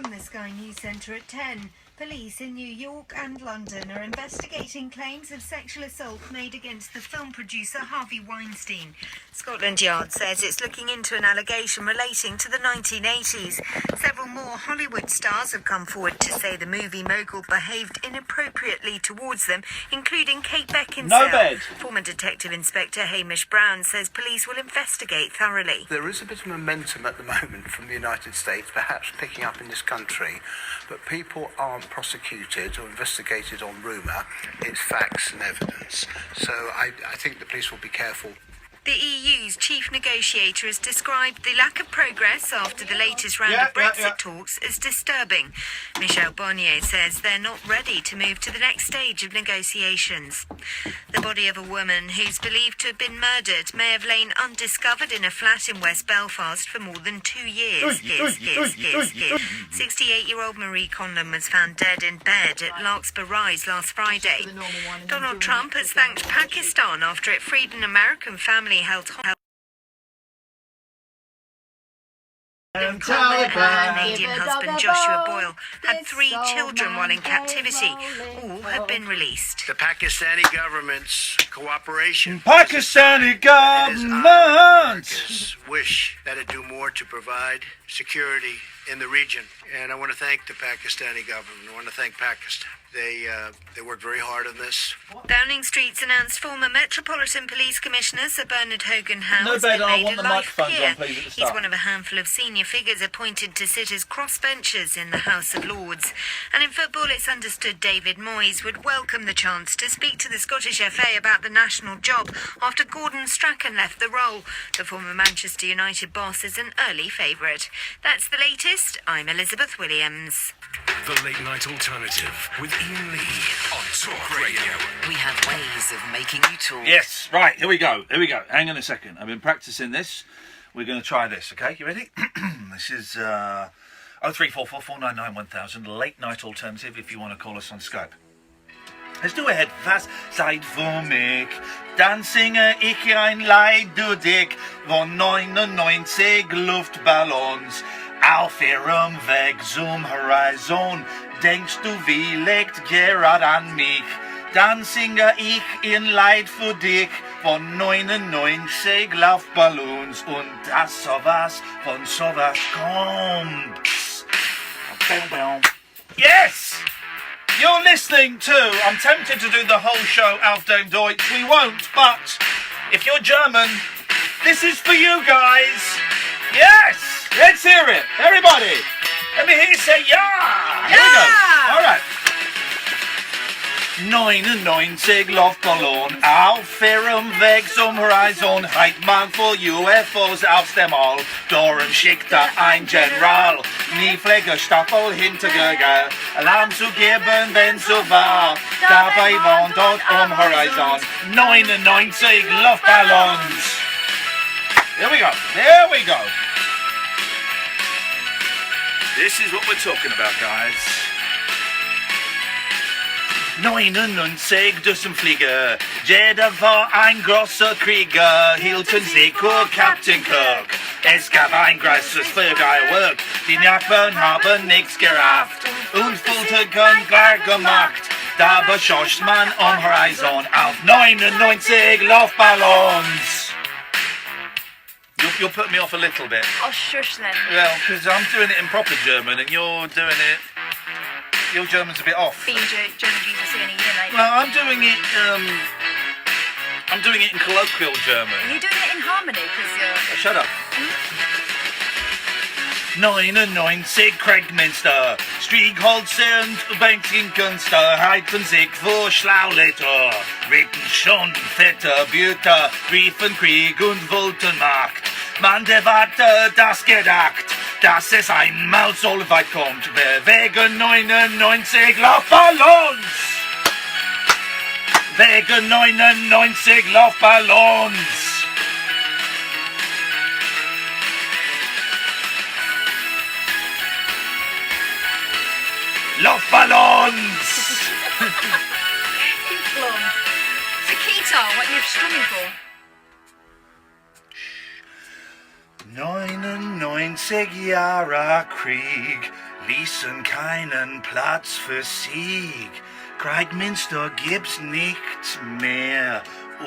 From the Sky News Centre at 10. Police in New York and London are investigating claims of sexual assault made against the film producer Harvey Weinstein. Scotland Yard says it's looking into an allegation relating to the 1980s. Several more Hollywood stars have come forward to say the movie mogul behaved inappropriately towards them, including Kate Beckinsale. No bed. Former Detective Inspector Hamish Brown says police will investigate thoroughly. There is a bit of momentum at the moment from the United States, perhaps picking up in this country, but people aren't prosecuted or investigated on rumour. It's facts and evidence. So I think the police will be careful. The EU's chief negotiator has described the lack of progress after the latest round of Brexit talks as disturbing. Michel Barnier says they're not ready to move to the next stage of negotiations. The body of a woman who's believed to have been murdered may have lain undiscovered in a flat in West Belfast for more than 2 years. 68-year-old Marie Conlon was found dead in bed at Larkspur Rise last Friday. Donald Trump has thanked Pakistan after it freed an American family held and Canadian husband Joshua Boyle had 3 children while in captivity. All have been released. The Pakistani government's cooperation. Pakistani government Wish that it do more to provide security in the region. And I want to thank the Pakistani government. I want to thank Pakistan. They worked very hard on this. Downing Street's announced former Metropolitan Police Commissioner Sir Bernard Hogan Howe No has bed, been I made want a the life microphones peer. on, please, at the He's start. one of a handful of senior figures appointed to sit as crossbenchers in the House of Lords. And in football, it's understood David Moyes would welcome the chance to speak to the Scottish FA about the national job after Gordon Strachan left the role. The former Manchester United boss is an early favourite. That's the latest. I'm Elizabeth Williams. The Late Night Alternative with Iain Lee on talkRADIO. We have ways of making you talk. Yes, right, here we go. Hang on a second. I've been practicing this. We're going to try this, okay? You ready? This is 03444991000, Late Night Alternative, if you want to call us on Skype. Let's do ahead. Was seid voor mij? Dan zingen ik een lied door dik van 99 luchtballons. Auf ihrem Weg zum Horizon denkst du vielleicht gerade an mich. Dann singe ich ein Lied für dich von 99 Luftballons und das sowas von sowas kommt. Yes! You're listening to, I'm tempted to do the whole show auf dem Deutsch. We won't, but if you're German, this is for you guys. Yes! Let's hear it. Everybody. Let me hear you say yeah. Here we go. All right. 99 Luftballon auf ihrem Weg zum Horizon. Heit man vor UFOs aus dem All. Doran schickt ein General. Nie Pflegestaffel hintergegangen. Alarm zu geben, wenn so war. Dabei waren dort am Horizon 99 Luftballons. Here we go. There we go. This is what we're talking about, guys. 99 Düsenflieger, jeder war ein großer Krieger, hielten sich für Captain Kirk. Es gab ein großes Feuerwerk, die Nachbarn haben nichts gerafft und Folterungen klar gemacht. Da beschoss man am Horizon auf 99 Luftballons. You'll put me off a little bit. Oh, shush then. Well, because I'm doing it in proper German and you're doing it... Your German's a bit off. Being German Jesus in a year, mate. Well, I'm doing it in colloquial German. You're doing it in harmony, because you're... Shut up. 99 Craigminster, Striegholzer und Bänkenkünstler halten sich für Schlauleiter, reden schon fette Büter, riefen Krieg und wollten Macht. Man der warte das gedacht, dass es einmal so weit kommt, wegen 99 Luftballons. Wegen 99 Luftballons. Luftballons! You've flown. It's a keytar, what you're strumming for. 99 Jahre Krieg ließen keinen Platz für Sieg. Kreidminster gibt's nichts mehr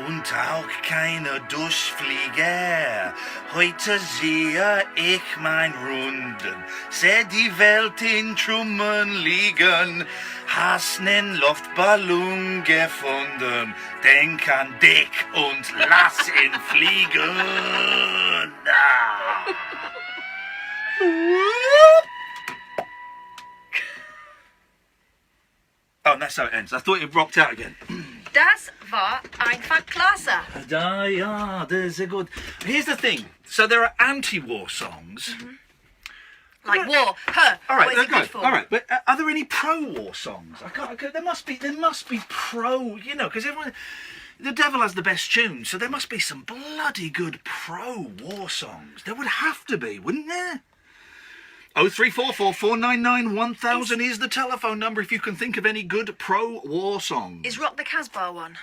und auch keine Durchflieger. Heute sehe ich mein Runden, seh die Welt in Trümmern liegen. Hast nen Luftballon gefunden, denk an dich und lass ihn fliegen. Ah. Oh, and that's how it ends. I thought it rocked out again. Das war einfach klasse. Yeah, sehr gut. Here's the thing. So there are anti-war songs. Like war, her. All right, what is let's it go. good for? All right, but are there any pro-war songs? There must be pro. You know, because everyone. The devil has the best tunes, so there must be some bloody good pro-war songs. There would have to be, wouldn't there? 0344 499 1000 is the telephone number if you can think of any good pro-war songs. Is Rock the Casbah one?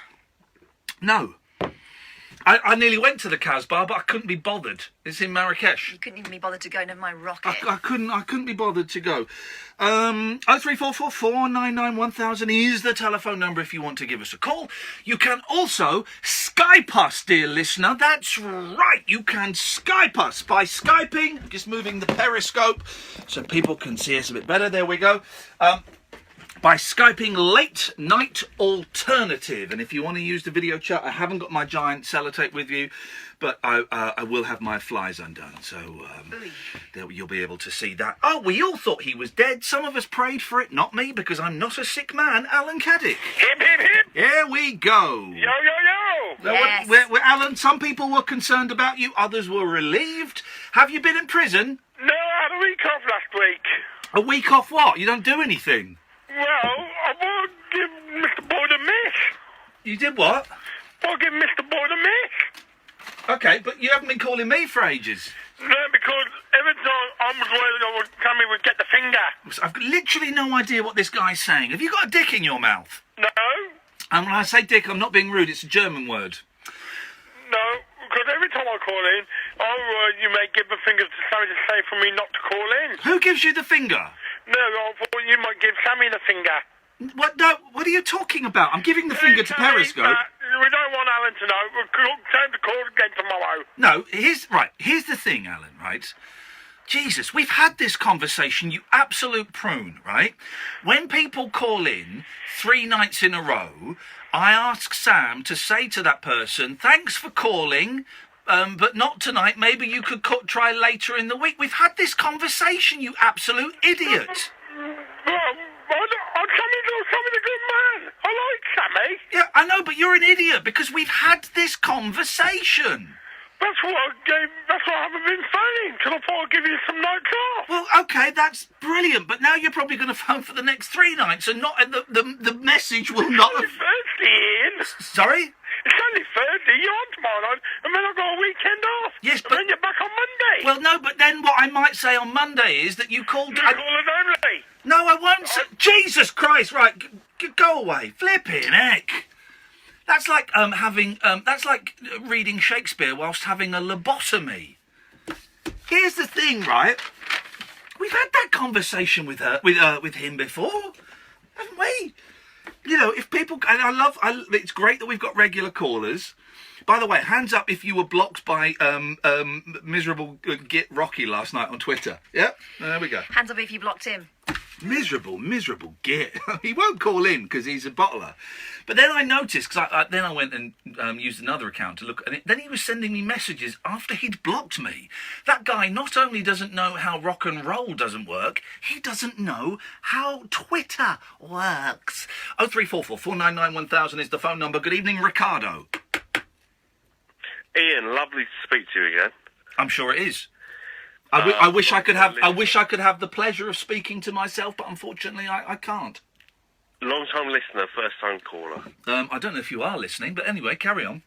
No. I nearly went to the Casbah, but I couldn't be bothered. It's in Marrakesh. You couldn't even be bothered to go, never mind rock it. I couldn't be bothered to go. 0344 499 1000 is the telephone number if you want to give us a call. You can also Skype us, dear listener. That's right. You can Skype us by Skyping. Just moving the periscope so people can see us a bit better. There we go. By Skyping Late Night Alternative. And if you want to use the video chat, I haven't got my giant sellotape with you, but I will have my flies undone. So you'll be able to see that. Oh, we all thought he was dead. Some of us prayed for it, not me, because I'm not a sick man. Alan Caddick. Hip, hip, hip. Here we go. Yo, yo, yo. Yes. Alan, some people were concerned about you. Others were relieved. Have you been in prison? No, I had a week off last week. A week off what? You don't do anything. Well, I won't give Mr. Boyd a miss. You did what? I'll give Mr. Boyd a miss. Okay, but you haven't been calling me for ages. No, because every time I was worried Sammy would get the finger. I've got literally no idea what this guy's saying. Have you got a dick in your mouth? No, And when I say dick, I'm not being rude. It's a German word. no, because every time I call in, you may give the finger to Sammy to say for me not to call in. Who gives you the finger? No, I thought you might give Sammy the finger. What? No. What are you talking about? I'm giving the finger to Periscope. We don't want Alan to know. We'll time to call again tomorrow. No. Here's the thing, Alan. Right. Jesus, we've had this conversation, you absolute prune, right? When people call in 3 nights in a row, I ask Sam to say to that person, thanks for calling, but not tonight. Maybe you could try later in the week. We've had this conversation, you absolute idiot. Sammy's a good man. I like Sammy. Yeah, I know, but you're an idiot because we've had this conversation. That's why I haven't been phoning, because I thought I'd give you some nights off. Well, okay, that's brilliant, but now you're probably going to phone for the next 3 nights and not the message will not have... It's Thursday, Ian. Sorry? It's only Thursday. You're on tomorrow night, and then I've got a weekend off. Yes, and but... then you're back on Monday. Well, no, but then what I might say on Monday is that you called... You call it only. No, I won't say... Jesus Christ, right, go away. Flipping heck. That's like that's like reading Shakespeare whilst having a lobotomy. Here's the thing, right? We've had that conversation with him before, haven't we? You know, if people, and it's great that we've got regular callers. By the way, hands up if you were blocked by miserable Git Rocky last night on Twitter. Yeah, there we go. Hands up if you blocked him. Miserable Git. He won't call in because he's a bottler. But then I noticed, because then I went and used another account to look, and then he was sending me messages after he'd blocked me. That guy not only doesn't know how rock and roll doesn't work, he doesn't know how Twitter works. 0344 499 1000 is the phone number. Good evening, Ricardo. Ian, lovely to speak to you again. I'm sure it is. I wish I could have the pleasure of speaking to myself, but unfortunately I can't. Long-time listener, first-time caller. I don't know if you are listening, but anyway, carry on.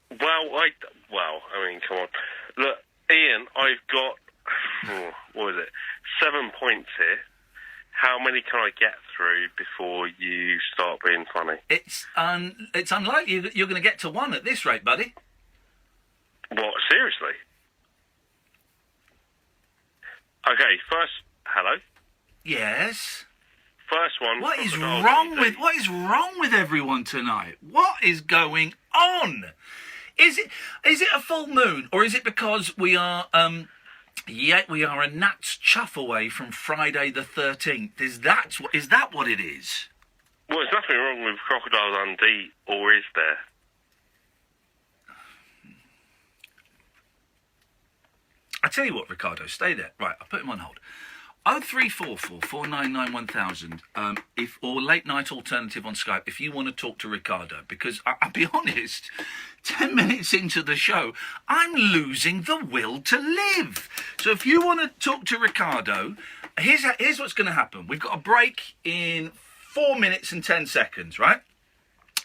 I mean, come on. Look, Ian, I've got, 7 points here. How many can I get through before you start being funny? It's unlikely that you're going to get to 1 at this rate, buddy. What, seriously? Okay, hello. Yes. First one. What is Crocodile wrong Dundee. wrong with everyone tonight? What is going on? Is it a full moon, or is it because we are we are a gnat's chuff away from Friday the 13th? Is that what it is? Well, there's nothing wrong with Crocodile Dundee, or is there? I tell you what, Ricardo, stay there. Right, I'll put him on hold. 0344 499 1000, or late night alternative on Skype if you want to talk to Ricardo, because I'll be honest, 10 minutes into the show, I'm losing the will to live. So if you want to talk to Ricardo, here's what's going to happen. We've got a break in 4 minutes and 10 seconds, right?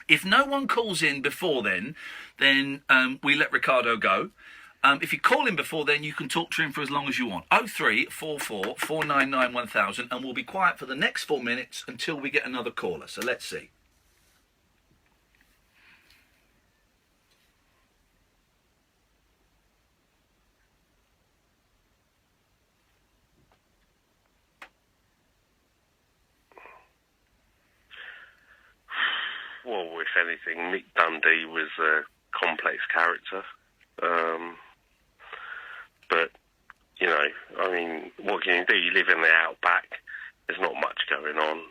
If no one calls in before then we let Ricardo go. If you call him before then, you can talk to him for as long as you want. 0344 499 1000, and we'll be quiet for the next 4 minutes until we get another caller. So let's see. Well, if anything, Nick Dundee was a complex character. But, you know, I mean, what can you do? You live in the outback. There's not much going on.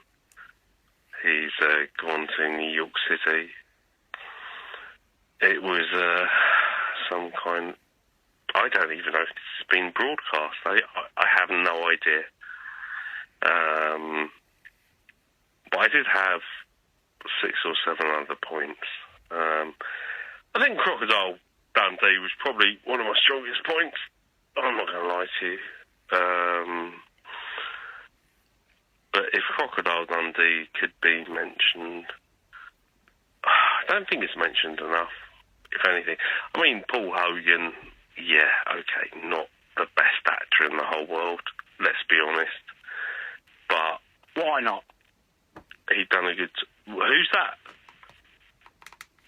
He's gone to New York City. It was some kind... I don't even know if it's been broadcast. I have no idea. But I did have 6 or 7 other points. I think Crocodile Dundee was probably one of my strongest points. I'm not going to lie to you. But if Crocodile Dundee could be mentioned, I don't think it's mentioned enough, if anything. I mean, Paul Hogan, yeah, okay, not the best actor in the whole world, let's be honest. But... Why not? He'd done a good... Who's that?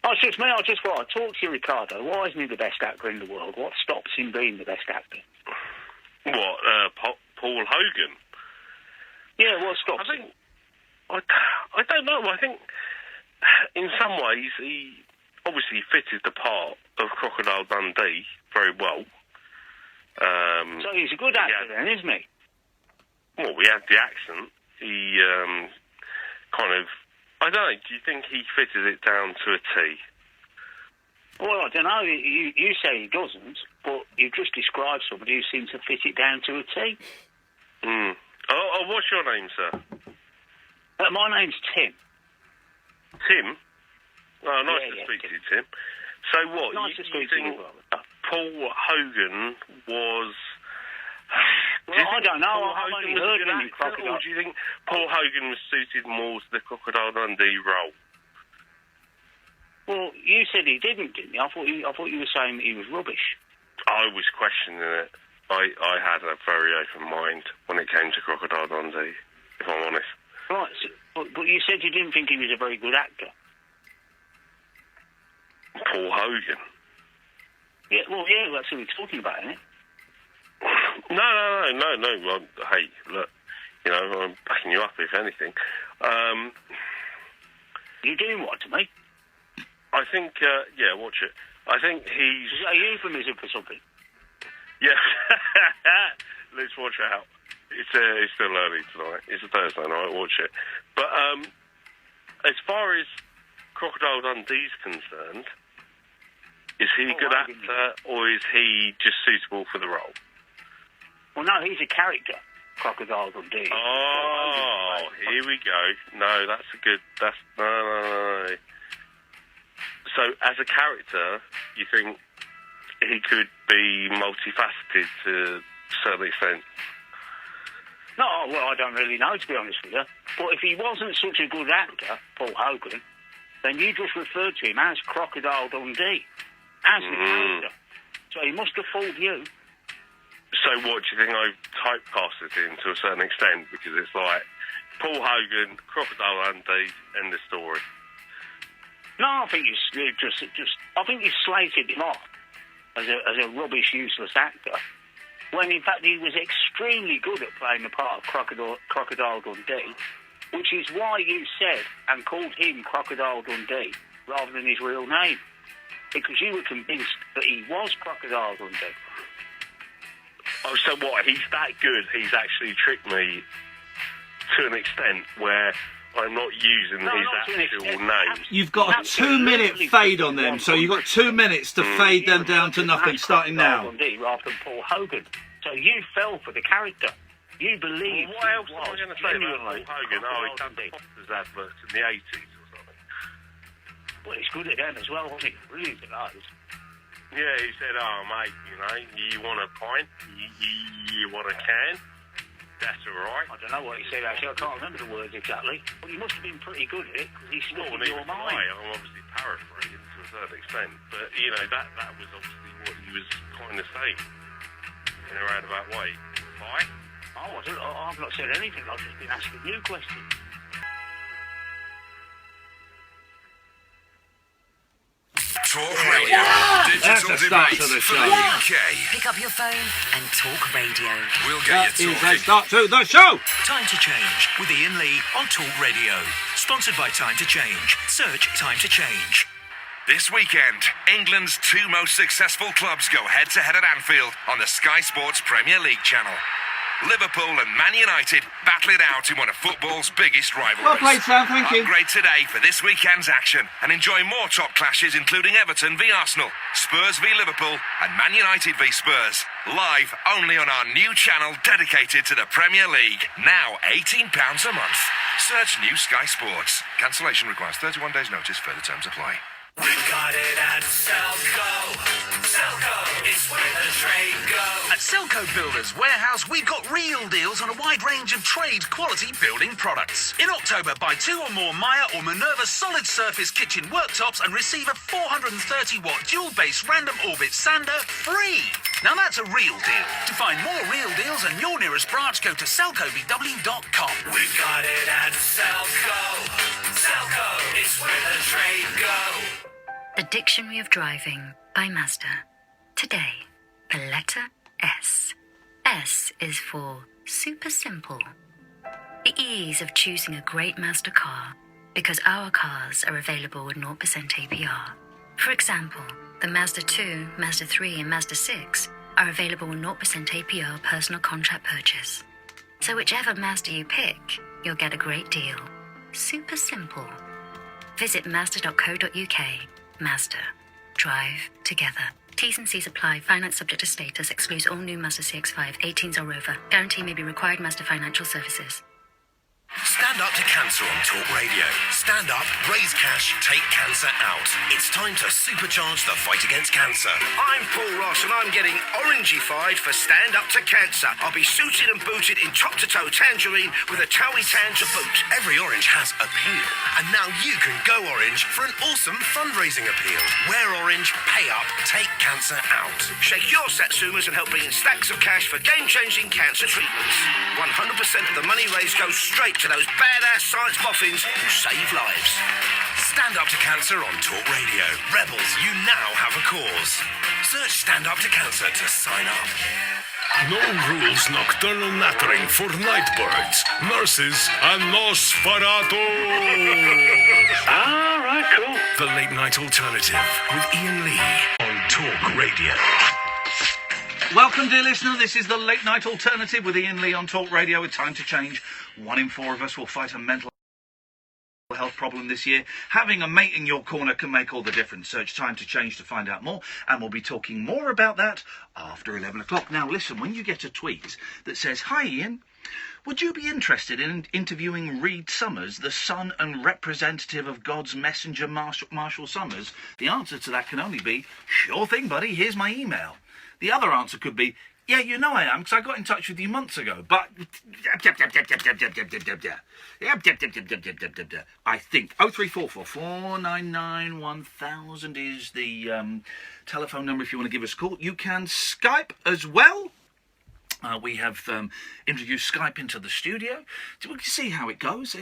Oh, it's just me. I just want to talk to you, Ricardo. Why isn't he the best actor in the world? What stops him being the best actor? What, Paul Hogan? Yeah, what stops him? I don't know. I think in some ways he obviously fitted the part of Crocodile Dundee very well. So he's a good actor then, isn't he? Well, we had the accent. He kind of... I don't know, do you think he fitted it down to a T? Well, I don't know. You say he doesn't, but you've just described somebody who seems to fit it down to a T. Oh, what's your name, sir? My name's Tim. Tim? Oh, nice to Yeah, speak Tim. to you, Tim. So what, Nice to speak to you. Paul Hogan was... Well, I don't know. I've only heard him in Crocodile. Or do you think Paul Hogan was suited more to the Crocodile Dundee role? Well, you said he didn't you? I thought you were saying that he was rubbish. I was questioning it. I had a very open mind when it came to Crocodile Dundee, if I'm honest. Right, so, but you said you didn't think he was a very good actor. Paul Hogan? Yeah, well, that's who we're talking about, isn't it? No. Well, hey, look, you know, I'm backing you up, if anything. You're doing what to me? I think, watch it. I think he's... Is that a euphemism for something? Yeah. Let's watch out. It's still early tonight. It's a Thursday night, watch it. But as far as Crocodile Dundee's concerned, is he a good actor, or is he just suitable for the role? Well, no, he's a character, Crocodile Dundee. Oh, here we go. No, no. So, as a character, you think he could be multifaceted to a certain extent? No, well, I don't really know, to be honest with you. But if he wasn't such a good actor, Paul Hogan, then you just referred to him as Crocodile Dundee, as the character. So he must have fooled you. So what, do you think I've typecasted him to a certain extent? Because it's like, Paul Hogan, Crocodile Dundee, end the story. No, I think you slated him off as a rubbish, useless actor. when in fact he was extremely good at playing the part of Crocodile Dundee, which is why you said and called him Crocodile Dundee rather than his real name, because you were convinced that he was Crocodile Dundee. Oh, so what? He's that good? He's actually tricked me to an extent where I'm not using his actual name. You've got a 2-minute fade on them, so you've got 2 minutes to fade them down to nothing, starting now. Dundee rather than Paul Hogan. So you fell for the character. You believed. What else am I going to say about Paul Hogan? Oh, he done the Foster's adverts in the 80s or something. Well, he's good at them as well, wasn't he? Brilliant at those. Yeah, he said, oh, mate, you want a pint? You want a can? That's all right. I don't know what he said, actually. I can't remember the words exactly. Well, he must have been pretty good at it, because he stuck in your mind. I'm obviously paraphrasing to a certain extent, but, that was obviously what he was kind of saying in a roundabout way. Why? I've not said anything. I've just been asking you questions. Talk Radio. Digital debate for the UK. Pick up your phone and talk radio. We'll get you Is a talking. start to the show. Time to Change with Iain Lee on Talk Radio. Sponsored by Time to Change. Search Time to Change. This weekend, England's two most successful clubs go head-to-head at Anfield on the Sky Sports Premier League channel. Liverpool and Man United battle it out in one of football's biggest rivalries. Well played, Sam, thank you. Upgrade today for this weekend's action and enjoy more top clashes including Everton v Arsenal, Spurs v Liverpool and Man United v Spurs. Live only on our new channel dedicated to the Premier League. Now £18 a month. Search New Sky Sports. Cancellation requires 31 days notice. Further terms apply. We've got it at Selco. Selco is where the trade goes. At Selco Builders Warehouse, we've got real deals on a wide range of trade quality building products. In October, buy 2 or more Maya or Minerva solid surface kitchen worktops and receive a 430-watt dual-base random orbit sander free. Now that's a real deal. To find more real deals and your nearest branch, go to selcobw.com. We've got it at Selco. Selco is where the trade goes. The Dictionary of Driving by Mazda. Today, the letter S. S is for super simple. The ease of choosing a great Mazda car, because our cars are available with 0% APR. For example, the Mazda 2, Mazda 3 and Mazda 6 are available with 0% APR personal contract purchase. So whichever Mazda you pick, you'll get a great deal. Super simple. Visit Mazda.co.uk. Mazda. Drive together. T's and C's apply. Finance subject to status. Excludes all new Mazda CX-5. 18s or over. Guarantee may be required. Mazda Financial Services. Stand up to cancer on Talk Radio. Stand up, raise cash, take cancer out. It's time to supercharge the fight against cancer. I'm Paul Ross and I'm getting orangified for Stand Up to Cancer. I'll be suited and booted in top-to-toe tangerine with a towie tan to boot. Every orange has appeal, and now you can go orange for an awesome fundraising appeal. Wear orange, pay up, take cancer out. Shake your satsumas and help bring in stacks of cash for game-changing cancer treatments. 100% of the money raised goes straight to those badass science boffins who save lives. Stand Up to Cancer on Talk Radio. Rebels, you now have a cause. Search Stand Up to Cancer to sign up. No rules nocturnal nattering for nightbirds, nurses, and Nosferatu. All right, cool. The Late Night Alternative with Iain Lee on Talk Radio. Welcome, dear listener. This is the Late Night Alternative with Iain Lee on Talk Radio. With Time to Change. 1 in 4 of us will fight a mental health problem this year. Having a mate in your corner can make all the difference. Search Time to Change to find out more, and we'll be talking more about that after 11 o'clock. Now, listen, when you get a tweet that says, "Hi, Ian, would you be interested in interviewing Reed Summers, the son and representative of God's messenger, Marshall Summers?" The answer to that can only be, "Sure thing, buddy, here's my email." The other answer could be, "Yeah, you know I am, because I got in touch with you months ago, but..." I think 0344 499 1000 is the telephone number if you want to give us a call. You can Skype as well. We have introduced Skype into the studio. So we can see how it goes.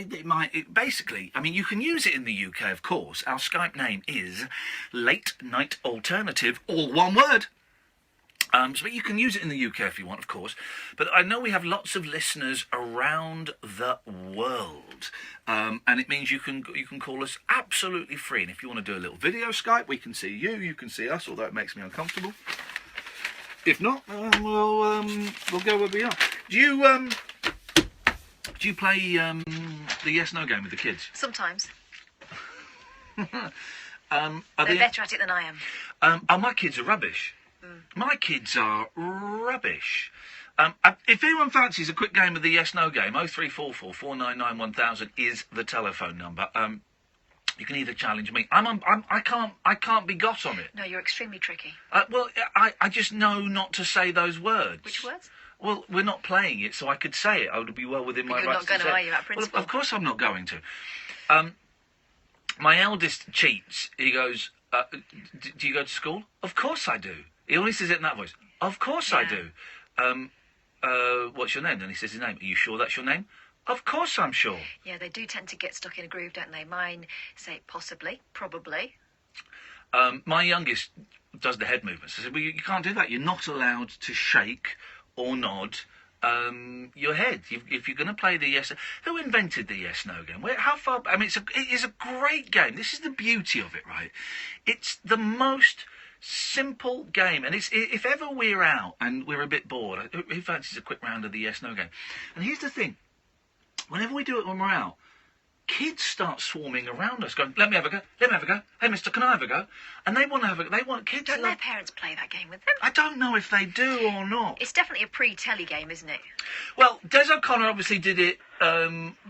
Basically, I mean, you can use it in the UK, of course. Our Skype name is Late Night Alternative, all one word. But you can use it in the UK if you want, of course. But I know we have lots of listeners around the world, and it means you can call us absolutely free. And if you want to do a little video Skype, we can see you, you can see us, although it makes me uncomfortable. If not, we'll go where we are. Do you play the yes/no game with the kids? Sometimes. Are They're they better at it than I am. my kids are rubbish. My kids are rubbish. If anyone fancies a quick game of the yes/no game, 0344 499 1000 is the telephone number. You can either challenge me. I can't be got on it. No, you're extremely tricky. Well, I just know not to say those words. Which words? Well, we're not playing it, so I could say it. I would be well within my You're rights not going to to, say are it. you, at principle? Well, of course I'm not going to. My eldest cheats. He goes, do you go to school? Of course I do. He only says it in that voice. Of course I do. What's your name? Then he says his name. Are you sure that's your name? Of course I'm sure. Yeah, they do tend to get stuck in a groove, don't they? Mine say possibly, probably. My youngest does the head movements. I said, well, you can't do that. You're not allowed to shake or nod your head. If you're going to play the yes... Who invented the yes/no game? How far... I mean, it is a great game. This is the beauty of it, right? It's the most simple game. And if ever we're out and we're a bit bored, who fancies a quick round of the yes/no game? And here's the thing. Whenever we do it when we're out, kids start swarming around us, going, "Let me have a go. Let me have a go. Hey, mister, can I have a go?" And they want to have a go. They want kids. Don't their parents play that game with them? I don't know if they do or not. It's definitely a pre-telly game, isn't it? Well, Des O'Connor obviously did it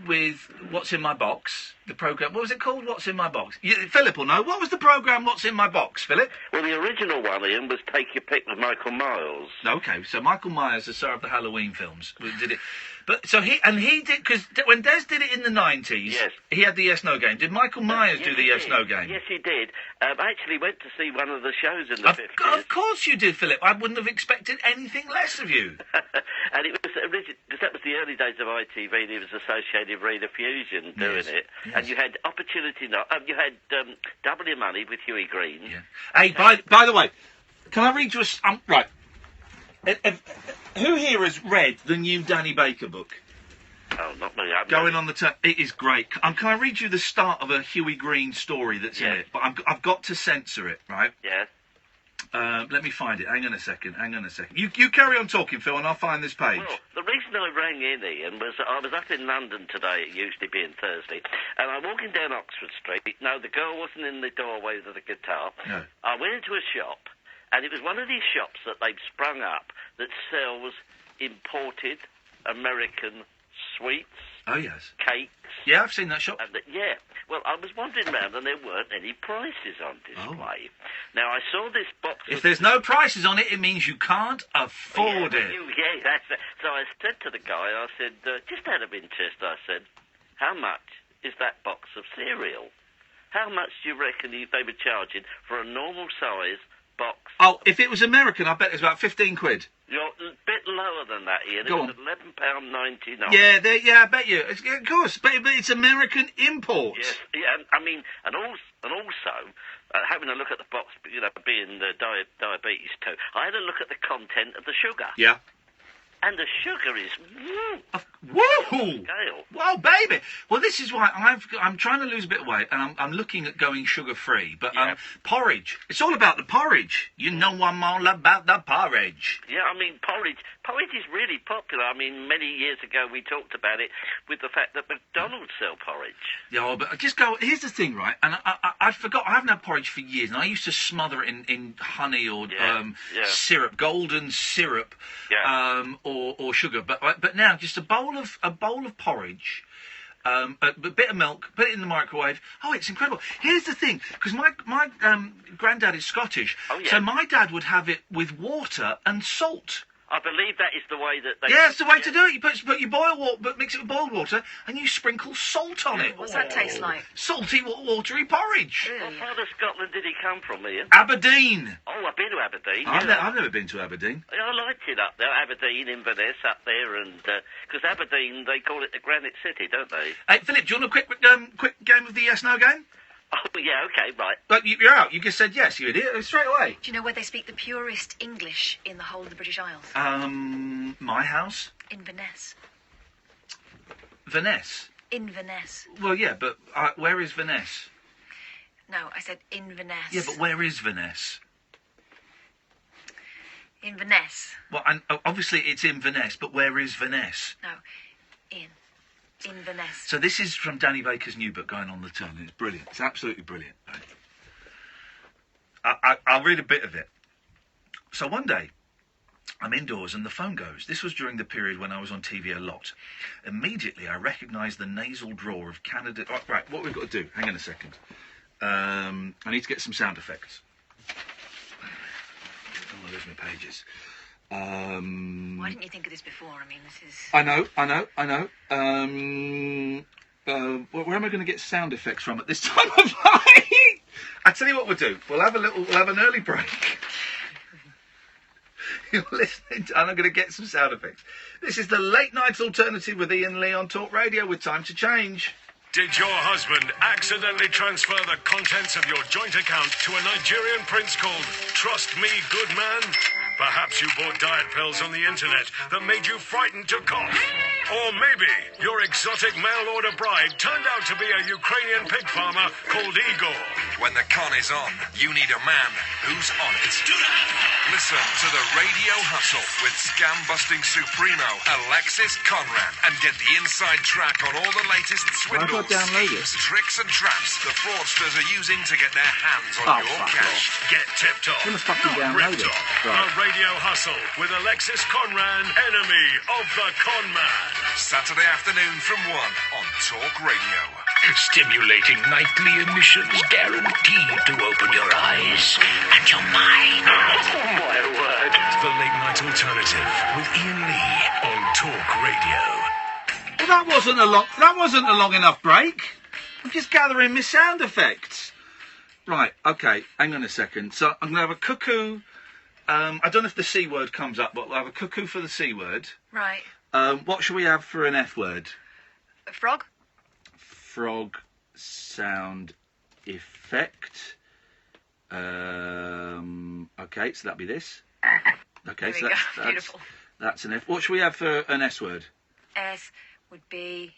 with What's in My Box, the programme. What was it called? What's in My Box? Philip will know. What was the programme What's in My Box, Philip? Well, the original one, Ian, was Take Your Pick with Michael Miles. Okay, so Michael Myers, the star of the Halloween films, did it. But so he did, because when Des did it in the 90s, yes, he had the yes/no game. Did Michael Myers do the yes/no game? Yes, he did. I actually went to see one of the shows in the 50s. Of course you did, Philip. I wouldn't have expected anything less of you. And it was because that was the early days of ITV. And it was associated with Fusion doing it, and you had Opportunity. You had Double Your Money with Huey Green. Yeah. Hey, by the way, can I read you a right? Who here has read the new Danny Baker book? Oh, not me. Going on the it is great. Can I read you the start of a Huey Green story that's in it? But I've got to censor it, right? Yeah. Let me find it. Hang on a second. You carry on talking, Phil, and I'll find this page. Well, the reason I rang in, Ian, was I was up in London today, it usually being Thursday, and I'm walking down Oxford Street. No, the girl wasn't in the doorway with the guitar. No. I went into a shop, and it was one of these shops that they've sprung up that sells imported American sweets. Oh, yes. Cakes. Yeah, I've seen that shop. Yeah. Well, I was wandering around and there weren't any prices on display. Now, I saw this box... If there's no prices on it, it means you can't afford it. Yeah, that's it. So I said to the guy, I said, just out of interest, I said, how much is that box of cereal? How much do you reckon they were charging for a normal size box? Oh, if it was American, I bet it's about 15 quid. You're a bit lower than that, Ian. Go It was £11.99. Yeah, I bet you. Of course, but it's American import. Yes, yeah, I mean, and also having a look at the box, being diabetes too, I had a look at the content of the sugar. Yeah. And the sugar is woo! Scale. Well, baby. Well, this is why I'm trying to lose a bit of weight, and I'm looking at going sugar-free. But porridge. It's all about the porridge. You know I'm all about the porridge. Yeah, I mean, porridge is really popular. I mean, many years ago we talked about it with the fact that McDonald's sell porridge. Yeah, but just go... Here's the thing, right? And I forgot, I haven't had porridge for years, and I used to smother it in honey or syrup, golden syrup, or sugar. But now, just a bowl of porridge... a bit of milk, put it in the microwave. Oh, it's incredible. Here's the thing, because my granddad is Scottish, so my dad would have it with water and salt. I believe that is the way that they... Yeah, it's the way to do it. You boil water, but mix it with boiled water, and you sprinkle salt on it. What's that taste like? Salty, watery porridge. What part of Scotland did he come from, Ian? Aberdeen. Oh, I've been to Aberdeen. I've never been to Aberdeen. I liked it up there, Aberdeen, Inverness, up there, and because Aberdeen, they call it the Granite City, don't they? Hey, Philip, do you want a quick game of the yes/no game? Oh, yeah, okay, right. But you're out. You just said yes, you idiot, straight away. Do you know where they speak the purest English in the whole of the British Isles? My house? In Venice. Venice? In Venice. Well, yeah, but where is Venice? No, I said in Venice. Yeah, but where is Venice? In Venice. Well, obviously it's in Venice, but where is Venice? No, in Venice. So this is from Danny Baker's new book, Going on the Turn. It's brilliant. It's absolutely brilliant. I'll read a bit of it. So one day, I'm indoors and the phone goes. This was during the period when I was on TV a lot. Immediately, I recognised the nasal drawl of Canada... Oh, right, what we've got to do... Hang on a second. I need to get some sound effects. Oh, there's my pages. Why didn't you think of this before? I mean, this is... I know. Where am I going to get sound effects from at this time of night? I tell you what we'll do. We'll have an early break. You're listening to, and I'm going to get some sound effects. This is the Late Night Alternative with Iain Lee on Talk Radio with Time to Change. Did your husband accidentally transfer the contents of your joint account to a Nigerian prince called Trust Me Good Man? Perhaps you bought diet pills on the internet that made you frightened to cough. Or maybe your exotic mail-order bride turned out to be a Ukrainian pig farmer called Igor. When the con is on, you need a man who's on it. Listen to the Radio Hustle with scam-busting Supremo Alexis Conrad and get the inside track on all the latest swindles, schemes, tricks and traps the fraudsters are using to get their hands on your cash. Get tipped off, not ripped off. The Radio Hustle with Alexis Conrad, enemy of the con man. Saturday afternoon from 1 on Talk Radio. Stimulating nightly emissions guaranteed to open your eyes and your mind. Oh, my word. The Late Night Alternative with Iain Lee on Talk Radio. Well, that wasn't a long enough break. I'm just gathering my sound effects. Right, okay, hang on a second. So I'm going to have a cuckoo. I don't know if the C word comes up, but we'll have a cuckoo for the C word. Right. What should we have for an F word? A frog? Frog sound effect. Okay, so that'd be this. Okay, so that's beautiful. That's an F. What should we have for an S word? S would be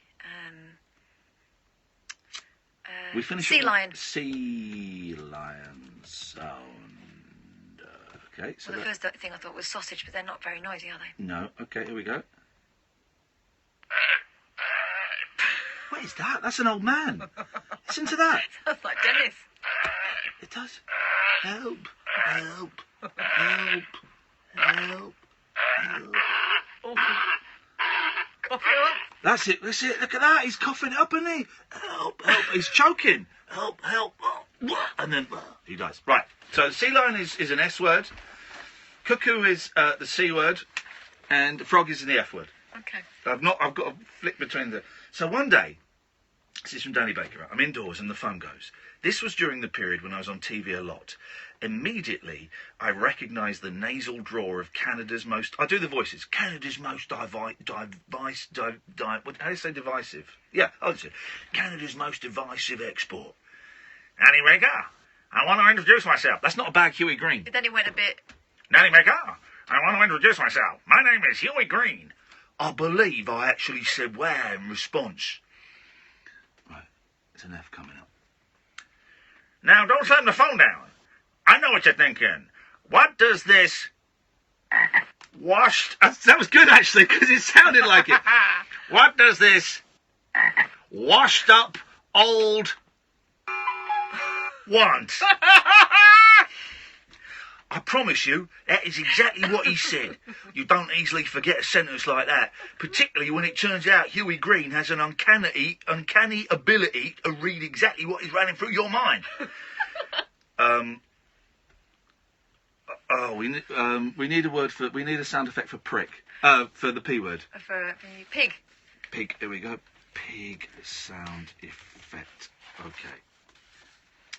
we finish sea lion. Sea lion sound. Okay, so well, the first thing I thought was sausage, but they're not very noisy, are they? No. Okay, here we go. What is that? That's an old man. Listen to that. Sounds like Dennis. It does. Help! Help! Help! Help! Help! Oh. Coughing up. That's it. Look at that. He's coughing up, isn't he? Help! Help! He's choking. Help! Help! And then he dies. Right. So sea lion is an S word. Cuckoo is the C word, and frog is the F word. Okay. I've got to flick between the... So one day, this is from Danny Baker, I'm indoors and the phone goes. This was during the period when I was on TV a lot. Immediately, I recognised the nasal drawl of Canada's most... I do the voices. Canada's most how do you say divisive? Yeah, I'll say Canada's most divisive export. Danny Baker, I want to introduce myself. That's not a bad Huey Green. But then he went a bit... Danny Baker, I want to introduce myself. My name is Huey Green. I believe I actually said where in response. Right, there's an F coming up. Now, don't slam the phone down. I know what you're thinking. What does this washed... That was good, actually, because it sounded like it. What does this washed up old want? I promise you, that is exactly what he said. You don't easily forget a sentence like that, particularly when it turns out Huey Green has an uncanny ability to read exactly what is running through your mind. We need a sound effect for prick. For the P word. For pig. Pig. Here we go. Pig sound effect. Okay.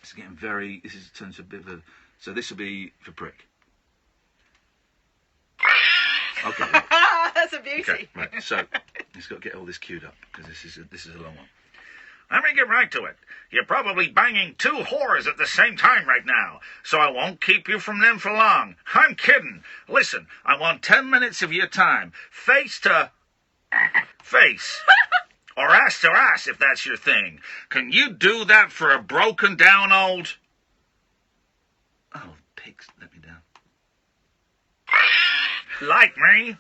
It's getting very. This is turns to a bit of a. So this will be for prick. Okay. Right. That's a beauty. Okay, right. So let's got to get all this queued up because this is a long one. let me get right to it. You're probably banging 2 whores at the same time right now, so I won't keep you from them for long. I'm kidding. Listen, I want 10 minutes of your time, face to face, or ass to ass if that's your thing. Can you do that for a broken down old... Oh, pigs let me down. Like me?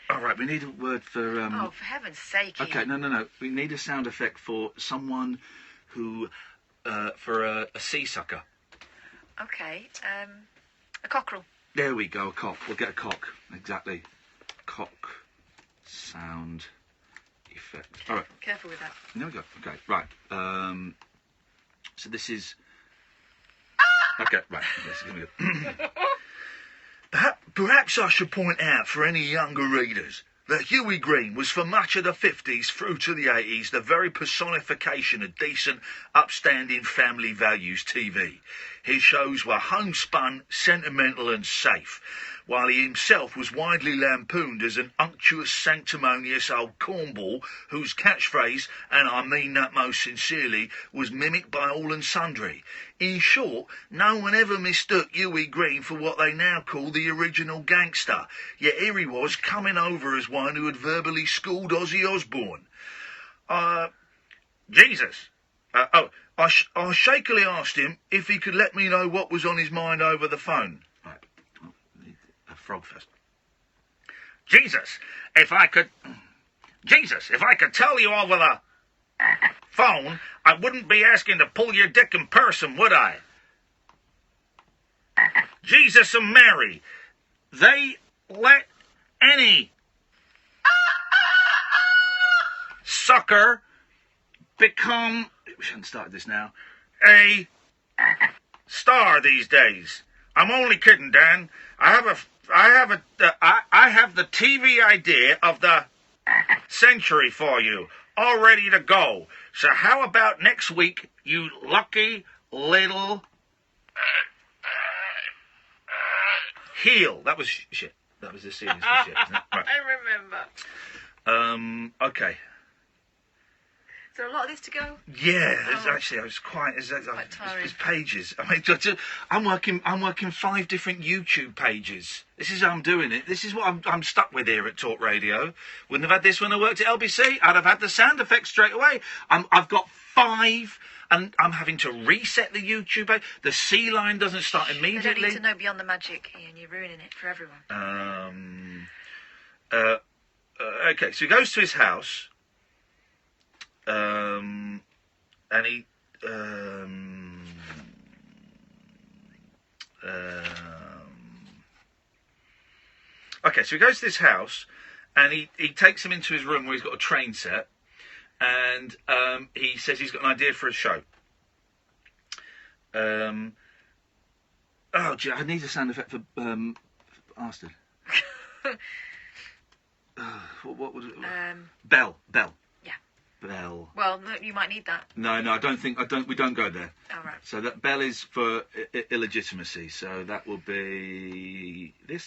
All right, we need a word for... Oh, for heaven's sake, Ian. Okay, no. We need a sound effect for someone who... for a sea sucker. Okay, a cockerel. There we go, a cock. We'll get a cock. Exactly. Cock sound effect. All right. Careful with that. There we go. Okay, right. So this is... Okay, right. This is going to go... Perhaps I should point out for any younger readers that Huey Green was for much of the 50s through to the 80s the very personification of decent, upstanding family values TV. His shows were homespun, sentimental and safe, while he himself was widely lampooned as an unctuous, sanctimonious old cornball whose catchphrase, and I mean that most sincerely, was mimicked by all and sundry. In short, no one ever mistook Huey Green for what they now call the original gangster, yet here he was coming over as one who had verbally schooled Ozzy Osbourne. Jesus. I shakily asked him if he could let me know what was on his mind over the phone. Right. A frog first. Jesus, if I could tell you over the phone, I wouldn't be asking to pull your dick in person, would I? Jesus and Mary, they let any sucker become... We shouldn't start this now. A star these days. I'm only kidding, Dan. I have the TV idea of the century for you, all ready to go. So how about next week, you lucky little heel? That was shit. That was the serious shit, isn't it? Right. I remember. Okay. Is there a lot of this to go? Yeah, actually, I was quite tiring. it's pages. I mean, I'm working 5 different YouTube pages. This is how I'm doing it. This is what I'm stuck with here at Talk Radio. Wouldn't have had this when I worked at LBC. I'd have had the sound effects straight away. I've got 5, and I'm having to reset the YouTube page. The C line doesn't start immediately. They don't need to know beyond the magic, Ian. You're ruining it for everyone. Okay, so he goes to his house. And he okay, so he goes to this house and he takes him into his room where he's got a train set, and he says he's got an idea for a show. Oh gee, I need a sound effect for bastard. What was it? Bell. Bell. Well, no, you might need that. No, we don't go there. All right. So that bell is for illegitimacy. So that will be this.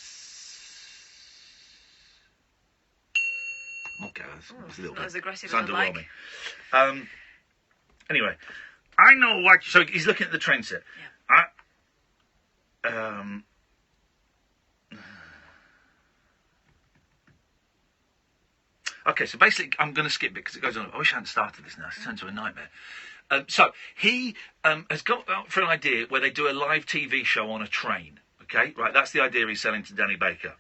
Okay, that's a little not bit. as aggressive It's as I'd underwhelming. like. Anyway, I know what. So he's looking at the train set. Yeah. Okay, so basically, I'm going to skip it because it goes on. I wish I hadn't started this now. It's turned into a nightmare. So he has got out for an idea where they do a live TV show on a train. Okay, right. That's the idea he's selling to Danny Baker.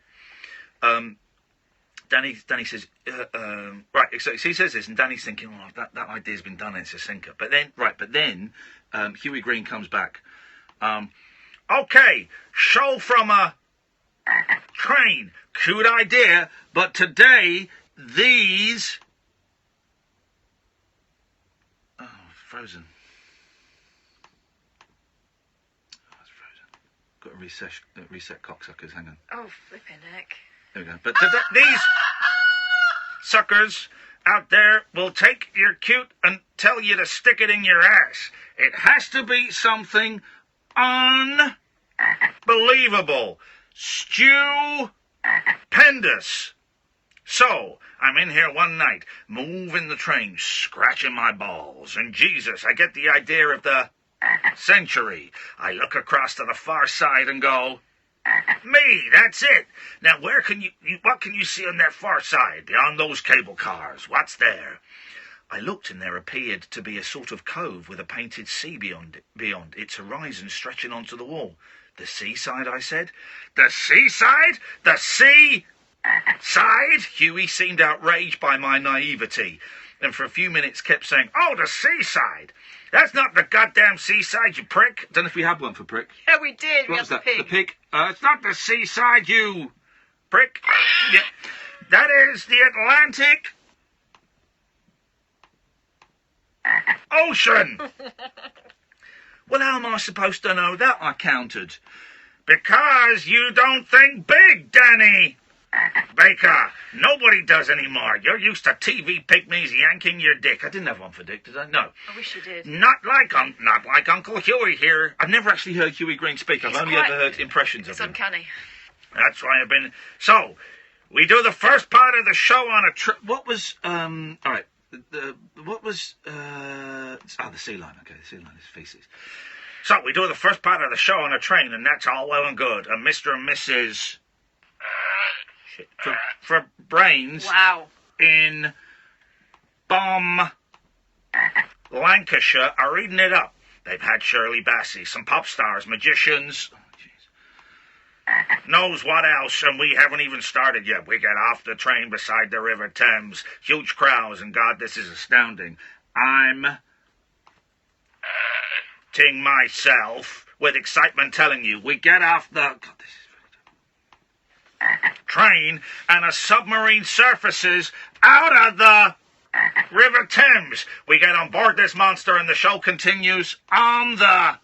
Danny says, right. So he says this, and Danny's thinking, oh, that idea's been done. It's a sinker. But then, Huey Green comes back. Okay, show from a train. Cute idea, but today. These... Oh, frozen. Oh, it's frozen. Got to reset cocksuckers, hang on. Oh, flipping heck. There we go. But these suckers out there will take your cute and tell you to stick it in your ass. It has to be something unbelievable. Stupendous. So, I'm in here one night, moving the train, scratching my balls, and Jesus, I get the idea of the century. I look across to the far side and go, me, that's it. Now, what can you see on that far side, beyond those cable cars? What's there? I looked, and there appeared to be a sort of cove with a painted sea beyond its horizon stretching onto the wall. The seaside, I said. The seaside? The sea? Side? Huey seemed outraged by my naivety, and for a few minutes kept saying, oh, the seaside. That's not the goddamn seaside, you prick. Don't know if we had one for prick. Yeah, we did. What was that? The pig? It's not the seaside, you prick. Yeah. That is the Atlantic Ocean. Well, how am I supposed to know that? I countered. Because you don't think big, Danny. Baker, nobody does anymore. You're used to TV pygmies yanking your dick. I didn't have one for Dick, did I? No. I wish you did. Not like Uncle Huey here. I've never actually heard Huey Green speak. I've only ever heard impressions of him. It's uncanny. That's why I've been... So, we do the first part of the show on a trip... What was... all right. What was... the sea lion. Okay, the sea lion is feces. So, we do the first part of the show on a train, and that's all well and good. And Mr. and Mrs... For brains. Wow. In Lancashire are eating it up. They've had Shirley Bassey, some pop stars, magicians, knows what else, and we haven't even started yet. We get off the train beside the River Thames, huge crowds, and God, this is astounding. I'm ting myself with excitement telling you, we get off the... God, this is train, and a submarine surfaces out of the River Thames. We get on board this monster, and the show continues on the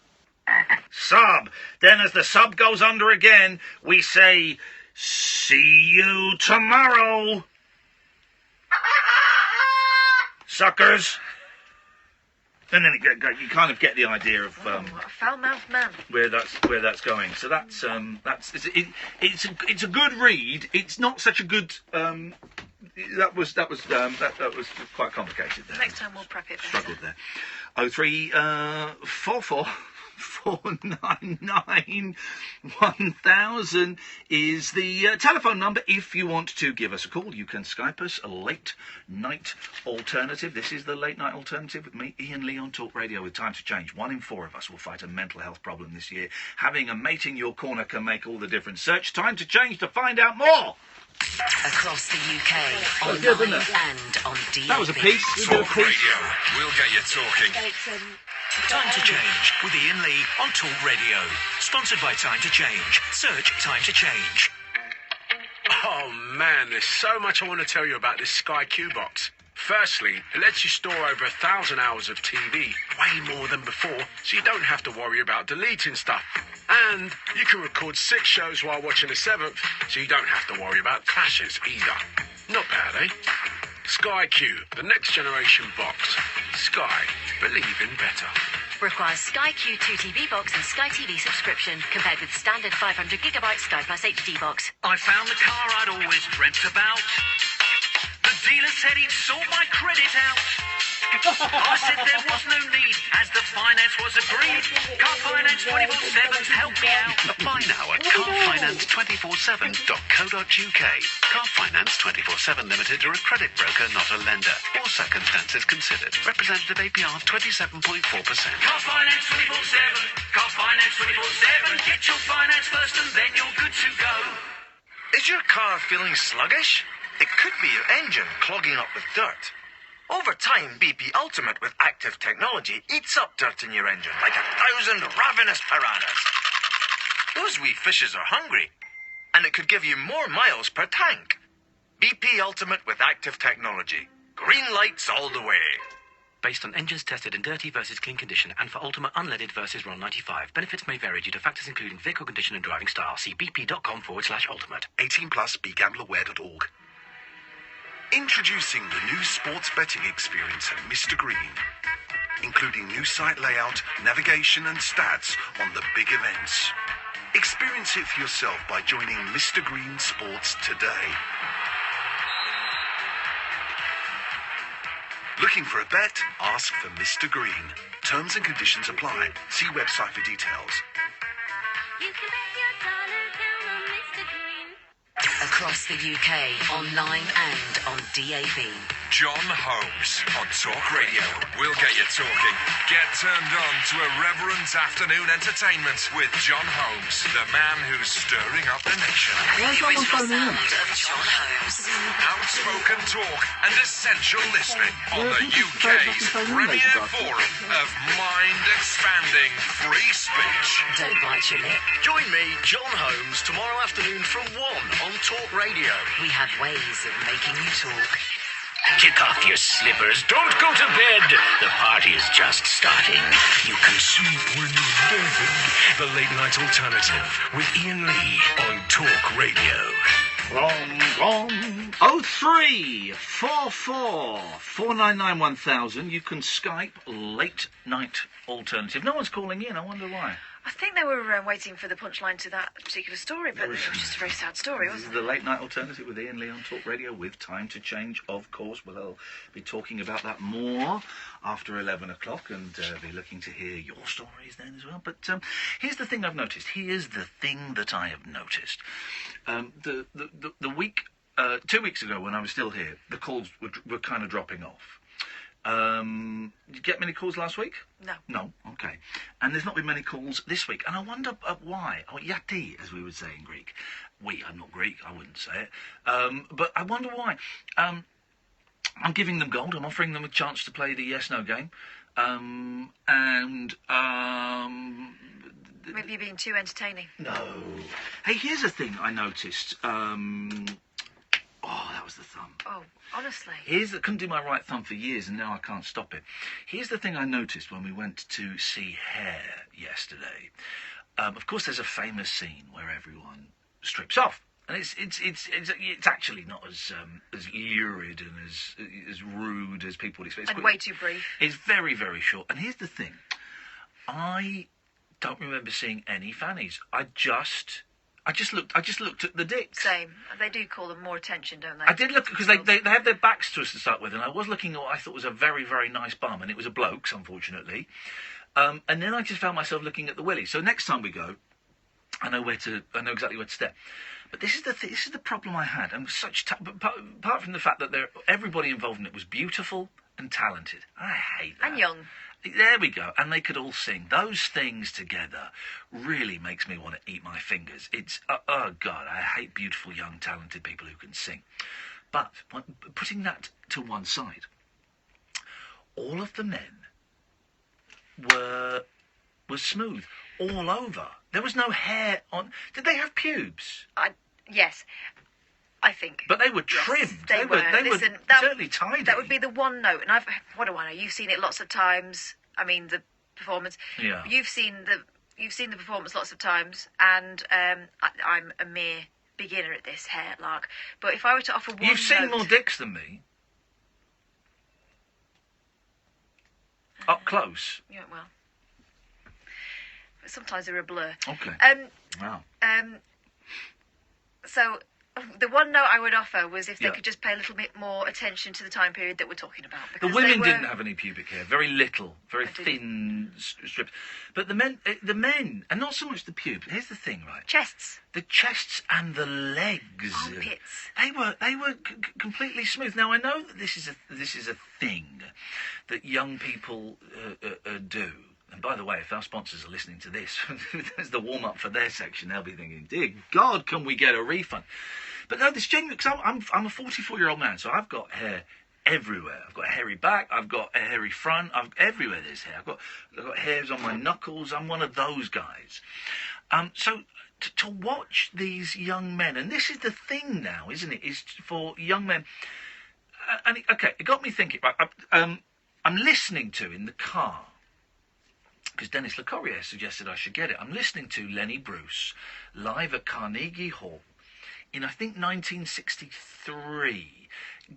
sub. Then as the sub goes under again, we say, see you tomorrow, suckers. And then you kind of get the idea of What a foul-mouthed man. where that's going. So that's it's a good read. It's not such a good. That was quite complicated there. Next time we'll prep it better. Struggled there. 0344 499 1000 is the telephone number. If you want to give us a call, you can Skype us a late night alternative. This is the late night alternative with me, Iain Lee, on Talk Radio with Time to Change. 1 in 4 of us will fight a mental health problem this year. Having a mate in your corner can make all the difference. Search Time to Change to find out more. Across the UK, online and on DAB. That was a piece. Talk Radio. We'll get you talking. Time to Change with Iain Lee on Talk Radio. Sponsored by Time to Change. Search Time to Change. Oh man, there's so much I want to tell you about this Sky Q box. Firstly, it lets you store over 1,000 hours of TV, way more than before, so you don't have to worry about deleting stuff. And you can record 6 shows while watching the 7th, so you don't have to worry about clashes either. Not bad, eh? Sky Q, the next generation box. Sky, believe in better. Requires Sky Q2 TV box and Sky TV subscription compared with standard 500GB Sky Plus HD box. I found the car I'd always dreamt about. The dealer said he'd sort my credit out. I said there was no need, as the finance was agreed. Car Finance 24/7's helped me out. Apply now at carfinance247.co.uk. Car Finance 24/7 Limited are a credit broker, not a lender. All circumstances considered. Representative APR 27.4%. Car Finance 24/7. Car Finance 24/7. Get your finance first and then you're good to go. Is your car feeling sluggish? It could be your engine clogging up with dirt. Over time, BP Ultimate with active technology eats up dirt in your engine like 1,000 ravenous piranhas. Those wee fishes are hungry, and it could give you more miles per tank. BP Ultimate with active technology. Green lights all the way. Based on engines tested in dirty versus clean condition and for Ultimate unleaded versus RON 95. Benefits may vary due to factors including vehicle condition and driving style. See bp.com/ultimate. 18 plus, begambleaware.org. Introducing the new sports betting experience at Mr. Green, including new site layout, navigation and stats on the big events. Experience it for yourself by joining Mr. Green Sports today. Looking for a bet? Ask for Mr. Green. Terms and conditions apply. See website for details. Across the UK, online and on DAB. John Holmes on Talk Radio. We'll get you talking. Get turned on to Irreverent Afternoon Entertainment with John Holmes, the man who's stirring up the nation. The original sound of John Holmes. Outspoken talk and essential listening on the UK's premier forum of mind-expanding free speech. Don't bite your lip. Join me, John Holmes, tomorrow afternoon from 1 on Talk Radio. We have ways of making you talk. Kick off your slippers. Don't go to bed. The party is just starting. You can sleep when you're dead. The Late Night Alternative with Iain Lee on Talk Radio. Wrong. 0344 499 1000. You can Skype Late Night Alternative. No one's calling in. I wonder why. I think they were waiting for the punchline to that particular story, but it was just a very sad story, This is wasn't the Late Night Alternative with Iain Lee on Talk Radio with Time to Change, of course. We'll be talking about that more after 11 o'clock and be looking to hear your stories then as well. But here's the thing I've noticed. Here's the thing that I have noticed. The week, 2 weeks ago when I was still here, the calls were kind of dropping off. Did you get many calls last week? No. No, okay. And there's not been many calls this week. And I wonder why. Oh, yati, as we would say in Greek. I'm not Greek, I wouldn't say it. But I wonder why. I'm giving them gold. I'm offering them a chance to play the yes-no game. Maybe you're being too entertaining. No. Hey, here's a thing I noticed. That was the thumb. Oh, honestly. Couldn't do my right thumb for years, and now I can't stop it. Here's the thing I noticed when we went to see Hair yesterday. Of course, there's a famous scene where everyone strips off, and it's actually not as lurid and as rude as people would expect. And way too brief. It's very, very short. And here's the thing: I don't remember seeing any fannies. I just looked at the dicks. Same. They do call them more attention, don't they? I did look, because they have their backs to us to start with, and I was looking at what I thought was a very, very nice bum, and it was a bloke's, unfortunately. And then I just found myself looking at the willy. So next time we go, I know exactly where to step. But this is the problem I had, and apart from the fact that everybody involved in it was beautiful and talented. I hate that. And young. There we go. And they could all sing. Those things together really makes me want to eat my fingers. It's, oh God, I hate beautiful, young, talented people who can sing. But putting that to one side, all of the men were smooth all over. There was no hair on. Did they have pubes? Yes. I think. But they were trimmed. Yes, they were. Listen, certainly tidy. That would be the one note. And what do I know? You've seen it lots of times. I mean, the performance. Yeah. You've seen the performance lots of times, and I'm a mere beginner at this hair lark. But if I were to offer one, you've seen more dicks than me. Up close. Yeah, well. But sometimes they're a blur. Okay. Wow. So. The one note I would offer was if they could just pay a little bit more attention to the time period that we're talking about. The women didn't have any pubic hair, very little, very thin strips. But the men, and not so much the pubes. Here's the thing, right? Chests. The chests and the legs. Armpits. They were completely smooth. Now I know that this is a thing that young people do. And by the way, if our sponsors are listening to this, as the warm-up for their section, they'll be thinking, dear God, can we get a refund? But no, this genuine, because I'm a 44-year-old man, so I've got hair everywhere. I've got a hairy back, I've got a hairy front, everywhere there's hair. I've got hairs on my knuckles. I'm one of those guys. So to watch these young men, and this is the thing now, isn't it, is for young men, it got me thinking, right, I'm listening to, in the car, because Dennis Le Corrier suggested I should get it. I'm listening to Lenny Bruce live at Carnegie Hall in, I think, 1963.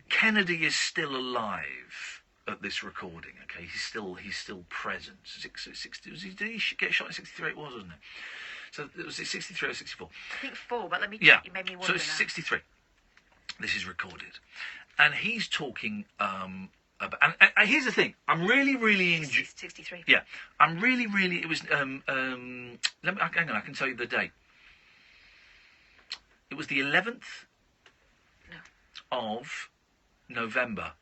Kennedy is still alive at this recording. Okay, he's still present. Did he get shot in 63? It was, wasn't it? So it was 63 or 64. I think 4, but let me check. Yeah. You made me wonder. So it's 63. This is recorded, and he's talking And here's the thing. I'm really 63. Yeah, I'm really. It was. Let me. Hang on. I can tell you the date. It was the 11th of November.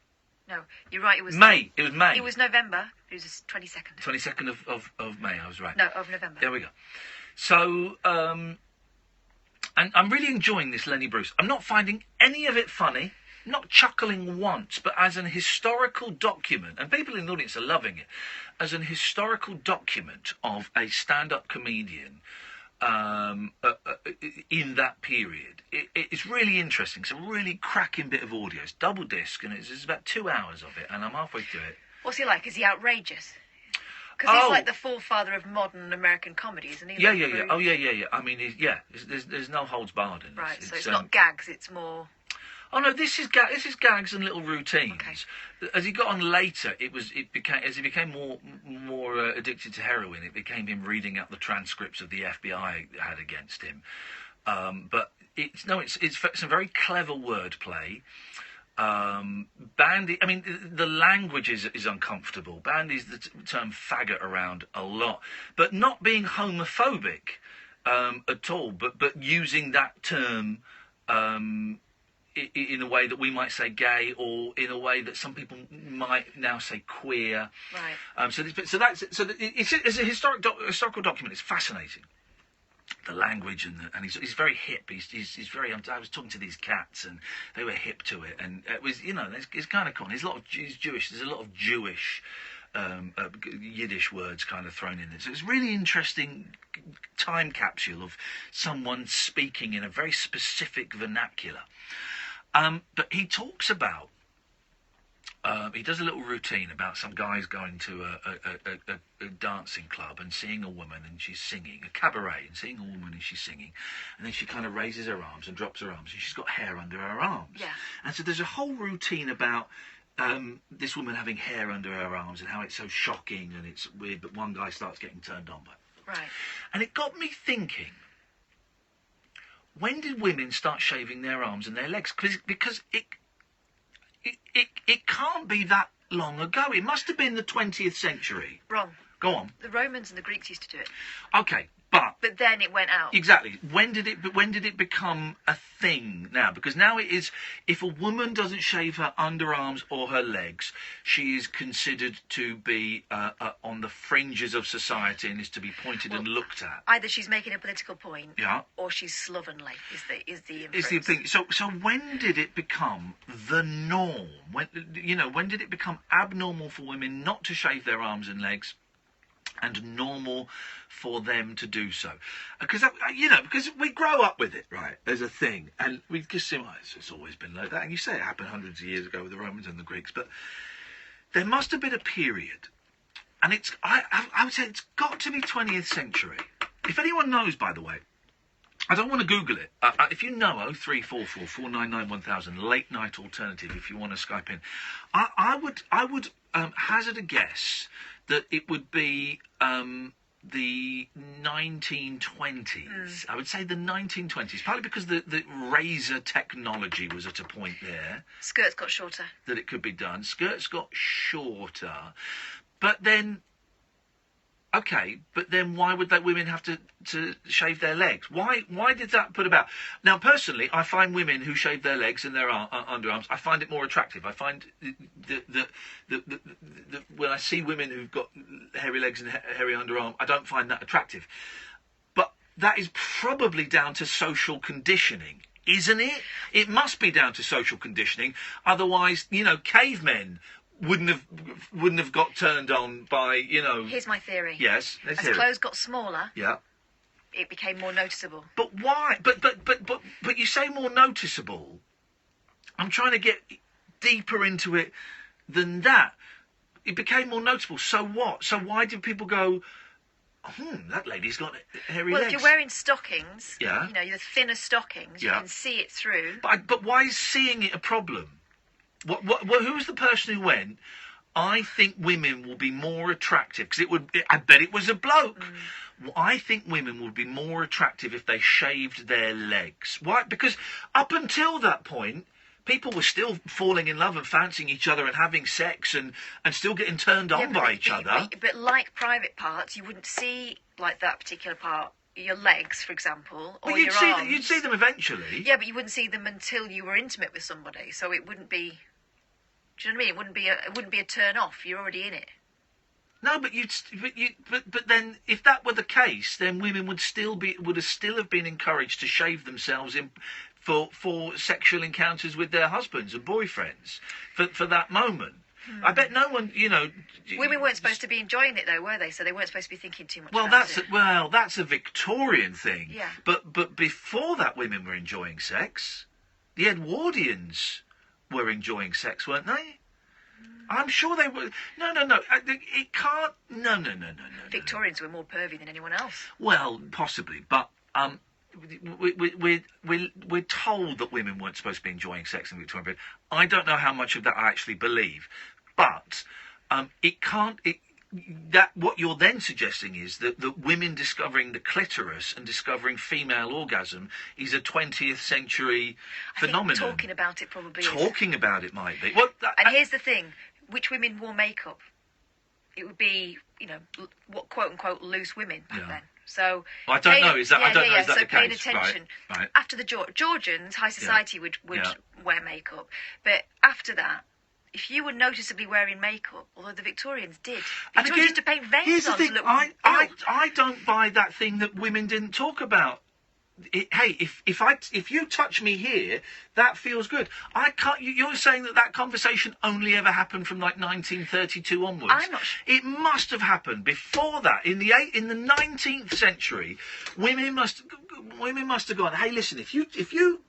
No, you're right. It was May. It was May. It was November. It was the 22nd. 22nd of May. I was right. No, of November. There we go. So, and I'm really enjoying this Lenny Bruce. I'm not finding any of it funny. Not chuckling once, but as an historical document, and people in the audience are loving it, as an historical document of a stand-up comedian in that period. It's really interesting. It's a really cracking bit of audio. It's double disc, and it's about 2 hours of it, and I'm halfway through it. What's he like? Is he outrageous? Because he's like the forefather of modern American comedy, isn't he? Yeah. Oh, yeah. I mean, there's no holds barred in this. Right, so it's not gags, it's more... Oh no, this is gags and little routines. Okay. As he got on later, as he became more addicted to heroin, it became him reading out the transcripts of the FBI had against him. But it's some very clever wordplay. Bandy, I mean, the language is uncomfortable. Bandy's the term faggot around a lot, but not being homophobic at all, but using that term in a way that we might say gay, or in a way that some people might now say queer. Right. So it's a historical document. It's fascinating. The language and he's very hip. He's very. I was talking to these cats and they were hip to it, and it was it's kind of cool. He's Jewish. There's a lot of Jewish Yiddish words kind of thrown in there. So it's a really interesting time capsule of someone speaking in a very specific vernacular. But he talks about. He does a little routine about some guys going to a dancing club and seeing a woman and she's singing, a cabaret, and seeing a woman and she's singing, and then she kind of raises her arms and drops her arms, and she's got hair under her arms. Yeah. And so there's a whole routine about this woman having hair under her arms and how it's so shocking and it's weird, but one guy starts getting turned on by it. Right. And it got me thinking, when did women start shaving their arms and their legs? Because it can't be that long ago. It must have been the 20th century. Wrong. Go on. The Romans and the Greeks used to do it. Okay, but then it went out. Exactly. When did it become a thing now? Because now it is, if a woman doesn't shave her underarms or her legs, she is considered to be on the fringes of society and is to be pointed and looked at. Either she's making a political point, yeah, or she's slovenly. Is the inference. Is the thing. So when did it become the norm? When did it become abnormal for women not to shave their arms and legs, and normal for them to do so? Because we grow up with it, right, as a thing, and we just say, well, it's always been like that. And you say it happened hundreds of years ago with the Romans and the Greeks, but there must have been a period, and I would say it's got to be 20th century. If anyone knows, by the way, I don't want to Google it. If you know, 0344 499 1000, late night alternative. If you want to Skype in, I would hazard a guess that it would be the 1920s. I would say the 1920s, partly because the razor technology was at a point there. Skirts got shorter. That it could be done. Skirts got shorter, but then. Okay, but then why would that women have to shave their legs? Why did that put about? Now, personally, I find women who shave their legs and their underarms, I find it more attractive. I find that when I see women who've got hairy legs and hairy underarm, I don't find that attractive. But that is probably down to social conditioning, isn't it? It must be down to social conditioning. Otherwise, cavemen wouldn't have got turned on by, Here's my theory. Yes, let's hear As it. clothes got smaller, yeah, it became more noticeable. But why? But you say more noticeable. I'm trying to get deeper into it than that. It became more noticeable. So what? So why did people go, that lady's got hairy legs? Well, if you're wearing stockings, yeah, the thinner stockings, you can see it through. But why is seeing it a problem? Who was the person who went, I think women will be more attractive, because I bet it was a bloke. I think women would be more attractive if they shaved their legs. Why? Because up until that point, people were still falling in love and fancying each other and having sex and still getting turned on by each other. But like private parts, you wouldn't see like that particular part. Your legs, for example, or But you'd your see arms. you'd see them eventually. Yeah, but you wouldn't see them until you were intimate with somebody. So it wouldn't be. Do you know what I mean? It wouldn't be a turn off. You're already in it. No, but but then if that were the case, then women would still have been encouraged to shave themselves for sexual encounters with their husbands and boyfriends for that moment. I bet no one, Women weren't supposed to be enjoying it though, were they? So they weren't supposed to be thinking too much. Well, about that's it. that's a Victorian thing. Yeah. But before that, women were enjoying sex. The Edwardians were enjoying sex, weren't they? I'm sure they were. No. It can't. No. Victorians were more pervy than anyone else. Well, possibly, but we're told that women weren't supposed to be enjoying sex in the Victorian period. I don't know how much of that I actually believe, but it can't. What you're then suggesting is that women discovering the clitoris and discovering female orgasm is a 20th century phenomenon. I think talking about it probably is. Talking about it might be. And here's the thing: which women wore makeup? It would be, what quote unquote loose women back then. So I don't know. Is that I don't know? Is that so the paying case? attention. Right. After the Georgians, high society would wear makeup, but after that, if you were noticeably wearing makeup, although the Victorians did, Victorians used to paint veins Here's the on thing. to look I don't buy that thing that women didn't talk about. Hey, if you touch me here, that feels good. I can't. You're saying that conversation only ever happened from like 1932 onwards. I'm not sure. It must have happened before that. In the 19th century, women must have gone. Hey, listen, if you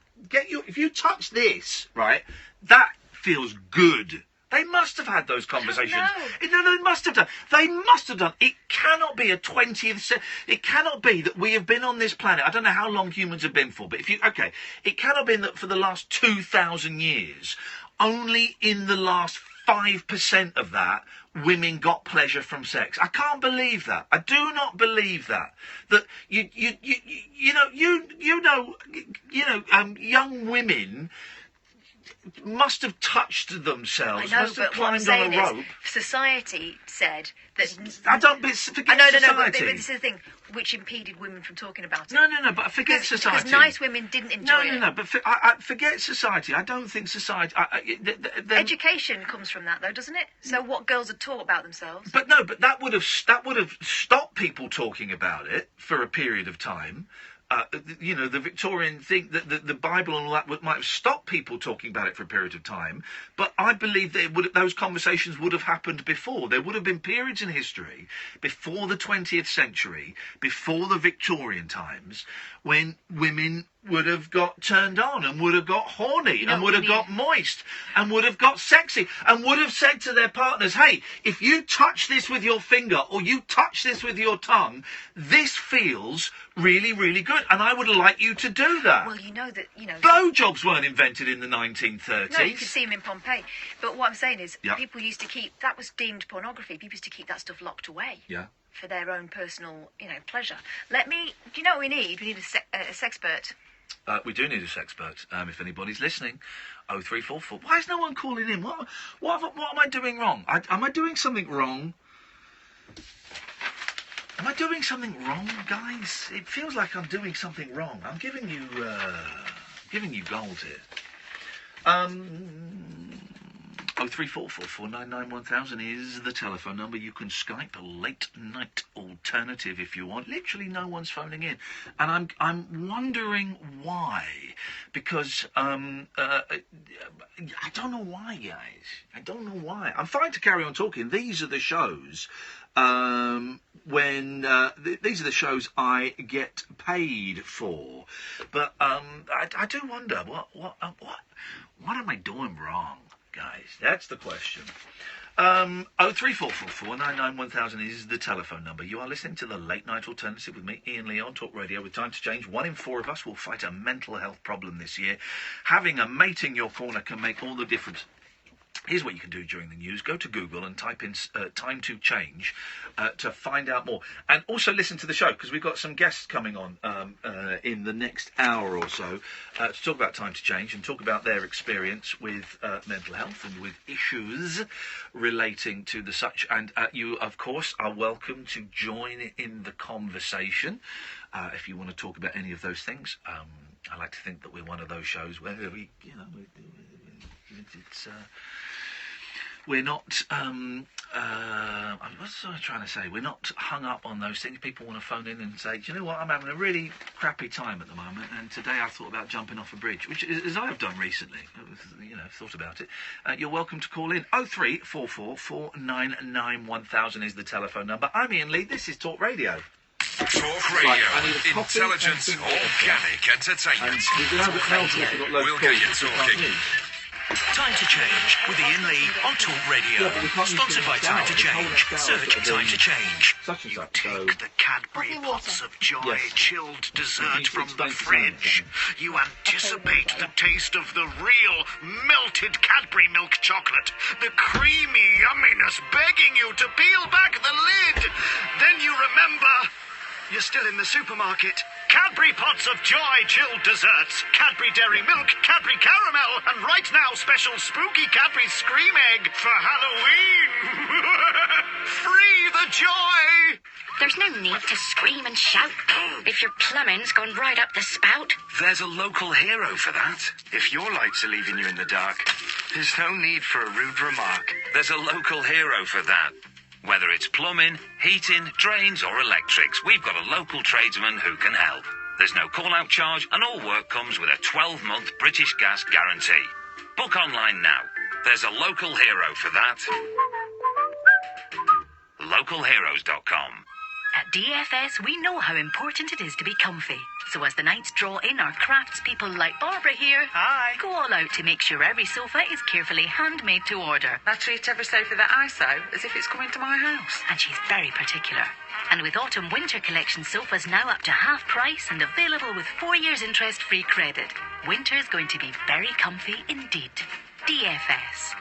touch this, right, that feels good. They must have had those conversations. No, they must have done. They must have done. It cannot be a 20th century. It cannot be that we have been on this planet. I don't know how long humans have been for, but it cannot be that for the last 2,000 years, only in the last 5% of that, women got pleasure from sex. I can't believe that. I do not believe that. That young women must have touched themselves. I know, must have but what I'm climbed saying on a rope. is, society said that. I don't. Forget no, society. but this is the thing, which impeded women from talking about it. No, but forget society. Because nice women didn't enjoy it. No, but I forget society. I don't think society. Education comes from that, though, doesn't it? So what girls are taught about themselves. But that would have stopped people talking about it for a period of time. The Victorian thing, the Bible and all that might have stopped people talking about it for a period of time, but I believe that those conversations would have happened before. There would have been periods in history, before the 20th century, before the Victorian times, when women would have got turned on and would have got horny and would have got moist and would have got sexy and would have said to their partners, hey, if you touch this with your finger or you touch this with your tongue, this feels really, really good and I would like you to do that. Well, blowjobs weren't invented in the 1930s. No, you could see them in Pompeii. But what I'm saying is, people used to keep, that was deemed pornography, people used to keep that stuff locked away. Yeah. For their own personal, pleasure. Do you know what we need? We need a sexpert. We do need a sexpert. If anybody's listening, 0344. Why is no one calling in? What am I doing wrong? Am I doing something wrong? Am I doing something wrong, guys? It feels like I'm doing something wrong. I'm giving you gold here. 03444991000 is the telephone number. You can Skype a late night alternative if you want. Literally no one's phoning in. And I'm wondering why. Because I don't know why, guys. I don't know why. I'm fine to carry on talking. These are the shows these are the shows I get paid for. But I do wonder what am I doing wrong? Guys, that's the question. 03444991000 is the telephone number. You are listening to the Late Night Alternative with me, Iain Lee, on talkRADIO. With time to change, 1 in 4 of us will fight a mental health problem this year. Having a mate in your corner can make all the difference. Here's what you can do during the news. Go to Google and type in time to change to find out more. And also listen to the show, because we've got some guests coming on in the next hour or so to talk about time to change and talk about their experience with mental health and with issues relating to the such. And you, of course, are welcome to join in the conversation if you want to talk about any of those things. I like to think that we're one of those shows where we, it's... We're not, what's I trying to say? We're not hung up on those things. People want to phone in and say, do you know what, I'm having a really crappy time at the moment, and today I thought about jumping off a bridge, which is I have done recently, thought about it. You're welcome to call in. 0344 499 1000 is the telephone number. I'm Iain Lee, this is Talk Radio. Talk Radio, intelligent, organic entertainment. We'll get you talking. Time to Change with Iain Lee on Talk Radio. Sponsored by Time to Change. Search Time to Change. You take the Cadbury Pots of Joy chilled dessert from the fridge. You anticipate the taste of the real melted Cadbury milk chocolate. The creamy yumminess begging you to peel back the lid. Then you remember you're still in the supermarket. Cadbury Pots of Joy chilled desserts. Cadbury Dairy Milk, Cadbury Caramel, and right now special spooky Cadbury Scream Egg for Halloween. Free the joy! There's no need to scream and shout if your plumbing's gone right up the spout. There's a local hero for that. If your lights are leaving you in the dark, there's no need for a rude remark. There's a local hero for that. Whether it's plumbing, heating, drains or electrics, we've got a local tradesman who can help. There's no call-out charge and all work comes with a 12-month British Gas guarantee. Book online now. There's a local hero for that. Localheroes.com. At DFS, we know how important it is to be comfy. So as the nights draw in, our craftspeople like Barbara here go all out to make sure every sofa is carefully handmade to order. I treat every sofa that I sew as if it's coming to my house. And she's very particular. And with autumn-winter collection sofas now up to half price and available with 4 years interest-free credit, winter's going to be very comfy indeed. DFS.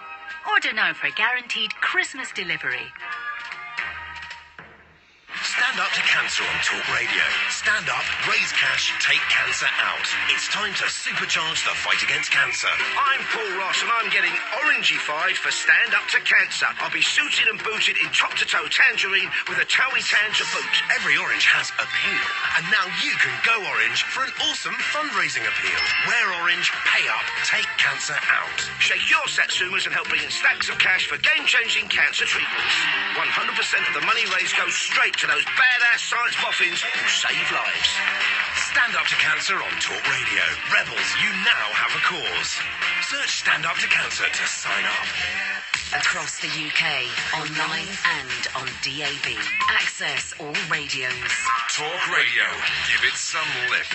Order now for guaranteed Christmas delivery. Stand up to cancer on Talk Radio. Stand up, raise cash, take cancer out. It's time to supercharge the fight against cancer. I'm Paul Ross and I'm getting orangified for Stand Up to Cancer. I'll be suited and booted in top-to-toe tangerine with a towie tan to boot. Every orange has appeal, and now you can go orange for an awesome fundraising appeal. Wear orange, pay up, take cancer out. Shake your satsumas and help bring in stacks of cash for game-changing cancer treatments. 100% of the money raised goes straight to those badass science boffins who save lives. Stand Up to Cancer on Talk Radio. Rebels, you now have a cause. Search Stand Up to Cancer to sign up. Across the UK, online and on DAB. Access all radios. Talk Radio. Give it some lip.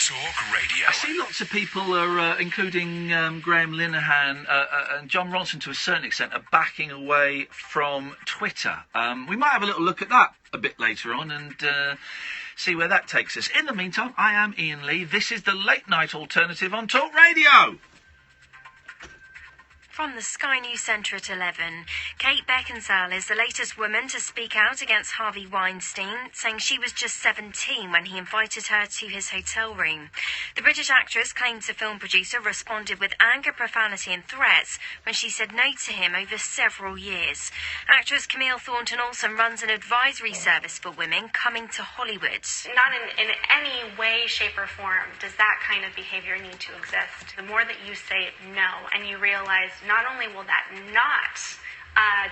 Talk Radio. I see lots of people are, including Graham Linehan and John Ronson to a certain extent, are backing away from Twitter. We might have a little look at that a bit later on and see where that takes us. In the meantime, I am Iain Lee. This is the Late Night Alternative on Talk Radio. From the Sky News Centre at 11, Kate Beckinsale is the latest woman to speak out against Harvey Weinstein, saying she was just 17 when he invited her to his hotel room. The British actress claims the film producer responded with anger, profanity and threats when she said no to him over several years. Actress Camille Thornton-Olson runs an advisory service for women coming to Hollywood. Not in any way, shape or form does that kind of behavior need to exist. The more that you say no and you realize not only will that not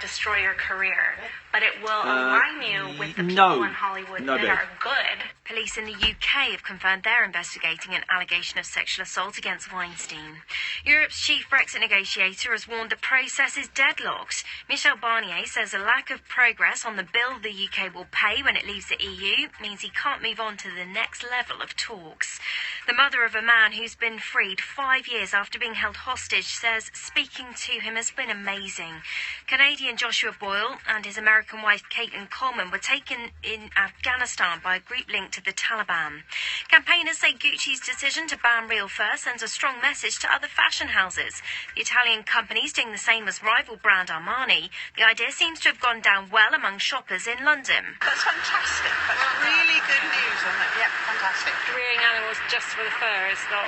destroy your career, but it will align you with the people in Hollywood that are good. Police in the UK have confirmed they're investigating an allegation of sexual assault against Weinstein. Europe's chief Brexit negotiator has warned the process is deadlocked. Michel Barnier says a lack of progress on the bill the UK will pay when it leaves the EU means he can't move on to the next level of talks. The mother of a man who's been freed 5 years after being held hostage says speaking to him has been amazing. Canadian Joshua Boyle and his American wife Caitlin Coleman were taken in Afghanistan by a group linked to the Taliban. Campaigners say Gucci's decision to ban real fur sends a strong message to other fashion houses. The Italian company's doing the same as rival brand Armani. The idea seems to have gone down well among shoppers in London. That's fantastic. That's really good news on that. Yeah, fantastic. Rearing animals just for the fur is not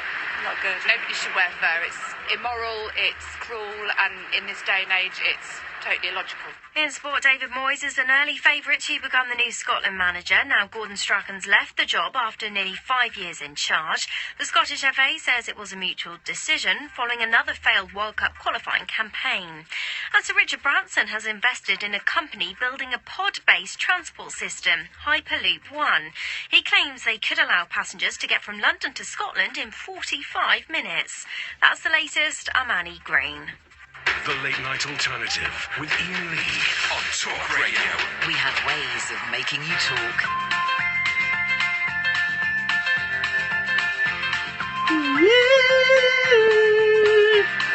good. Nobody should wear fur. It's immoral, it's cruel, and in this day and age, it's totally illogical. In sport, David Moyes is an early favourite to become the new Scotland manager. Now Gordon Strachan's left the job after nearly 5 years in charge. The Scottish FA says it was a mutual decision following another failed World Cup qualifying campaign. And Sir Richard Branson has invested in a company building a pod-based transport system, Hyperloop One. He claims they could allow passengers to get from London to Scotland in 45 minutes. That's the latest. I'm Annie Green. The Late Night Alternative with Iain Lee on Talk Radio. We have ways of making you talk.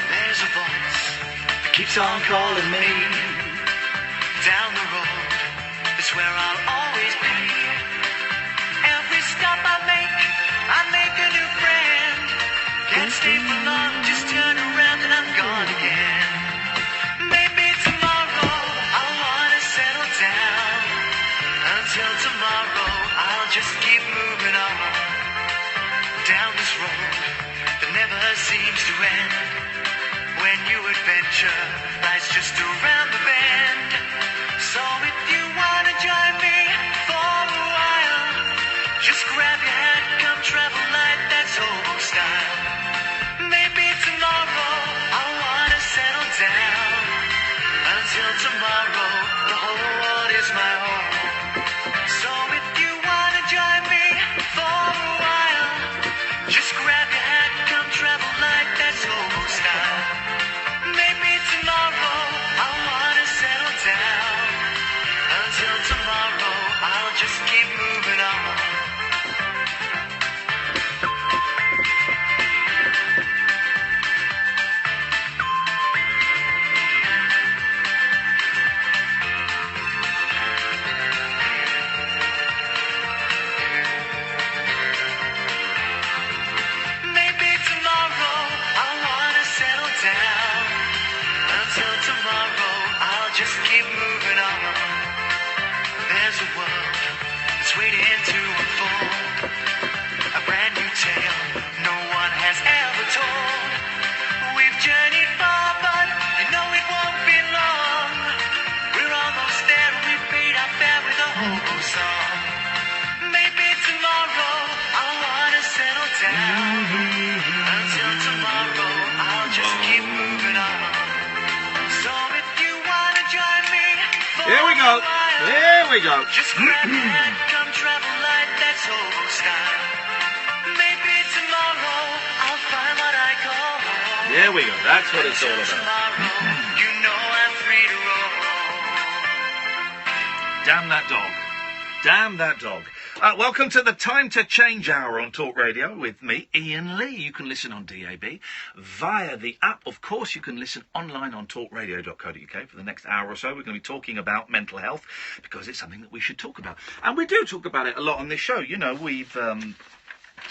There's a voice that keeps on calling me. Down the road, it's where I'll always be. Every stop I make a new friend. Can't stay for long, just turn around and I'm gone again. Maybe tomorrow I'll wanna settle down. Until tomorrow I'll just keep moving on. Down this road that never seems to end. When new adventure lies just around the bend. So if you wanna join me for a while, just grab your hat, come travel light, that's old style. Maybe tomorrow I'll wanna settle down. Until tomorrow, the whole world is my home. So if you wanna join me for a while, just grab your hat, come travel light, that's old style. Maybe tomorrow I'll wanna settle down. Until tomorrow, I'll just keep moving on. Maybe tomorrow I'll wanna settle down. Until tomorrow, I'll just keep moving on. There's a world that's waiting to unfold. A brand new tale no one has ever told. We've journeyed far, but you know it won't be long. We're almost there and we've paid our fare with a hobo song. Maybe tomorrow I'll wanna settle down. Until tomorrow, I'll just keep moving on. So if you wanna join me for Here we go. a while, Here we go. just grab your hand, come travel light, that's old style. Maybe tomorrow I'll find what I call home. There we go. That's what it's all Until about. tomorrow, you know I'm free to roam. Damn that dog. Damn that dog. Welcome to the Time to Change Hour on Talk Radio with me, Iain Lee. You can listen on DAB via the app. Of course, you can listen online on talkradio.co.uk for the next hour or so. We're going to be talking about mental health because it's something that we should talk about. And we do talk about it a lot on this show. You know, we've...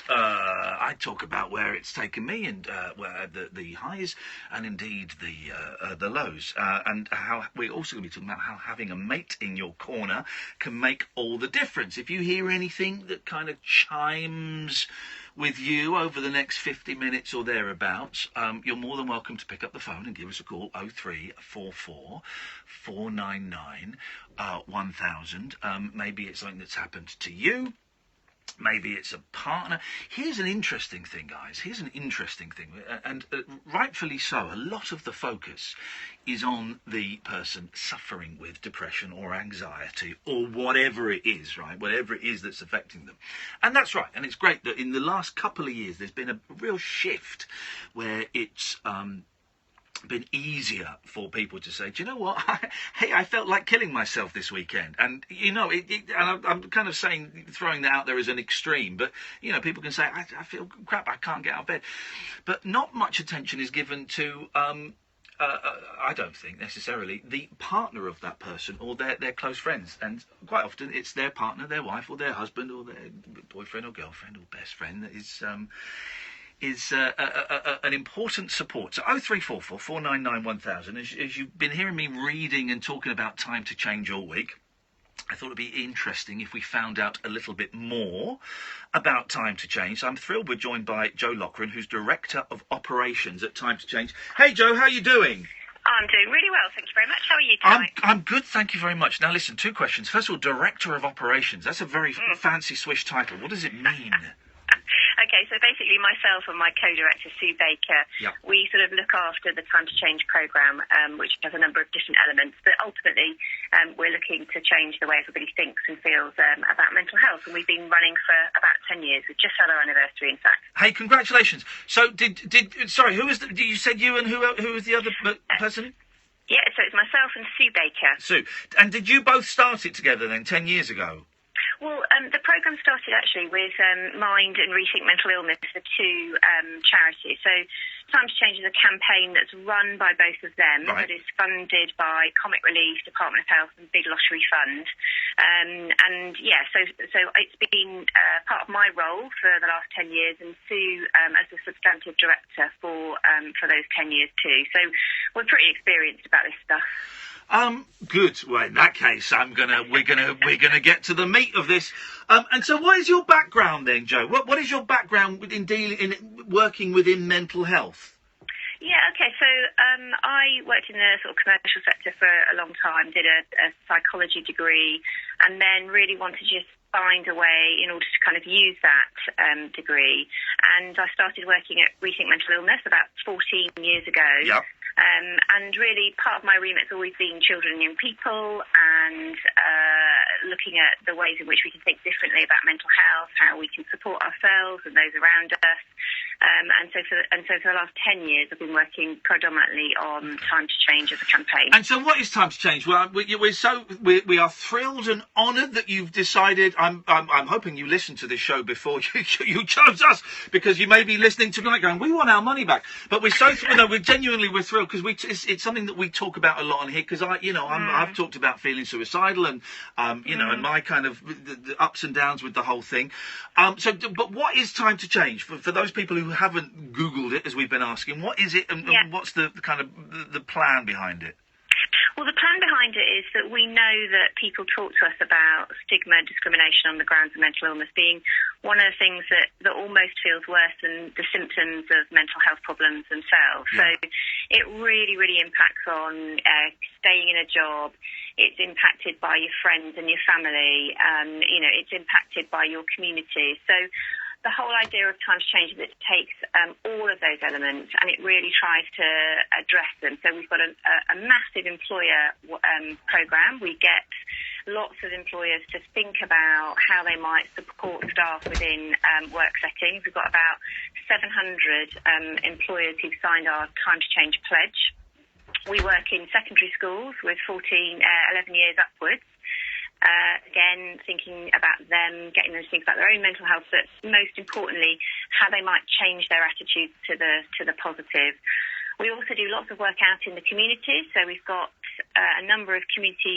I talk about where it's taken me and where the highs and indeed the lows, and how we're also going to be talking about how having a mate in your corner can make all the difference. If you hear anything that kind of chimes with you over the next 50 minutes or thereabouts, you're more than welcome to pick up the phone and give us a call, 0344 499 1000. Maybe it's something that's happened to you. Maybe it's a partner. Here's an interesting thing, guys. Here's an interesting thing. And rightfully so, a lot of the focus is on the person suffering with depression or anxiety or whatever it is, right? Whatever it is that's affecting them. And that's right. And it's great that in the last couple of years, there's been a real shift where it's... been easier for people to say, do you know what? Hey, I felt like killing myself this weekend. And, you know, and I'm kind of throwing that out there as an extreme, but, you know, people can say, I feel crap, I can't get out of bed. But not much attention is given to I don't think necessarily the partner of that person or their close friends, and quite often it's their partner, their wife, or their husband, or their boyfriend or girlfriend or best friend that is an important support. So 0344 499 1000. As you've been hearing me reading and talking about time to change all week, I thought it'd be interesting if we found out a little bit more about Time to Change. So I'm thrilled we're joined by Joe Loughran, who's Director of Operations at Time to Change. Hey, Joe, how are you doing? I'm doing really well, thank you very much. How are you tonight? I'm good, thank you very much. Now, listen, 2 questions. First of all, Director of Operations. That's a very fancy swish title. What does it mean? Okay, so basically myself and my co-director, Sue Baker, we sort of look after the Time to Change programme, which has a number of different elements. But ultimately, we're looking to change the way everybody thinks and feels about mental health. And we've been running for about 10 years. We've just had our anniversary, in fact. Hey, congratulations. So, sorry, who was you said you and who was the other person? Yeah, so it's myself and Sue Baker. Sue. And did you both start it together then, 10 years ago? Well, the programme started actually with Mind and Rethink Mental Illness, the 2 charities. So Time to Change is a campaign that's run by both of them, that is funded by Comic Relief, Department of Health and Big Lottery Fund. So it's been part of my role for the last 10 years, and Sue as the substantive director for those 10 years too. So we're pretty experienced about this stuff. Good. Well, in that case, we're gonna get to the meat of this. And so, what is your background then, Joe? What is your background in working within mental health? Yeah, okay. So I worked in the sort of commercial sector for a long time, did a psychology degree, and then really wanted to just find a way in order to kind of use that degree. And I started working at Rethink Mental Illness about 14 years ago. Yep. And really part of my remit has always been children and young people, and looking at the ways in which we can think differently about mental health, how we can support ourselves and those around us. And so for the last 10 years, I've been working predominantly on Time to Change as a campaign. And so, what is Time to Change? Well, we are thrilled and honoured that you've decided. I'm hoping you listened to this show before you chose us, because you may be listening tonight going, we want our money back. But we're so we're thrilled, because it's something that we talk about a lot on here. Because I've talked about feeling suicidal and and my kind of the ups and downs with the whole thing. But what is Time to Change for those people who haven't Googled it, as we've been asking? What is it, and what's the kind of the plan behind it? Well, the plan behind it is that we know that people talk to us about stigma and discrimination on the grounds of mental illness being one of the things that almost feels worse than the symptoms of mental health problems themselves. Yeah. So it really, really impacts on staying in a job. It's impacted by your friends and your family. It's impacted by your community. So the whole idea of Time to Change is it takes all of those elements and it really tries to address them. So we've got a massive employer programme. We get lots of employers to think about how they might support staff within work settings. We've got about 700 employers who've signed our Time to Change pledge. We work in secondary schools with 11 years upwards. Again, thinking about them, getting them to think about their own mental health, but most importantly, how they might change their attitudes to the positive. We also do lots of work out in the community. So we've got a number of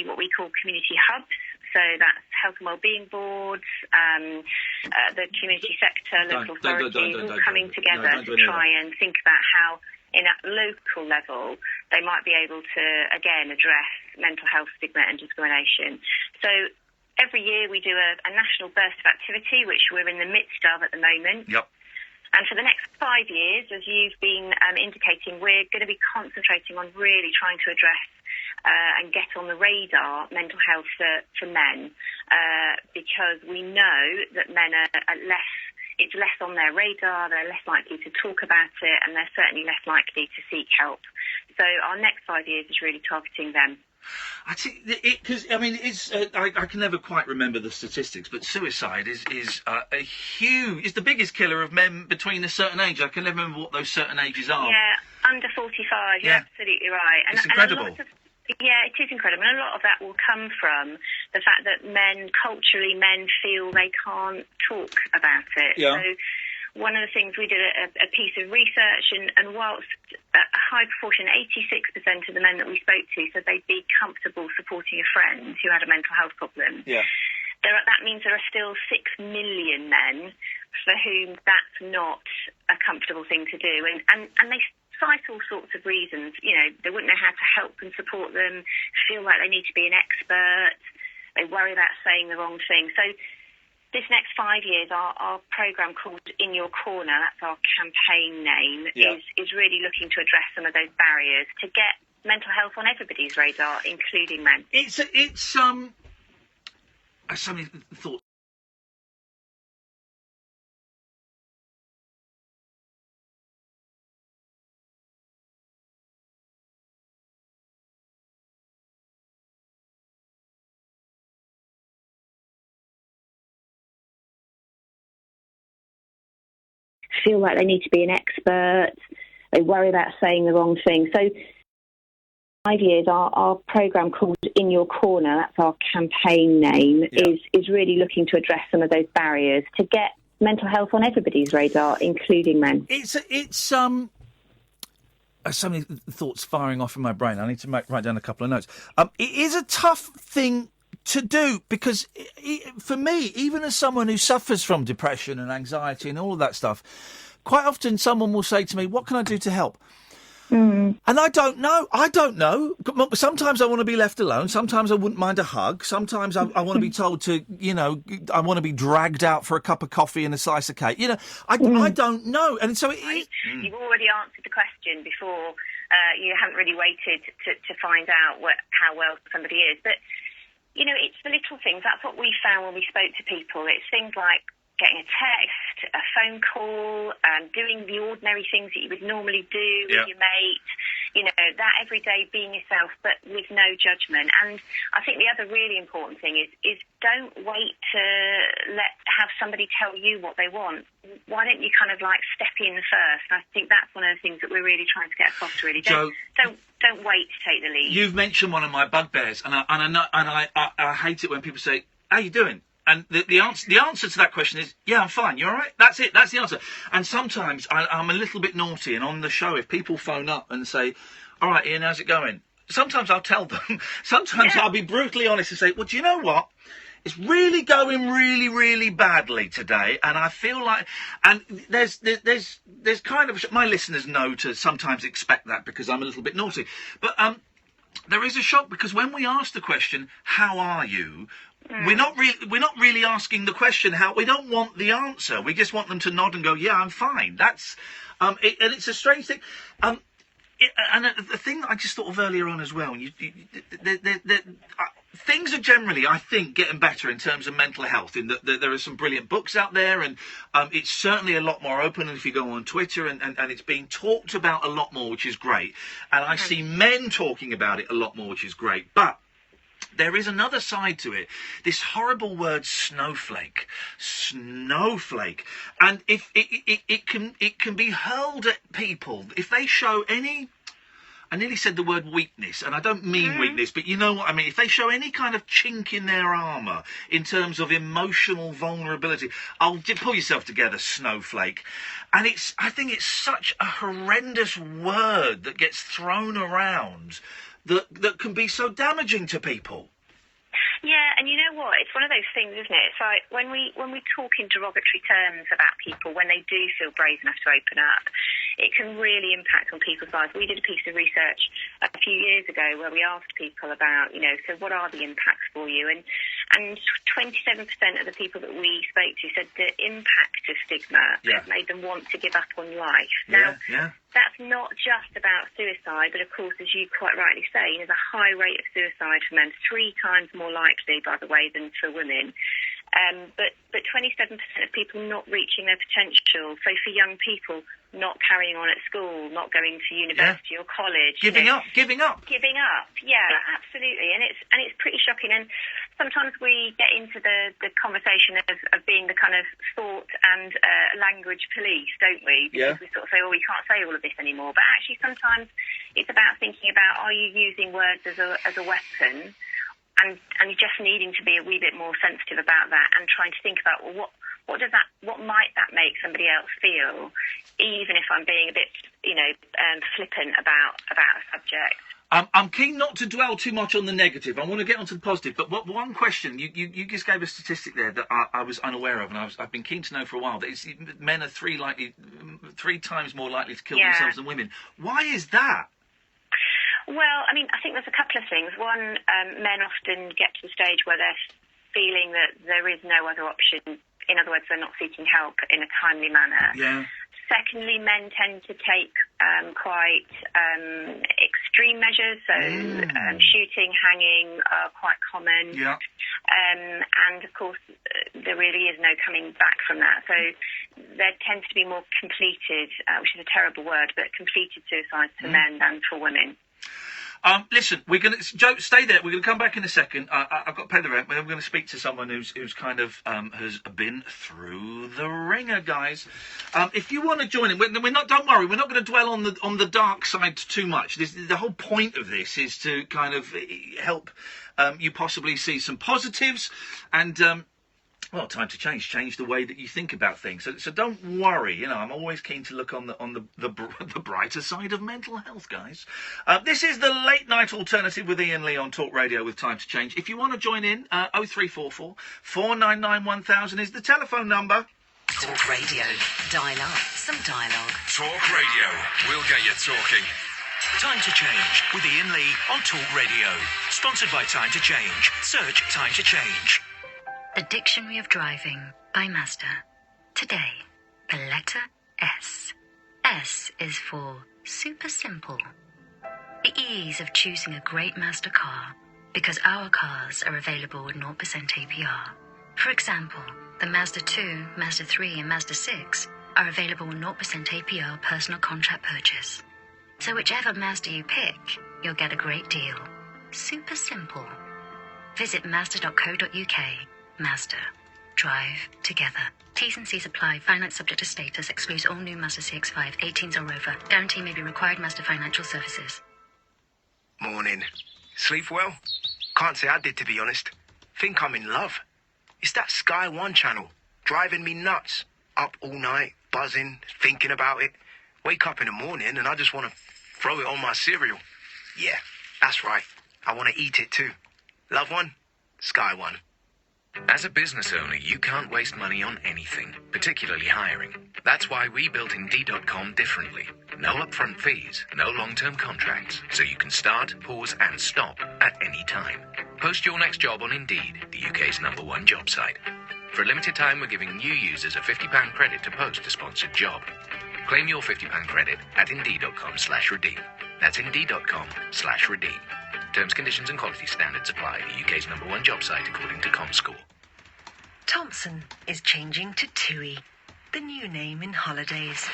what we call community hubs. So that's health and wellbeing boards, the community sector, local authorities, all coming together to try and think about how, in a local level, they might be able to, again, address mental health stigma and discrimination. So every year we do a national burst of activity, which we're in the midst of at the moment. Yep. And for the next 5 years, as you've been indicating, we're going to be concentrating on really trying to address and get on the radar mental health for men, because we know that men are it's less on their radar, they're less likely to talk about it, and they're certainly less likely to seek help. So our next 5 years is really targeting them. I think because I can never quite remember the statistics, but suicide is the biggest killer of men between a certain age. I can never remember what those certain ages are. Yeah, under 45. You're absolutely right. It's incredible. Yeah, it is incredible. And a lot of that will come from the fact that men feel they can't talk about it. Yeah. So one of the things we did a piece of research, and whilst a high proportion, 86% of the men that we spoke to said they'd be comfortable supporting a friend who had a mental health problem. Yeah. That means there are still 6 million men for whom that's not a comfortable thing to do. And they cite all sorts of reasons. You know, they wouldn't know how to help and support them, feel like they need to be an expert, they worry about saying the wrong thing. So this next 5 years, our programme called In Your Corner, that's our campaign name, is really looking to address some of those barriers to get mental health on everybody's radar, including men. It's so many thoughts. Feel like they need to be an expert, they worry about saying the wrong thing. So 5 years, our programme called In Your Corner, that's our campaign name, is really looking to address some of those barriers to get mental health on everybody's radar, including men. It's so many thoughts firing off in my brain. I need to write down a couple of notes. It is a tough thing to do because, for me, even as someone who suffers from depression and anxiety and all of that stuff, quite often someone will say to me, "What can I do to help?" And I don't know. Sometimes I want to be left alone. Sometimes I wouldn't mind a hug. Sometimes I want to be told to, I want to be dragged out for a cup of coffee and a slice of cake. I don't know. And so You've already answered the question before. You haven't really waited to find out how well somebody is. But, it's the little things. That's what we found when we spoke to people. It's things like getting a text, a phone call, doing the ordinary things that you would normally do with your mate, that every day being yourself, but with no judgment. And I think the other really important thing is don't wait to have somebody tell you what they want. Why don't you kind of step in first? I think that's one of the things that we're really trying to get across, really. Don't wait to take the lead. You've mentioned one of my bugbears, and I hate it when people say, "How you doing?" And the answer to that question is, "Yeah, I'm fine. You all right?" That's it. That's the answer. And sometimes I'm a little bit naughty, and on the show, if people phone up and say, "All right, Ian, how's it going?" Sometimes I'll tell them. Sometimes I'll be brutally honest and say, "Well, do you know what? It's really going really, really badly today, and I feel like..." And there's kind of... My listeners know to sometimes expect that because I'm a little bit naughty. But there is a shock because when we ask the question, "How are you?" We're not really asking the question how. We don't want the answer. We just want them to nod and go, "Yeah, I'm fine." That's and it's a strange thing. And the thing that I just thought of earlier on as well. Things are generally, I think, getting better in terms of mental health. In that there are some brilliant books out there, and it's certainly a lot more open. And if you go on Twitter, and it's being talked about a lot more, which is great. And I see men talking about it a lot more, which is great. But there is another side to it. This horrible word snowflake. And if it can be hurled at people if they show any... I nearly said the word weakness, and I don't mean weakness, but you know what I mean. If they show any kind of chink in their armour in terms of emotional vulnerability, pull yourself together, snowflake. And I think it's such a horrendous word that gets thrown around that can be so damaging to people. Yeah, and you know what? It's one of those things, isn't it? It's like when we talk in derogatory terms about people, when they do feel brave enough to open up, it can really impact on people's lives. We did a piece of research a few years ago where we asked people about, so what are the impacts for you? And 27% of the people that we spoke to said the impact of stigma has made them want to give up on life. Now, that's not just about suicide, but of course, as you quite rightly say, there's a high rate of suicide for men, 3 times more likely, by the way, than for women. But 27% of people not reaching their potential. So for young people, not carrying on at school, not going to university or college, giving up. Yeah, absolutely. And it's pretty shocking. And sometimes we get into the conversation of being the kind of thought and language police, don't we? Because we sort of say, "Oh, we can't say all of this anymore." But actually, sometimes it's about thinking about, are you using words as a weapon? And you're just needing to be a wee bit more sensitive about that and trying to think about, well, what might that make somebody else feel, even if I'm being a bit, flippant about a subject. I'm keen not to dwell too much on the negative. I want to get onto the positive. But one question, you just gave a statistic there that I was unaware of, and I've been keen to know for a while, that men are 3 times more likely to kill themselves than women. Why is that? Well, I think there's a couple of things. One, men often get to the stage where they're feeling that there is no other option. In other words, they're not seeking help in a timely manner. Yeah. Secondly, men tend to take quite extreme measures, so shooting, hanging are quite common. Yeah. And, of course, there really is no coming back from that. So there tends to be more completed, which is a terrible word, but completed suicides for men than for women. Listen, Joe, stay there. We're going to come back in a second. I've got to pay the rent, but we're going to speak to someone who's kind of has been through the ringer, guys. If you want to join in, we're not. Don't worry, we're not going to dwell on the dark side too much. The whole point of this is to kind of help you possibly see some positives and. Well, time to change the way that you think about things. So don't worry. I'm always keen to look on the brighter side of mental health, guys. This is the late night alternative with Iain Lee on Talk Radio with Time to Change. If you want to join in, 0344 499 1000 is the telephone number. Talk Radio. Dial up some dialogue. Talk Radio. We'll get you talking. Time to Change with Iain Lee on Talk Radio. Sponsored by Time to Change. Search Time to Change. The Dictionary of Driving by Mazda. Today, the letter S. S is for super simple. The ease of choosing a great Mazda car, because our cars are available with 0% APR. For example, the Mazda 2, Mazda 3 and Mazda 6 are available with 0% APR personal contract purchase. So whichever Mazda you pick, you'll get a great deal. Super simple. Visit mazda.co.uk. Mazda. Drive together. T's and C's apply. Finance subject to status. Excludes all new Mazda CX-5. 18s or over. Guarantee may be required. Mazda Financial Services. Morning. Sleep well? Can't say I did, to be honest. Think I'm in love. It's that Sky One channel. Driving me nuts. Up all night, buzzing, thinking about it. Wake up in the morning and I just want to throw it on my cereal. Yeah, that's right. I want to eat it too. Love one? Sky One. As a business owner, you can't waste money on anything, particularly hiring. That's why we built Indeed.com differently. No upfront fees, no long-term contracts, so you can start, pause and stop at any time. Post your next job on Indeed, the UK's #1 job site. For a limited time, we're giving new users a £50 credit to post a sponsored job. Claim your £50 credit at Indeed.com/redeem. That's Indeed.com/redeem. Terms, conditions and quality standards apply. The UK's #1 job site according to ComScore. Thompson is changing to TUI, the new name in holidays.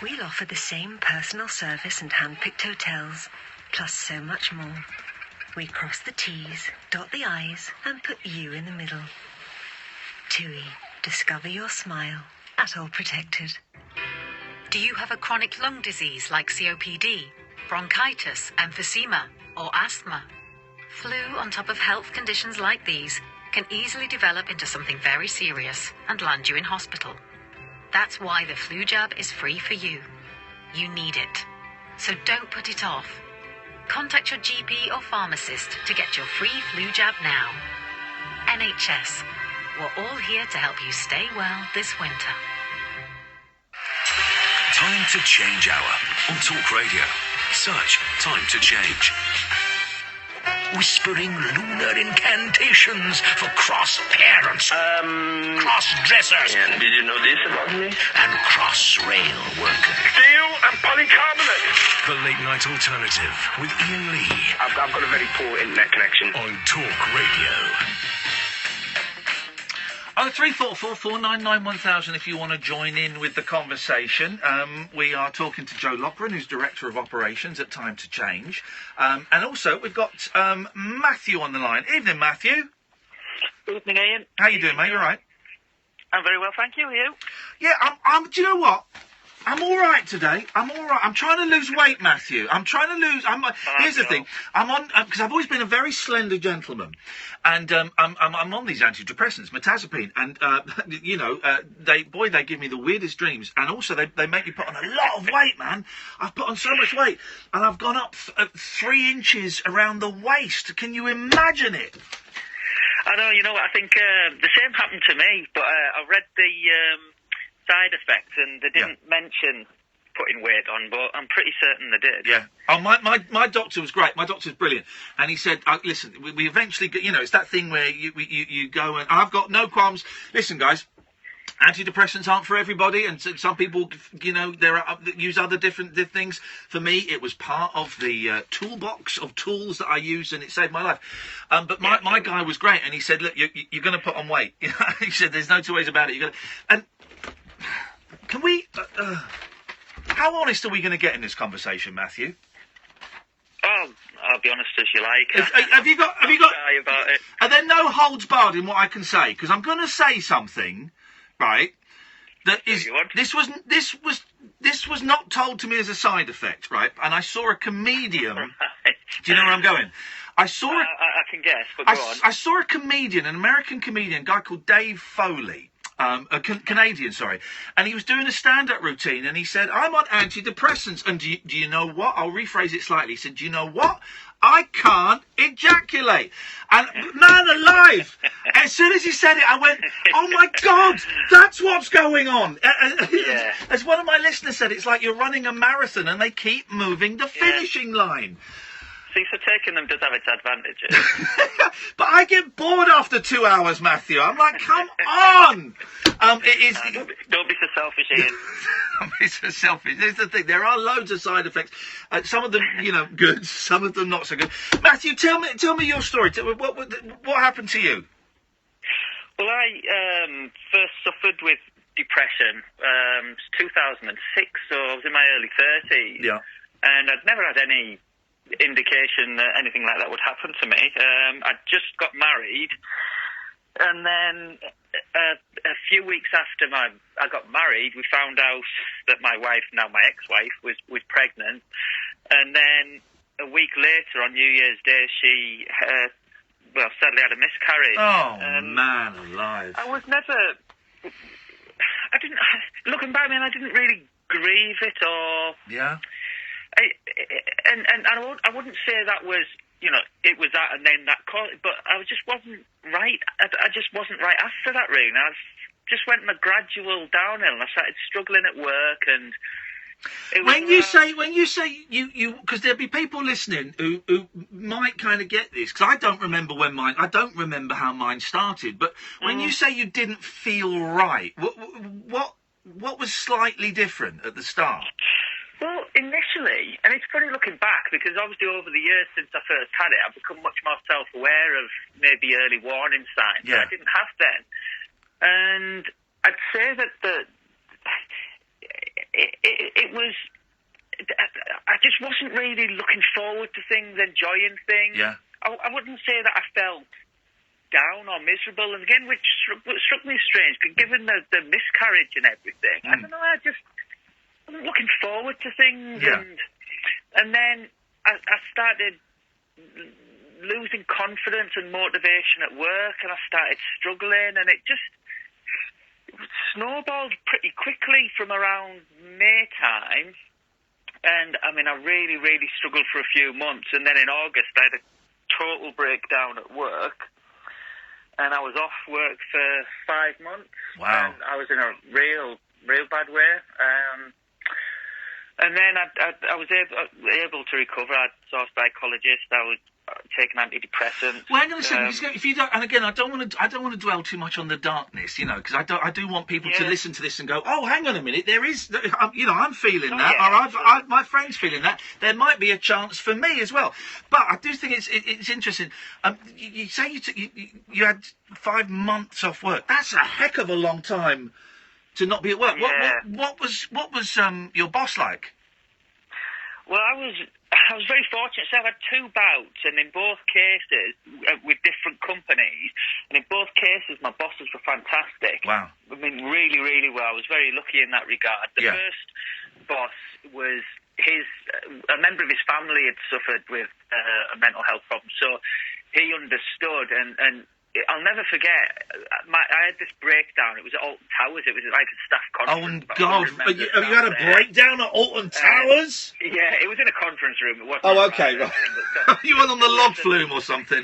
We'll offer the same personal service and hand-picked hotels, plus so much more. We cross the T's, dot the I's, and put you in the middle. TUI, discover your smile at All Protected. Do you have a chronic lung disease like COPD, bronchitis, emphysema, or asthma? Flu on top of health conditions like these can easily develop into something very serious and land you in hospital. That's why the flu jab is free for you. You need it. So don't put it off. Contact your GP or pharmacist to get your free flu jab now. NHS. We're all here to help you stay well this winter. Time to Change Hour on Talk Radio. Search Time to Change. Whispering lunar incantations for cross-parents, cross-dressers. Yeah, did you know this about me? And cross-rail workers. Steel and polycarbonate. The Late Night Alternative with Iain Lee. I've got a very poor internet connection. On Talk Radio. 0344 499 1000 if you want to join in with the conversation. We are talking to Joe Lochran, who's Director of Operations at Time to Change. And also, we've got Matthew on the line. Evening, Matthew. Evening, Ian. How you doing, mate? You all right? I'm very well, thank you. Are you? Yeah, do you know what? I'm all right today. I'm all right. I'm trying to lose weight, Matthew. I'm trying to lose. Here's the thing. I'm on because I've always been a very slender gentleman, and I'm on these antidepressants, mirtazapine, and they give me the weirdest dreams, and also they make me put on a lot of weight, man. I've put on so much weight, and I've gone up 3 inches around the waist. Can you imagine it? I know. You know what? I think the same happened to me, but I read the side effects, and they didn't mention putting weight on, but I'm pretty certain they did. Yeah. Oh, my doctor was great. My doctor's brilliant, and he said, "Listen, we eventually get. It's that thing where you go and I've got no qualms. Listen, guys." Antidepressants aren't for everybody, and some people, use other different things. For me, it was part of the toolbox of tools that I used, and it saved my life. But my guy was great, and he said, "Look, you're going to put on weight." He said, "There's no two ways about it. And can we? How honest are we going to get in this conversation, Matthew? Oh, I'll be honest as you like. Have you got? Shy about it. Are there no holds barred in what I can say? Because I'm going to say something. Right, that is. This was not told to me as a side effect, right? And I saw a comedian. Right. Do you know where I'm going? I can guess, but go on. I saw a comedian, an American comedian, a guy called Dave Foley. Canadian, sorry, and he was doing a stand-up routine, and he said, "I'm on antidepressants, and do you know what? I'll rephrase it slightly. He said, do you know what? I can't ejaculate." And man alive, as soon as he said it, I went, "Oh my God, that's what's going on." As one of my listeners said, it's like you're running a marathon and they keep moving the finishing line. See, so taking them does have its advantages. But I get bored after 2 hours, Matthew. I'm like, come on! It is. Don't be so selfish, Ian. Don't be so selfish. Here's the thing. There are loads of side effects. Some of them, good. Some of them not so good. Matthew, tell me your story. What happened to you? Well, I first suffered with depression. It was 2006, so I was in my early 30s. Yeah. And I'd never had any indication that anything like that would happen to me. I just got married, and then a few weeks after I got married, we found out that my wife, now my ex-wife, was pregnant. And then a week later, on New Year's Day, she sadly had a miscarriage. Oh, man alive. I was never... Looking back, I didn't really grieve it or... Yeah? I wouldn't say that was, it was that and then that cause, but I just wasn't right. I just wasn't right after that, really. I just went on a gradual downhill, and I started struggling at work, and it was when you say you, because there'll be people listening who might kind of get this, because I don't remember I don't remember how mine started, but when you say you didn't feel right, what was slightly different at the start? Well, initially, and it's funny looking back, because obviously over the years since I first had it, I've become much more self-aware of maybe early warning signs that I didn't have then. And I'd say that it was... I just wasn't really looking forward to things, enjoying things. Yeah. I wouldn't say that I felt down or miserable, and again, which struck me as strange, given the miscarriage and everything. I don't know, I wasn't looking forward to things, and then I started losing confidence and motivation at work, and I started struggling, and it snowballed pretty quickly from around May time, and I really, really struggled for a few months, and then in August I had a total breakdown at work, and I was off work for 5 months. Wow. And I was in a real bad way. And then I was able to recover. I saw a psychologist. I was taking antidepressants. Well, hang on a second. If you don't, and again, I don't want to dwell too much on the darkness, because I do want people to listen to this and go, oh, hang on a minute, there is, I'm feeling that, or my friend's feeling that. There might be a chance for me as well. But I do think it's interesting. You say you had 5 months off work. That's a heck of a long time to not be at work. Yeah. What was your boss like? Well, I was very fortunate. So I had 2 bouts, and in both cases with different companies, and in both cases my bosses were fantastic. Wow. Really, really well. I was very lucky in that regard. The first boss was a member of his family had suffered with a mental health problem, so he understood, and I'll never forget. I had this breakdown. It was at Alton Towers. It was like a staff conference. Oh God! Have you had a breakdown at Alton Towers? Yeah, it was in a conference room. It wasn't. Oh, okay. Right. You went on the log flume or something?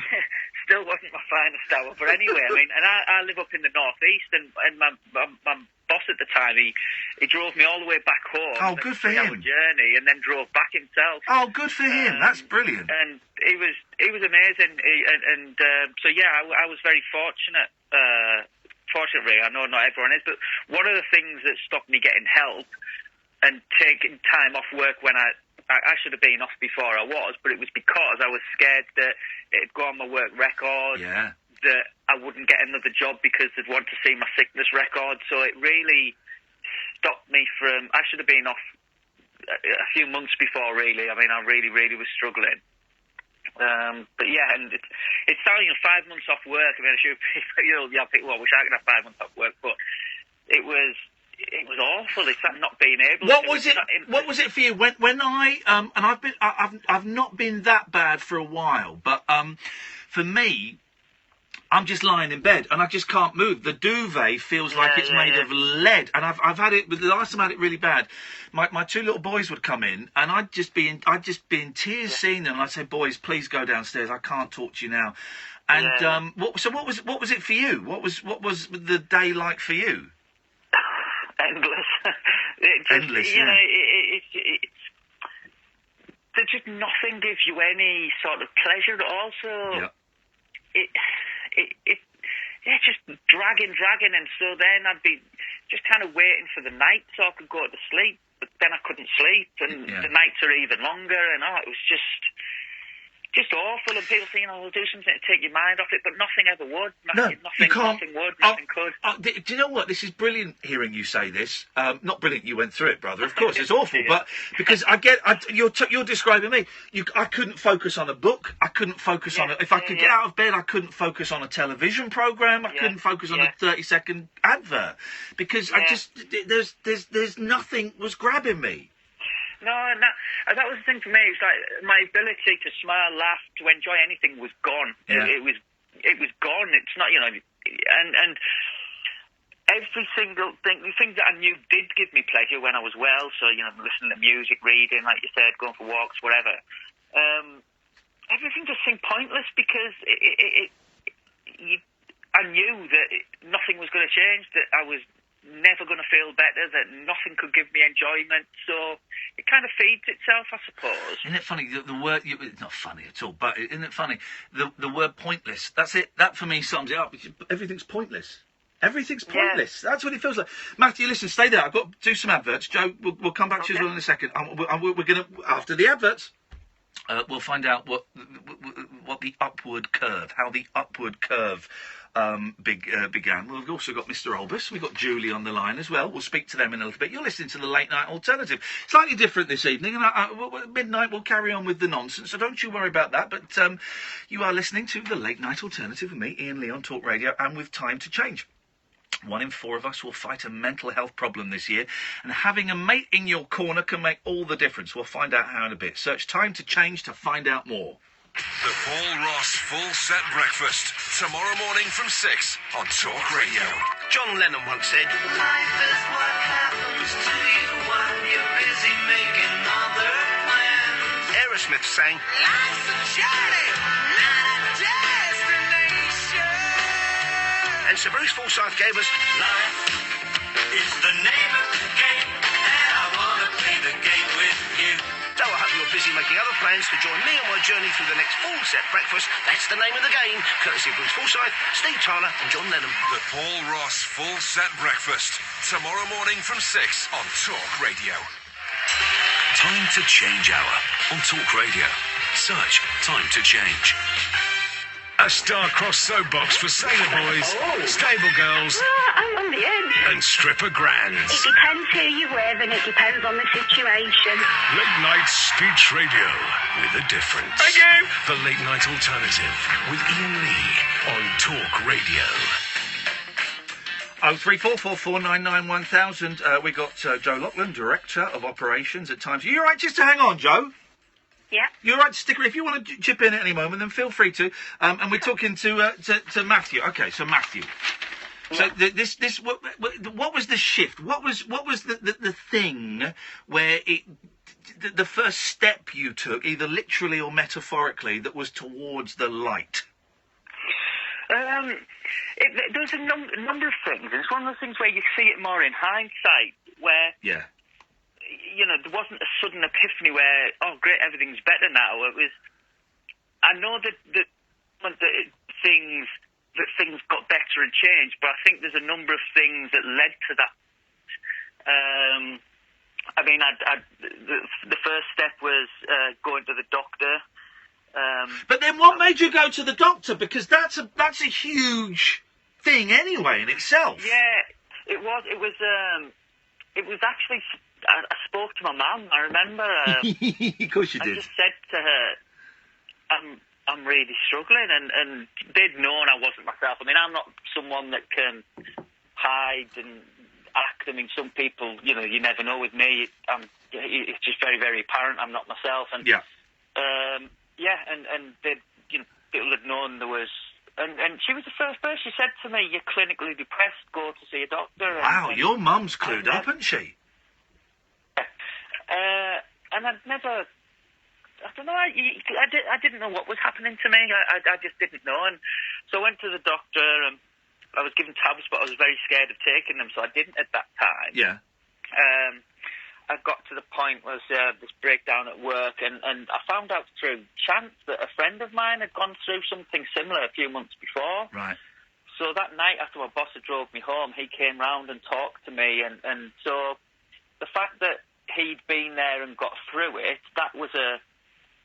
Still wasn't my finest hour, but anyway, I mean, and I live up in the northeast, and my boss at the time, he drove me all the way back home. Oh, good for him. Journey, and then drove back himself. Oh, good for him. That's brilliant. And he was amazing. So yeah, I was very fortunate. Fortunately, I know not everyone is, but one of the things that stopped me getting help and taking time off work when I should have been off before I was, but it was because I was scared that it'd go on my work record, that I wouldn't get another job because they'd want to see my sickness record. So it really stopped me from... I should have been off a few months before, really. I mean, I really, really was struggling. But yeah, and it's starting 5 months off work. I mean, I should, I wish I could have 5 months off work, but it was awful. It's that not being able. What was it? What was it for you when I and I've not been that bad for a while, but for me, I'm just lying in bed and I just can't move. The duvet feels like it's made of lead, and I've had it. The last time I had it really bad, my two little boys would come in and I'd just be in tears seeing them. And I'd say, "Boys, please go downstairs. I can't talk to you now." And what was it for you? What was the day like for you? Endless. Endless, you know, it's there's just nothing gives you any sort of pleasure at all. So it's just dragging, and so then I'd be just kind of waiting for the night so I could go to sleep, but then I couldn't sleep, and the nights are even longer, and it was just awful. And people saying, "We'll do something to take your mind off it," but nothing ever would. Nothing would. Nothing could. Do you know what? This is brilliant hearing you say this. Not brilliant. You went through it, brother. Of course, it's awful. But because you're describing me. I couldn't focus on a book. I couldn't focus on it. If I could get out of bed, I couldn't focus on a television program. I couldn't focus on a 30-second advert because I just there's nothing was grabbing me. No, and that was the thing for me. It's like my ability to smile, laugh, to enjoy anything was gone. Yeah. It was gone. It's not, and every single thing, the things that I knew did give me pleasure when I was well. So listening to music, reading, like you said, going for walks, whatever. Everything just seemed pointless because I knew that nothing was going to change. That I was never going to feel better, that nothing could give me enjoyment, so it kind of feeds itself, I suppose. Isn't it funny, the word, it's not funny at all, but isn't it funny, the word pointless, that's it, that for me sums it up, everything's pointless. Everything's pointless. That's what it feels like. Matthew, listen, stay there, I've got to do some adverts. Joe, we'll come back to you as well in a second. We're going to, after the adverts, we'll find out what the upward curve, how the upward curve began. We've also got Mr. Olbus. We've got Julie on the line as well. We'll speak to them in a little bit. You're listening to the Late Night Alternative. Slightly different this evening, and at midnight we'll carry on with the nonsense, so don't you worry about that. But you are listening to the Late Night Alternative with me, Iain Lee, on Talk Radio, and with Time to Change. 1 in 4 of us will fight a mental health problem this year, and having a mate in your corner can make all the difference. We'll find out how in a bit. Search Time to Change to find out more. The Paul Ross Full Set Breakfast, tomorrow morning from 6 on Talk Radio. John Lennon once said, Life is what happens to you while you're busy making other plans. Aerosmith sang, Life's a journey, not a destination. and Sir Bruce Forsyth gave us, Life is the name of the game, and I want to play the game with you. So I hope you're busy making other plans to join me on my journey through the next Full Set Breakfast. That's the name of the game, courtesy of Bruce Forsyth, Steve Tyler and John Lennon. The Paul Ross Full Set Breakfast, tomorrow morning from 6 on Talk Radio. Time to Change Hour on Talk Radio. Search Time to Change. A star-crossed soapbox for sailor boys, stable girls, I'm on the edge. and stripper grands. It depends who you're with and it depends on the situation. Late night speech radio with a difference. Thank you. The Late Night Alternative with Iain Lee on Talk Radio. 03444991000. We got Joe Loughlin, Director of Operations at Times. Are you all right just to hang on, Joe? Yeah. You're right to stick around. If you want to chip in at any moment, then feel free to. And we're talking to Matthew. Okay, so Matthew. So what was the shift? What was the thing where the first step you took, either literally or metaphorically, that was towards the light? There's a number of things. It's one of those things where you see it more in hindsight, where Yeah. There wasn't a sudden epiphany where, oh, great, everything's better now. It was. I know that things got better and changed, but I think there's a number of things that led to that. The first step was going to the doctor. But then, what made you go to the doctor? Because that's a huge thing anyway in itself. Yeah, it was. It was actually. I spoke to my mum. I remember. Of course you did. I just said to her, "I'm really struggling," and they'd known I wasn't myself. I mean, I'm not someone that can hide and act. I mean, some people, you never know. With me, it's just very, very apparent I'm not myself. And yeah. And they, people had known there was. And she was the first person. She said to me, "You're clinically depressed. Go to see a doctor." Wow, your mum's clued up, isn't she? And I'd never. I don't know. I didn't know what was happening to me. I just didn't know. And so I went to the doctor, and I was given tablets, but I was very scared of taking them, so I didn't at that time. Yeah. I got to the point where this breakdown at work, and I found out through chance that a friend of mine had gone through something similar a few months before. Right. So that night, after my boss had drove me home, he came round and talked to me, and so the fact that he'd been there and got through it, that was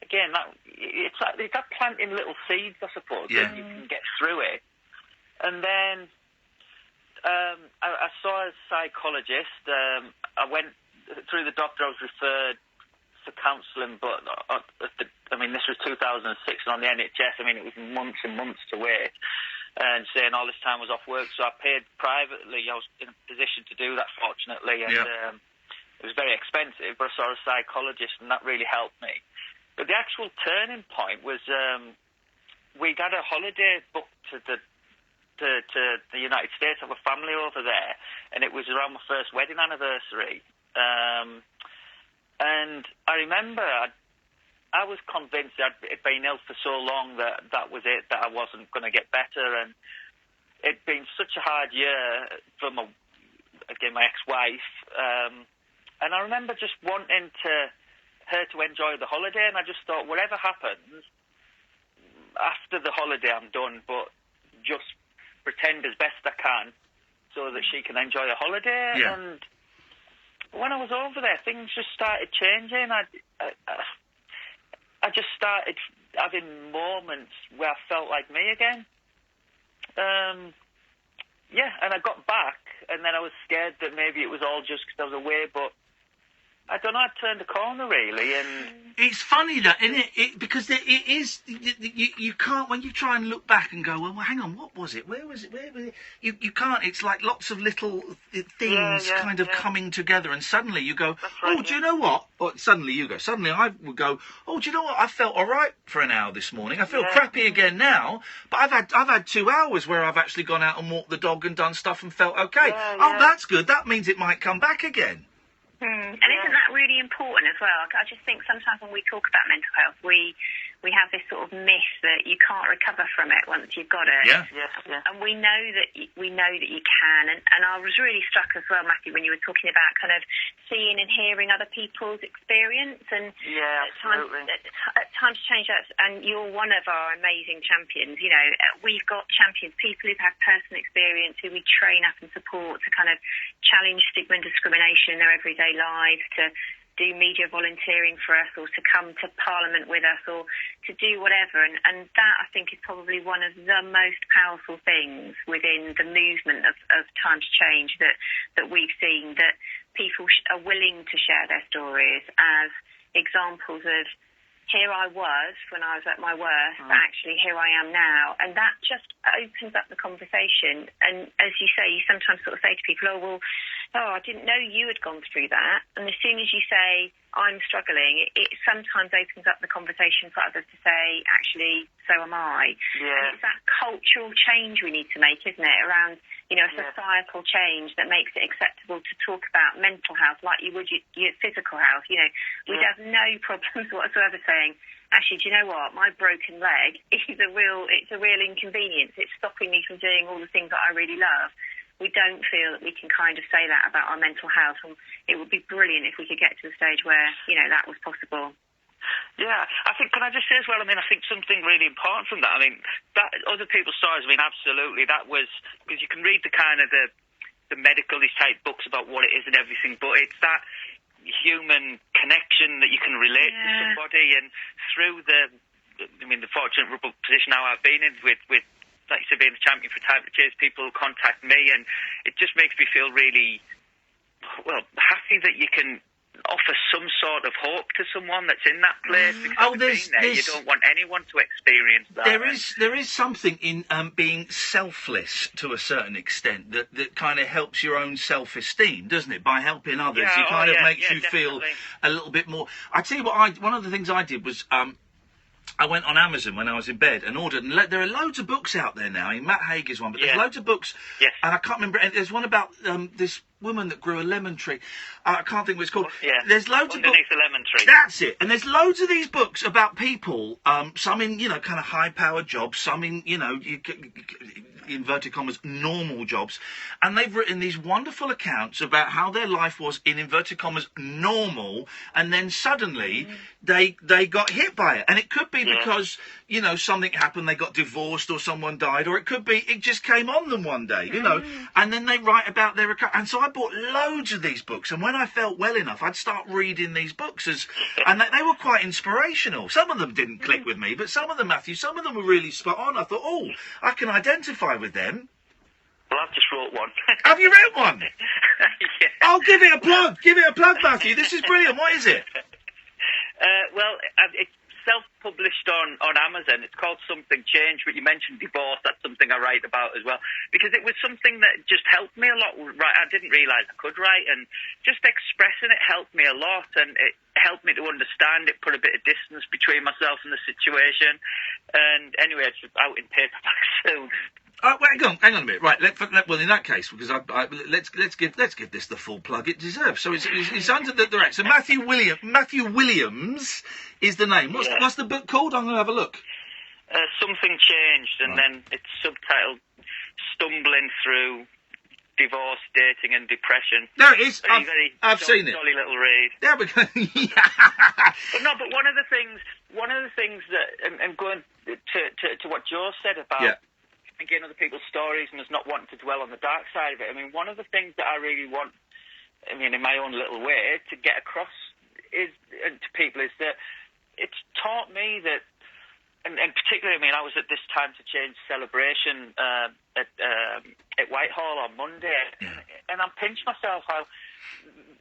it's like planting little seeds, I suppose, yeah. that you can get through it. And then I saw a psychologist. I went through the doctor. I was referred for counselling, but this was 2006, and on the NHS, it was months and months to wait, and saying all this time was off work. So I paid privately. I was in a position to do that, fortunately, and it was very expensive, but I saw a psychologist, and that really helped me. But the actual turning point was we'd had a holiday booked to the United States. I have a family over there, and it was around my first wedding anniversary. And I remember I was convinced I'd been ill for so long that was it, that I wasn't going to get better. And it'd been such a hard year for my ex-wife. And I remember just wanting her to enjoy the holiday, and I just thought, whatever happens, after the holiday I'm done, but just pretend as best I can so that she can enjoy a holiday. Yeah. And when I was over there, things just started changing. I just started having moments where I felt like me again. And I got back, and then I was scared that maybe it was all just because I was away, but I don't know, I turned a corner, really, and... It's funny, that, isn't it? Because it is... You can't... When you try and look back and go, well, hang on, what was it? Where was it? Where was it? You can't... It's like lots of little things kind of coming together, and suddenly you go, do you know what? Or suddenly you go... Suddenly I would go, do you know what? I felt all right for an hour this morning. I feel crappy again now, but I've had 2 hours where I've actually gone out and walked the dog and done stuff and felt okay. That's good. That means it might come back again. And isn't that really important as well? I just think sometimes when we talk about mental health, we have this sort of myth that you can't recover from it once you've got it. Yeah. And we know that you can. And I was really struck as well, Matthew, when you were talking about kind of seeing and hearing other people's experience. And at times change that. And you're one of our amazing champions. We've got champions, people who've had personal experience, who we train up and support to kind of challenge stigma and discrimination in their everyday lives, to do media volunteering for us, or to come to Parliament with us, or to do whatever. And that, I think, is probably one of the most powerful things within the movement of Time to Change that we've seen, that people are willing to share their stories as examples of here I was when I was at my worst, but actually here I am now. And that just opens up the conversation. And as you say, you sometimes sort of say to people, I didn't know you had gone through that. And as soon as you say, I'm struggling, it sometimes opens up the conversation for others to say, actually, so am I. Yeah. And it's that cultural change we need to make, isn't it, around, a societal change that makes it acceptable to talk about mental health like you would your physical health. We'd have no problems whatsoever saying, actually, do you know what? My broken leg it's a real inconvenience. It's stopping me from doing all the things that I really love. We don't feel that we can kind of say that about our mental health, and it would be brilliant if we could get to the stage where, that was possible. Yeah, I think, can I just say as well, I think something really important from that, that other people's stories, absolutely, that was, because you can read the kind of the medical type books about what it is and everything, but it's that human connection that you can relate to somebody, and through the fortunate position now I've been in with like you said, being the champion for Type of Chase, people contact me, and it just makes me feel really, happy that you can offer some sort of hope to someone that's in that place. You don't want anyone to experience that. There is something in being selfless to a certain extent that kind of helps your own self-esteem, doesn't it? By helping others, it kind of makes you feel a little bit more. I tell you what, one of the things I did was I went on Amazon when I was in bed and ordered, and there are loads of books out there now. Matt Haig is one, but there's loads of books, and I can't remember. And there's one about this woman that grew a lemon tree. I can't think what it's called. There's loads of books. Underneath the lemon tree. That's it. And there's loads of these books about people, some in, kind of high-powered jobs, some in, inverted commas, normal jobs. And they've written these wonderful accounts about how their life was, in inverted commas, normal, and then suddenly they got hit by it. And it could be because, something happened, they got divorced or someone died, or it could be it just came on them one day, and then they write about their recovery. And so I bought loads of these books, and when I felt well enough, I'd start reading these books, and they were quite inspirational. Some of them didn't click with me, but some of them, Matthew, some of them were really spot on. I thought, I can identify with them. Well, I've just wrote one. Have you read one? Oh, give it a plug. Give it a plug, Matthew. This is brilliant. What is it? It's self-published on Amazon. It's called Something Changed, but you mentioned divorce. That's something I write about as well, because it was something that just helped me a lot. I didn't realise I could write, and just expressing it helped me a lot, and it helped me to understand it, put a bit of distance between myself and the situation. And anyway, it's out in paperback soon. Hang on a minute. Right, well, in that case, because let's give this the full plug it deserves. So it's under the direction. Matthew Williams is the name. What's the book called? I'm going to have a look. Something Changed, and then it's subtitled "Stumbling Through Divorce, Dating, and Depression." There it is. I've jolly, seen it. Jolly little read. There we go. But one of the things that, and going to what Joe said about. Again, other people's stories and us not wanting to dwell on the dark side of it. One of the things that I really want, in my own little way, to get across to people is that it's taught me that, and particularly, I was at this Time to Change celebration at Whitehall on Monday, and I'm pinched myself how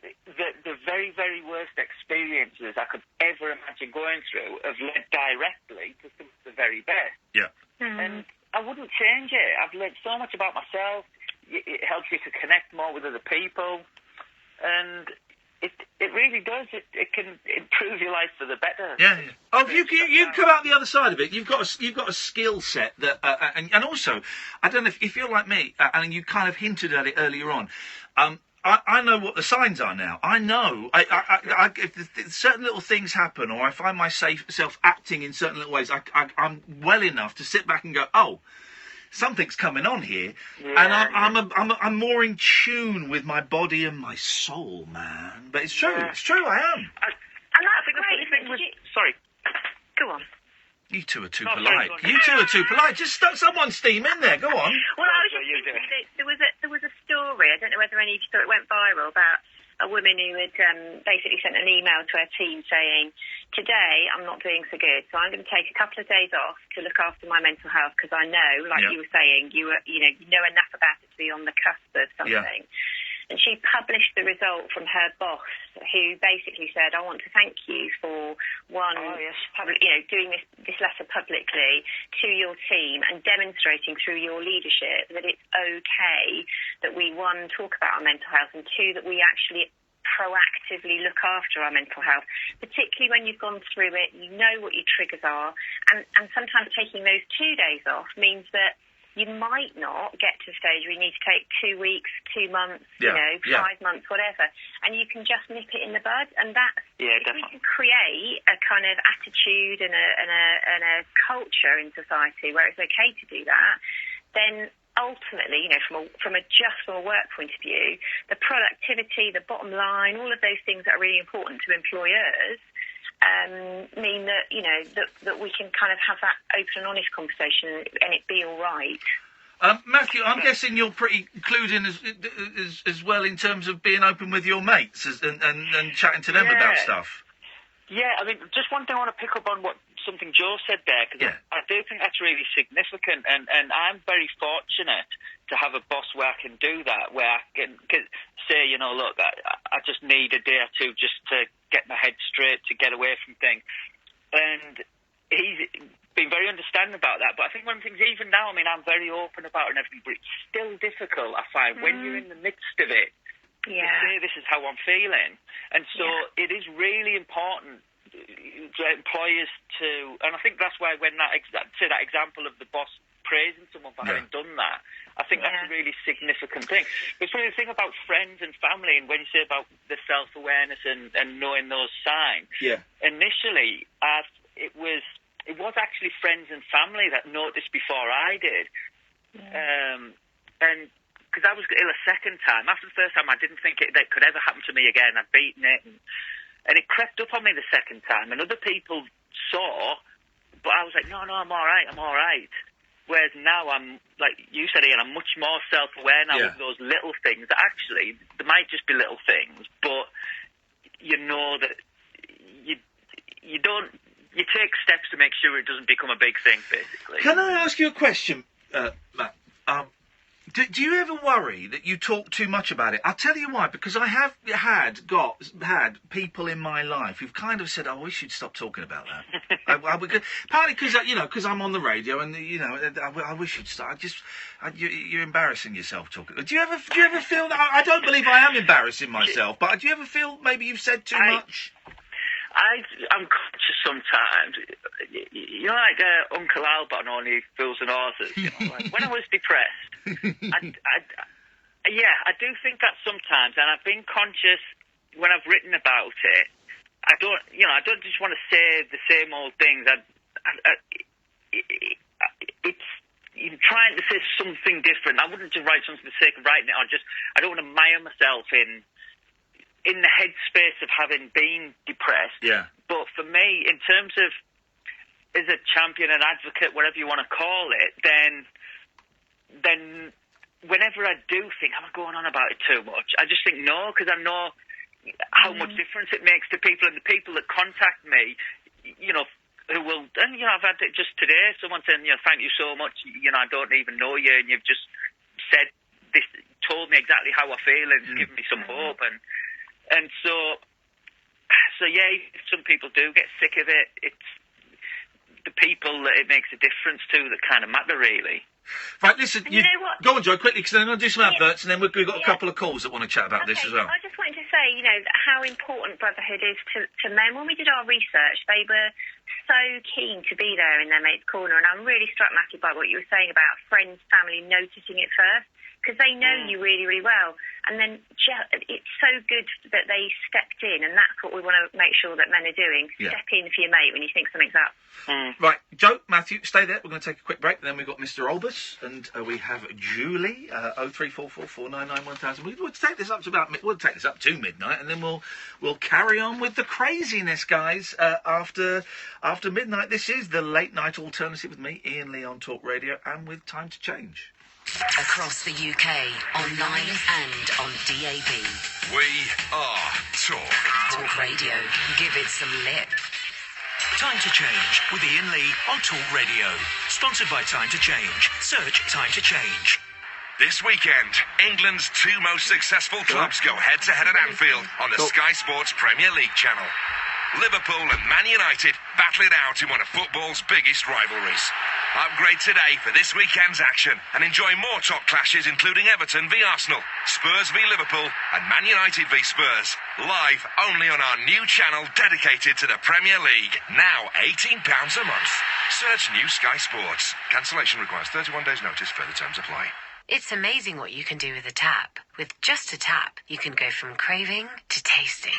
the very, very worst experiences I could ever imagine going through have led directly to some of the very best. Yeah. And I wouldn't change it. I've learned so much about myself. It helps you to connect more with other people, and it really does. It can improve your life for the better. Yeah. Oh, you come out the other side of it. You've got a skill set that, and also, I don't know if you're like me, and you kind of hinted at it earlier on. I know what the signs are now. I know. If certain little things happen, or I find myself acting in certain little ways, I'm well enough to sit back and go, oh, something's coming on here, and I'm more in tune with my body and my soul, man. But it's true. Yeah. It's true. I am. And that's great. Sorry. Go on. You two are too polite. You two are too polite. Just stuck someone's steam in there. Go on. Well, I was just thinking that there was a story. I don't know whether any of you saw it. Went viral about a woman who had basically sent an email to her team saying, "Today I'm not doing so good, so I'm going to take a couple of days off to look after my mental health because I know, like you were saying, you know enough about it to be on the cusp of something." and she published the result from her boss, who basically said, I want to thank you for doing this letter publicly to your team and demonstrating through your leadership that it's okay that we, one, talk about our mental health, and two, that we actually proactively look after our mental health, particularly when you've gone through it, you know what your triggers are, and sometimes taking those 2 days off means that you might not get to a stage where you need to take 2 weeks, 2 months, 5 months, whatever, and you can just nip it in the bud, and that's, if we can create a kind of attitude and a culture in society where it's okay to do that, then ultimately, from a work point of view, the productivity, the bottom line, all of those things that are really important to employers mean that, that we can kind of have that open and honest conversation and it be all right. Matthew, I'm guessing you're pretty clued in as well in terms of being open with your mates and chatting to them about stuff. Yeah, I mean, just one thing I want to pick up on something Joe said there, because I do think that's really significant, and I'm very fortunate to have a boss where I can do that, where I can say, look, I just need a day or two just to get my head straight, to get away from things. And he's been very understanding about that. But I think one of the things, even now, I mean, I'm very open about it and everything, but it's still difficult, I find, when you're in the midst of it, to say this is how I'm feeling. And so it is really important to employers to, and I think that's why when that example of the boss praising someone for having done that, I think that's a really significant thing. It's really the thing about friends and family, and when you say about the self-awareness and knowing those signs, initially it was actually friends and family that noticed before I did. And because I was ill a second time. After the first time, I didn't think that could ever happen to me again. I'd beaten it. And it crept up on me the second time. And other people saw, but I was like, no, I'm all right. Whereas now I'm, like you said, Ian, I'm much more self-aware now of those little things that actually, they might just be little things, but you know that you take steps to make sure it doesn't become a big thing, basically. Can I ask you a question, Matt? Do you ever worry that you talk too much about it? I'll tell you why, because I have had people in my life who've kind of said, "Oh, we should stop talking about that." Partly because I'm on the radio, and I wish you'd start. You're embarrassing yourself talking. Do you ever feel that? I don't believe I am embarrassing myself, but do you ever feel maybe you've said too much? I'm conscious sometimes. Like Uncle Albert on Only Fools and Horses. Like when I was depressed, I do think that sometimes, and I've been conscious when I've written about it. I don't just want to say the same old things. It's you're trying to say something different. I wouldn't just write something for the sake of writing it. I don't want to mire myself in the headspace of having been depressed. Yeah. But for me, in terms of as a champion, an advocate, whatever you want to call it, then whenever I do think, am I going on about it too much? I just think no, because I know how much difference it makes to people, and the people that contact me, who will, and I've had it just today, someone saying, thank you so much, I don't even know you, and you've just said this, told me exactly how I feel, and given me some hope, and so some people do get sick of it. It's the people that it makes a difference to that kind of matter, really. Right, listen, you know what? Go on, Joy, quickly, because I'm going to do some adverts, and then we've got a couple of calls that want to chat about this as well. I just wanted to say, how important brotherhood is to men. When we did our research, they were so keen to be there in their mate's corner, and I'm really struck, Matthew, by what you were saying about friends, family noticing it first, because they know you really, really well. And then it's so good that they stepped in, and that's what we want to make sure that men are doing. Yeah. Step in for your mate when you think something's up. Right, Joe, Matthew, stay there. We're going to take a quick break. Then we've got Mr. Olbus, and we have Julie, 03444991000. We'll take this up to midnight, and then we'll carry on with the craziness, guys. After midnight, this is the late night alternative with me, Iain Lee, on Talk Radio, and with Time to Change. Across the UK, online and on DAB. We are Talk. Talk Radio. Give it some lip. Time to Change with Iain Lee on Talk Radio. Sponsored by Time to Change. Search Time to Change. This weekend, England's two most successful clubs go head-to-head at Anfield on the Sky Sports Premier League channel. Liverpool and Man United battle it out in one of football's biggest rivalries. Upgrade today for this weekend's action and enjoy more top clashes including Everton v Arsenal, Spurs v Liverpool and Man United v Spurs. Live only on our new channel dedicated to the Premier League. Now £18 a month. Search New Sky Sports. Cancellation requires 31 days notice. Further terms apply. It's amazing what you can do with a tap. With just a tap, you can go from craving to tasting,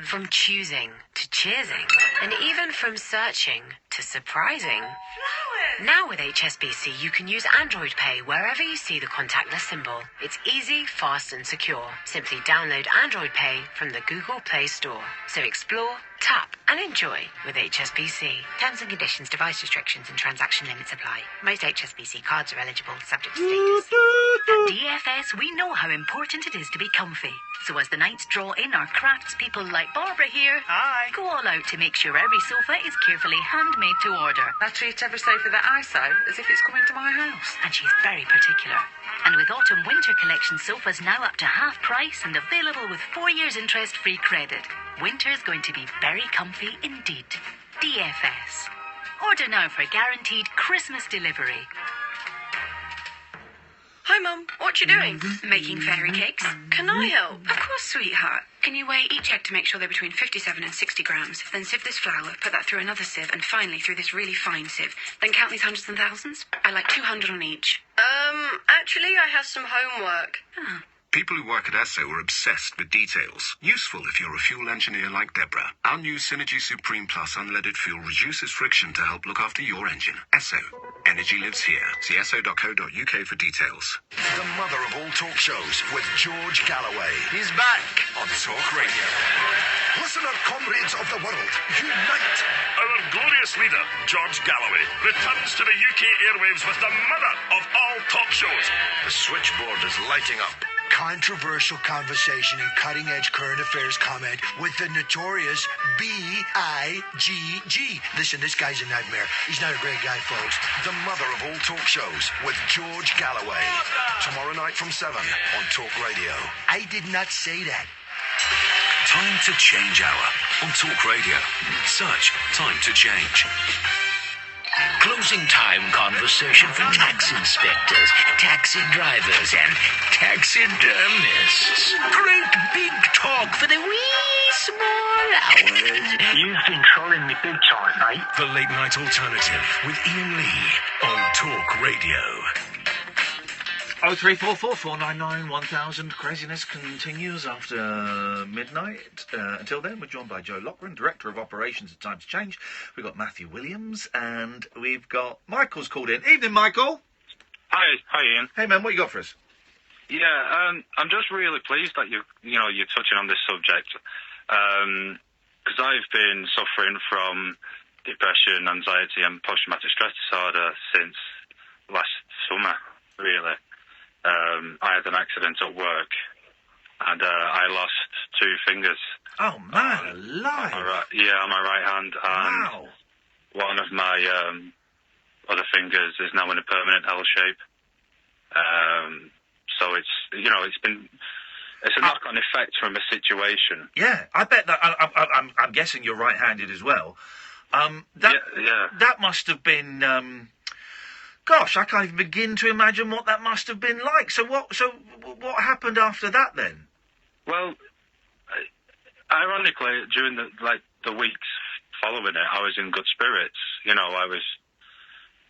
from choosing to cheersing, and even from searching to surprising. Flowers! Now with HSBC, you can use Android Pay wherever you see the contactless symbol. It's easy, fast, and secure. Simply download Android Pay from the Google Play Store. So explore, tap, and enjoy with HSBC. Terms and conditions, device restrictions, and transaction limits apply. Most HSBC cards are eligible, subject to status. At DFS, we know how important it is to be comfy. So as the nights draw in, our craftspeople like Barbara here go all out to make sure every sofa is carefully handmade to order. I treat every sofa that I sew as if it's coming to my house. And she's very particular. And with autumn-winter collection sofas now up to half price and available with 4 years interest-free credit, winter's going to be very comfy indeed. DFS. Order now for guaranteed Christmas delivery. Hi, Mum. What you doing? Making fairy cakes. Can I help? Of course, sweetheart. Can you weigh each egg to make sure they're between 57 and 60 grams? Then sieve this flour, put that through another sieve, and finally through this really fine sieve. Then count these hundreds and thousands. I like 200 on each. Actually, I have some homework. People who work at Esso are obsessed with details. Useful if you're a fuel engineer like Deborah. Our new Synergy Supreme Plus unleaded fuel reduces friction to help look after your engine. Esso. Energy lives here. See esso.co.uk for details. The mother of all talk shows with George Galloway. He's back on Talk Radio. Listener comrades of the world, unite! Our glorious leader, George Galloway, returns to the UK airwaves with the mother of all talk shows. The switchboard is lighting up. Controversial conversation and cutting-edge current affairs comment with the notorious B.I.G.G. Listen, this guy's a nightmare. He's not a great guy, folks. The mother of all talk shows with George Galloway. Tomorrow night from 7 on Talk Radio. I did not say that. Time to Change Hour on Talk Radio. Search Time to Change. Closing time conversation for tax inspectors, taxi drivers, and taxidermists. Great big talk for the wee small hours. You've been trolling me big time, mate. The Late Night Alternative with Iain Lee on Talk Radio. 03444991000. Craziness continues after midnight. Until then, we're joined by Joe Lochran, Director of Operations at Time to Change. We've got Matthew Williams, and we've got Michael's called in. Evening, Michael. Hi, Ian. Hey, man, what you got for us? Yeah, I'm just really pleased that you're touching on this subject, because I've been suffering from depression, anxiety, and post-traumatic stress disorder since last summer, really. I had an accident at work, and I lost 2 fingers. Oh, man, alive! On my right hand, and one of my other fingers is now in a permanent L shape. So it's a knock-on effect from a situation. Yeah, I bet that. I'm guessing you're right-handed as well. That must have been. Gosh, I can't even begin to imagine what that must have been like. So what happened after that then? Well, ironically, during the weeks following it, I was in good spirits. I was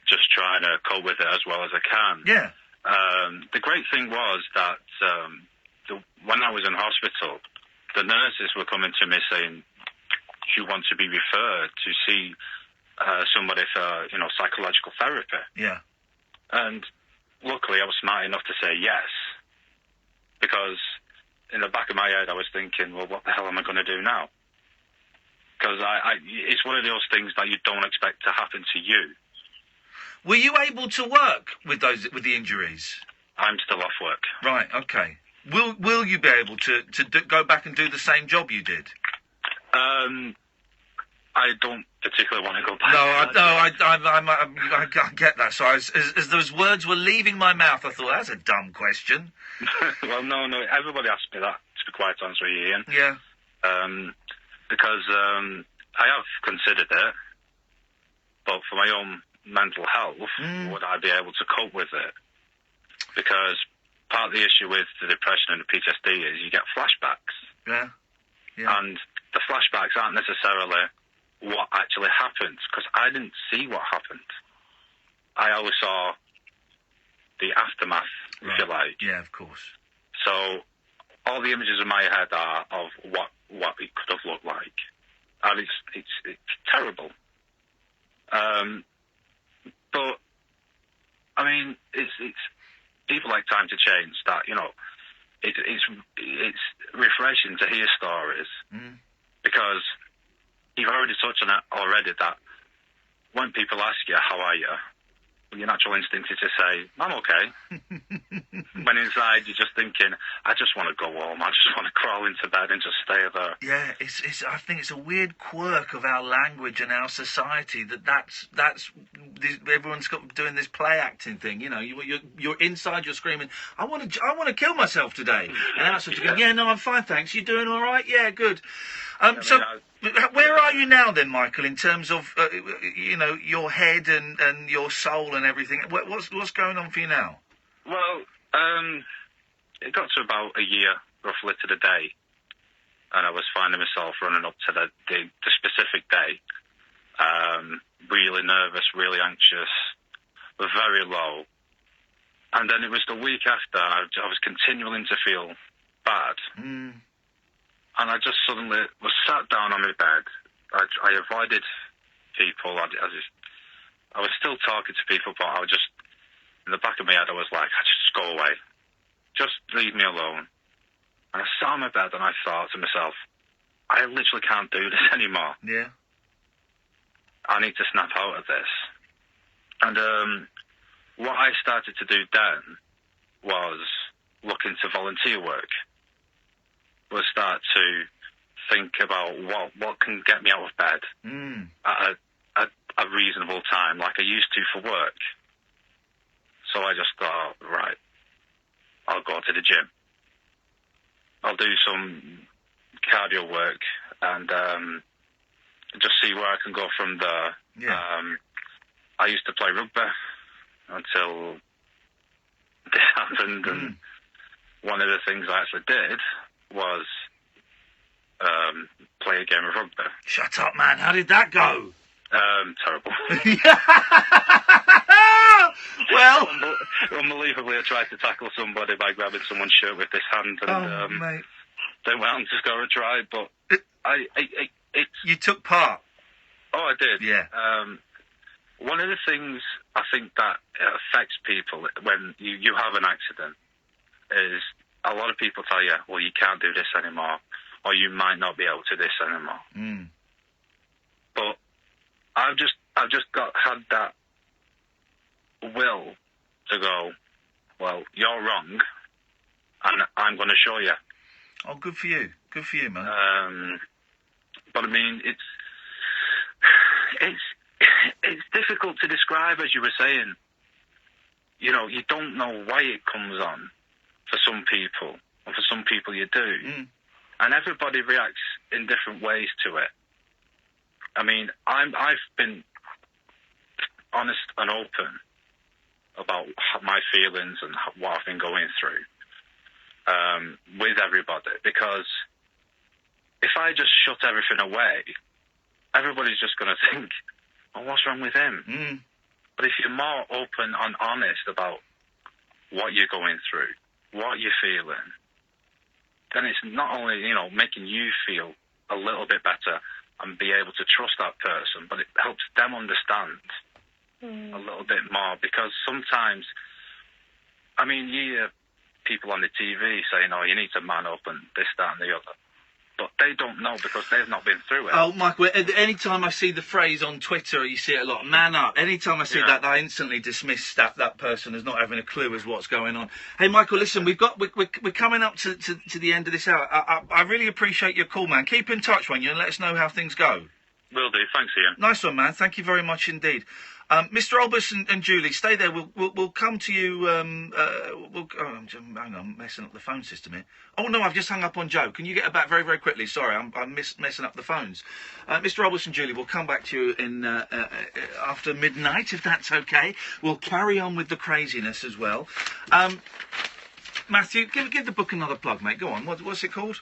just trying to cope with it as well as I can. Yeah. The great thing was that when I was in hospital, the nurses were coming to me saying, "Do you want to be referred to see somebody for psychological therapy?" Yeah. And luckily, I was smart enough to say yes, because in the back of my head, I was thinking, well, what the hell am I going to do now? Because it's one of those things that you don't expect to happen to you. Were you able to work with the injuries? I'm still off work. Right. Okay. Will you be able to go back and do the same job you did? I I don't particularly want to go back. I get that. So as those words were leaving my mouth, I thought, that's a dumb question. Well, no, everybody asks me that, to be quite honest with you, Ian. Yeah. Because I have considered it, but for my own mental health, would I be able to cope with it? Because part of the issue with the depression and the PTSD is you get flashbacks. Yeah. And the flashbacks aren't necessarily what actually happened, because I didn't see what happened. I always saw the aftermath, if you like. Yeah, of course. So all the images in my head are of what it could have looked like, and it's terrible. But I mean, it's people like Time to Change that, you know, it's refreshing to hear stories because you've already touched on it already, that when people ask you, how are you? Your natural instinct is to say, I'm okay. When inside you're just thinking, I just want to go home. I just want to crawl into bed and just stay there. Yeah, I think it's a weird quirk of our language and our society that's everyone's got doing this play acting thing. You know, you're inside, you're screaming, I want to kill myself today, and outside you go, yeah, no, I'm fine, thanks. You doing all right? Yeah, good. Where are you now then, Michael, in terms of you know, your head and your soul and everything? What's going on for you now? Well, it got to about a year, roughly, to the day, and I was finding myself running up to the specific day, really nervous, really anxious, very low. And then it was the week after, I was continuing to feel bad. And I just suddenly was sat down on my bed. I avoided people. I was still talking to people, but I was just, in the back of my head, I was like, just go away. Just leave me alone. And I sat on my bed and I thought to myself, I literally can't do this anymore. Yeah. I need to snap out of this. And what I started to do then was look into volunteer work. Was start to think about what can get me out of bed at a reasonable time, like I used to for work. So I just thought, right, I'll go to the gym. I'll do some cardio work and just see where I can go from there. Yeah. I used to play rugby until this happened, and one of the things I actually did was play a game of rugby. Shut up, man. How did that go? Terrible. Well, unbelievably, I tried to tackle somebody by grabbing someone's shirt with this hand, and mate. They went on to score a try, but you took part. Oh, I did. Yeah. One of the things I think that affects people when you have an accident is a lot of people tell you, well, you can't do this anymore, or you might not be able to do this anymore. But I've just had that will to go, well, you're wrong, and I'm going to show you. Oh, good for you. Good for you, man. But I mean, it's difficult to describe, as you were saying. You know, you don't know why it comes on for some people, and for some people you do. And everybody reacts in different ways to it. I mean, I've been honest and open about my feelings and what I've been going through with everybody, because if I just shut everything away, everybody's just going to think, oh, what's wrong with him? But if you're more open and honest about what you're going through, what you're feeling, then it's not only, you know, making you feel a little bit better and be able to trust that person, but it helps them understand a little bit more. Because sometimes, I mean, you hear people on the TV saying, oh, you need to man up and this, that and the other. But they don't know because they've not been through it. Oh, Michael, any time I see the phrase on Twitter, you see it a lot, man up. Any time I see that, I instantly dismiss that person as not having a clue as what's going on. Hey, Michael, listen, we're coming up to the end of this hour. I really appreciate your call, man. Keep in touch, won't you, and let us know how things go. Will do. Thanks, Ian. Nice one, man. Thank you very much indeed. Mr. Olbus and Julie, stay there. We'll come to you. Hang on, I'm messing up the phone system here. Oh no, I've just hung up on Joe. Can you get her back very, very quickly? Sorry, I'm messing up the phones. Mr. Olbus and Julie, we'll come back to you in after midnight, if that's okay. We'll carry on with the craziness as well. Matthew, give the book another plug, mate. Go on. What's it called?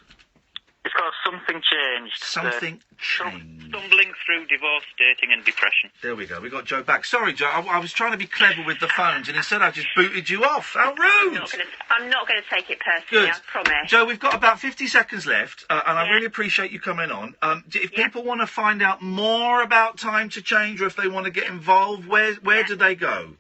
It's called Something Changed. Something Changed. Stumbling through divorce, dating and depression. There we go. We got Joe back. Sorry, Joe. I was trying to be clever with the phones, and instead I just booted you off. How rude! I'm not going to take it personally, Good. I promise. Joe, we've got about 50 seconds left, and I really appreciate you coming on. If people want to find out more about Time to Change, or if they want to get involved, where do they go?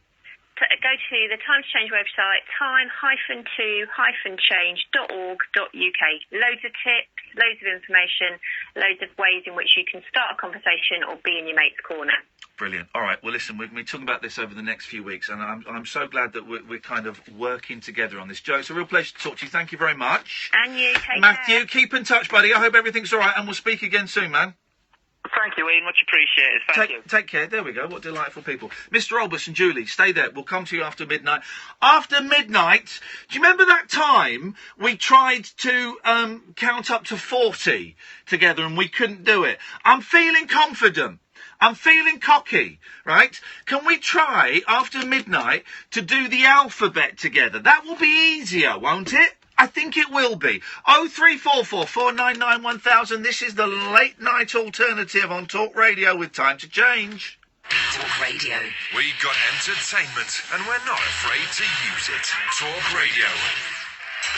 Go to the Time to Change website, time-to-change.org.uk. Loads of tips, loads of information, loads of ways in which you can start a conversation or be in your mate's corner. Brilliant. All right. Well, listen, we'll be talking about this over the next few weeks, and I'm so glad that we're kind of working together on this. Joe, it's a real pleasure to talk to you. Thank you very much. And you, take Matthew, care. keep in touch, buddy. I hope everything's all right, and we'll speak again soon, man. Thank you, Ian. Much appreciated. Thank you. Take care. There we go. What delightful people. Mr. Olbus and Julie, stay there. We'll come to you after midnight. After midnight, do you remember that time we tried to count up to 40 together and we couldn't do it? I'm feeling confident. I'm feeling cocky, right? Can we try, after midnight, to do the alphabet together? That will be easier, won't it? I think it will be. 0344 499 1000. This is the late night alternative on Talk Radio with Time to Change. Talk Radio. We got entertainment, and we're not afraid to use it. Talk Radio.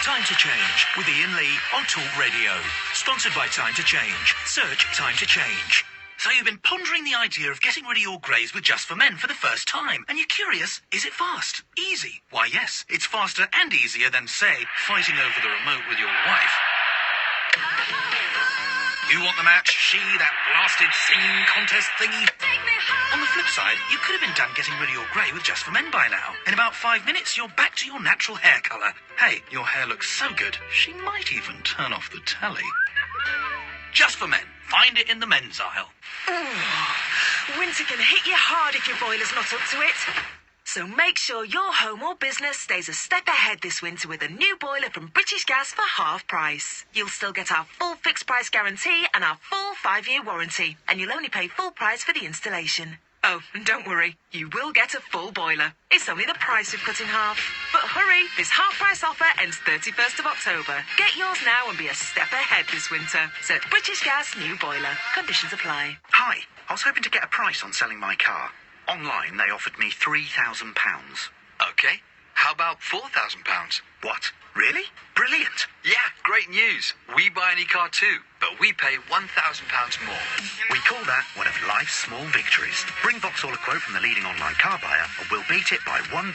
Time to Change with Iain Lee on Talk Radio. Sponsored by Time to Change. Search Time to Change. So you've been pondering the idea of getting rid of your greys with Just for Men for the first time, and you're curious, is it fast? Easy? Why, yes, it's faster and easier than, say, fighting over the remote with your wife. You want the match? She, that blasted singing contest thingy? On the flip side, you could have been done getting rid of your grey with Just for Men by now. In about 5 minutes, you're back to your natural hair colour. Hey, your hair looks so good, she might even turn off the telly. Just for Men. Find it in the men's aisle. Winter can hit you hard if your boiler's not up to it. So make sure your home or business stays a step ahead this winter with a new boiler from British Gas for half price. You'll still get our full fixed price guarantee and our full 5-year warranty. And you'll only pay full price for the installation. Oh, and don't worry, you will get a full boiler. It's only the price we've cut in half. But hurry, this half-price offer ends 31st of October. Get yours now and be a step ahead this winter. Search British Gas New Boiler. Conditions apply. Hi, I was hoping to get a price on selling my car. Online, they offered me £3,000. OK. How about £4,000? What? Really? Brilliant. Yeah, great news. We buy any car too, but we pay £1,000 more. We call that one of life's small victories. Bring Vauxhall a quote from the leading online car buyer and we'll beat it by £1,000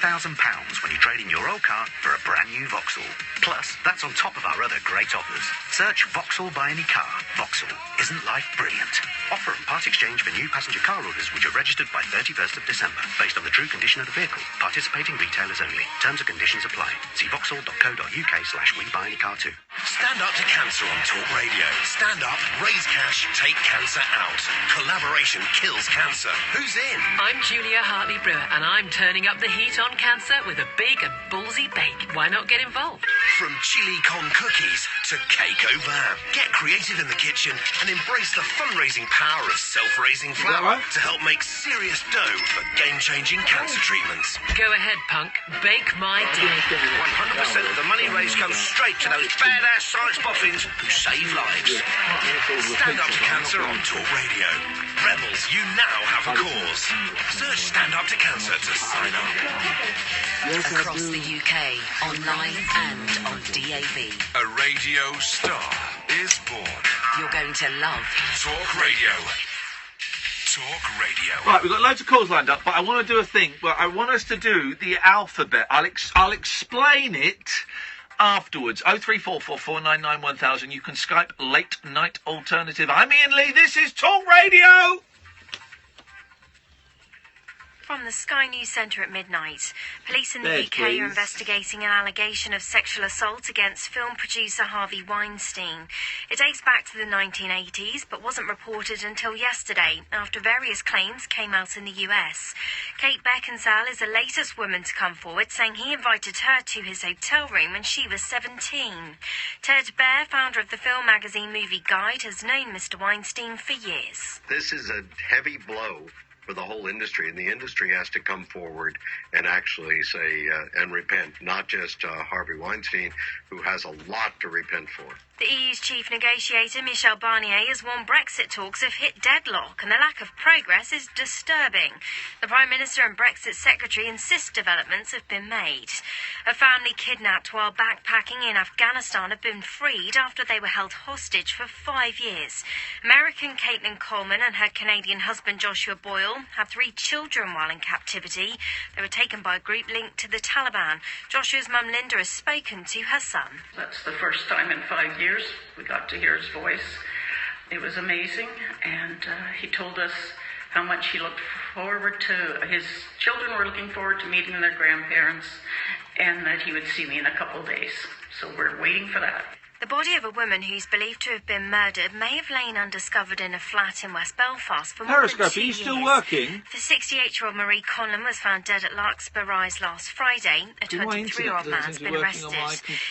when you trade in your old car for a brand new Vauxhall. Plus, that's on top of our other great offers. Search Vauxhall Buy Any Car. Vauxhall. Isn't life brilliant? Offer and part exchange for new passenger car orders which are registered by 31st of December. Based on the true condition of the vehicle. Participating retailers only. Terms and conditions apply. See vauxhall.co.uk/WeBuyAnyCar2. Stand up to cancer on Talk Radio. Stand up, raise cash, take cancer out. Collaboration kills cancer. Who's in? I'm Julia Hartley-Brewer, and I'm turning up the heat on cancer with a big and ballsy bake. Why not get involved? From chili con cookies to cake au vin. Get creative in the kitchen and embrace the fundraising power of self-raising flour to help make serious dough for game-changing cancer treatments. Go ahead, punk. Bake my day. 100% of the money raised goes straight to those badass science boffins who save lives. Stand up to cancer on Talk Radio. Rebels, you now have a cause. Search Stand Up to Cancer to sign up. Across the UK, online and on DAB. A radio star is born. You're going to love Talk Radio. Talk Radio. Right, we've got loads of calls lined up, but I want to do a thing. Well, I want us to do the alphabet. I'll explain it afterwards. 0344 499 1000. You can Skype Late Night Alternative. I'm Iain Lee. This is Talk Radio. From the Sky News Centre at midnight, police in the Bed, UK are please. investigating an allegation of sexual assault against film producer Harvey Weinstein. It dates back to the 1980s, but wasn't reported until yesterday, after various claims came out in the US. Kate Beckinsale is the latest woman to come forward, saying he invited her to his hotel room when she was 17. Ted Baer, founder of the film magazine Movie Guide, has known Mr. Weinstein for years. This is a heavy blow for the whole industry, and the industry has to come forward and actually say and repent, not just Harvey Weinstein, who has a lot to repent for. The EU's chief negotiator, Michel Barnier, has warned Brexit talks have hit deadlock, and the lack of progress is disturbing. The Prime Minister and Brexit Secretary insist developments have been made. A family kidnapped while backpacking in Afghanistan have been freed after they were held hostage for 5 years. American Caitlin Coleman and her Canadian husband Joshua Boyle had 3 children while in captivity. They were taken by a group linked to the Taliban. Joshua's mum Linda has spoken to her son. That's the first time in 5 years we got to hear his voice. It was amazing, and he told us how much he looked forward to, his children were looking forward to meeting their grandparents, and that he would see me in a couple of days. So we're waiting for that. The body of a woman who's believed to have been murdered may have lain undiscovered in a flat in West Belfast for more than 2 Periscope, are you years. still working? The 68-year-old Marie Conlon was found dead at Larkspur Rise last Friday. A 23-year-old man's been arrested.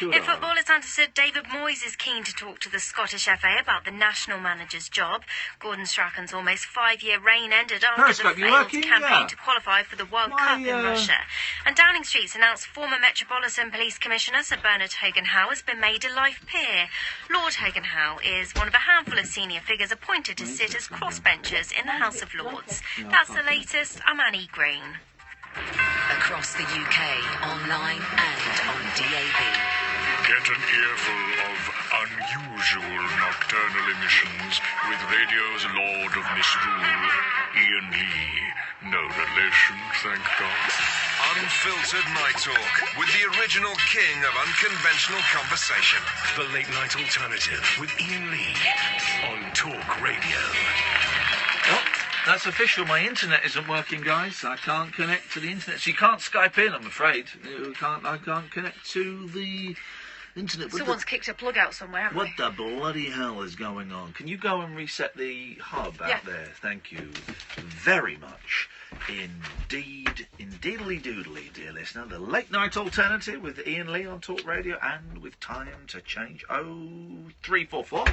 In football, it's understood David Moyes is keen to talk to the Scottish FA about the national manager's job. Gordon Strachan's almost 5-year reign ended after Periscope, the you failed working? campaign Yeah. to qualify for the World Cup in Russia. And Downing Street's announced former Metropolitan Police Commissioner Sir Bernard Hogan-Howe has been made a life peer. Lord Hogan-Howe is one of a handful of senior figures appointed to sit as crossbenchers in the House of Lords. That's the latest. I'm Annie Green. Across the UK, online and on DAB. Get an earful of unusual nocturnal emissions with radio's Lord of Misrule, Iain Lee. No relation, thank God. Unfiltered Night Talk with the original king of unconventional conversation. The Late Night Alternative with Iain Lee on Talk Radio. Oh, that's official. My internet isn't working, guys. I can't connect to the internet. So you can't Skype in, I'm afraid. I can't connect to the internet. Someone's kicked a plug out somewhere, haven't What the bloody hell is going on? Can you go and reset the hub out there? Thank you very much. Indeedly doodly, dear listener. The Late Night Alternative with Iain Lee on Talk Radio, and with time to change. 0344